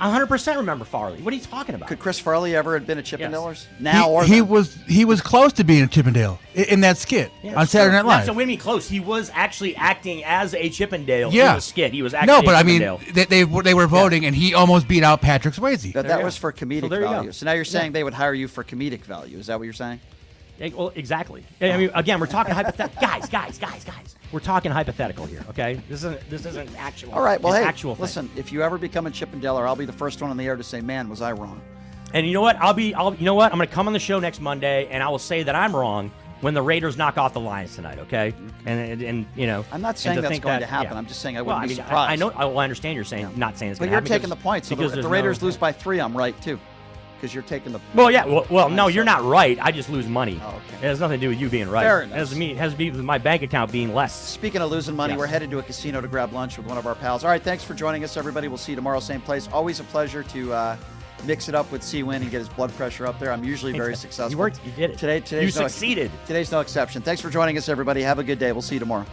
100% remember Farley. What are you talking about? Could Chris Farley ever have been a Chippendales? Yes. Now or he then? was close to being a Chippendale in that skit on Saturday Night Live. So when we close, he was actually acting as a Chippendale Yeah. in the skit. He was actually No, but a I mean, Chippendale. they were voting, and he almost beat out Patrick Swayze. But that was for comedic there you go. value. So now you're saying they would hire you for comedic value. Is that what you're saying? Yeah, well, exactly. I mean, again, we're talking hypothetical. Guys. We're talking hypothetical here, okay? This isn't actual. All right. Well, hey, actual thing. listen. If you ever become a Chippendale, I'll be the first one on the air to say, "Man, was I wrong?" And you know what? You know what? I'm going to come on the show next Monday, and I will say that I'm wrong when the Raiders knock off the Lions tonight, okay? And you know, I'm not saying that's going to happen. I'm just saying I wouldn't be surprised. I know. I understand you're saying not saying it's But going to you're happen. taking the points. So if the Raiders lose by 3, I'm right too, because you're taking the. Well, yeah. Well, no, you're not right. I just lose money. Oh, okay. It has nothing to do with you being right. Fair enough. It has to be with my bank account being less. Speaking of losing money, Yes. we're headed to a casino to grab lunch with one of our pals. All right, thanks for joining us, everybody. We'll see you tomorrow, same place. Always a pleasure to mix it up with C-Win and get his blood pressure up there. I'm usually very successful. You did it. Today's You succeeded. Today's no exception. Thanks for joining us, everybody. Have a good day. We'll see you tomorrow.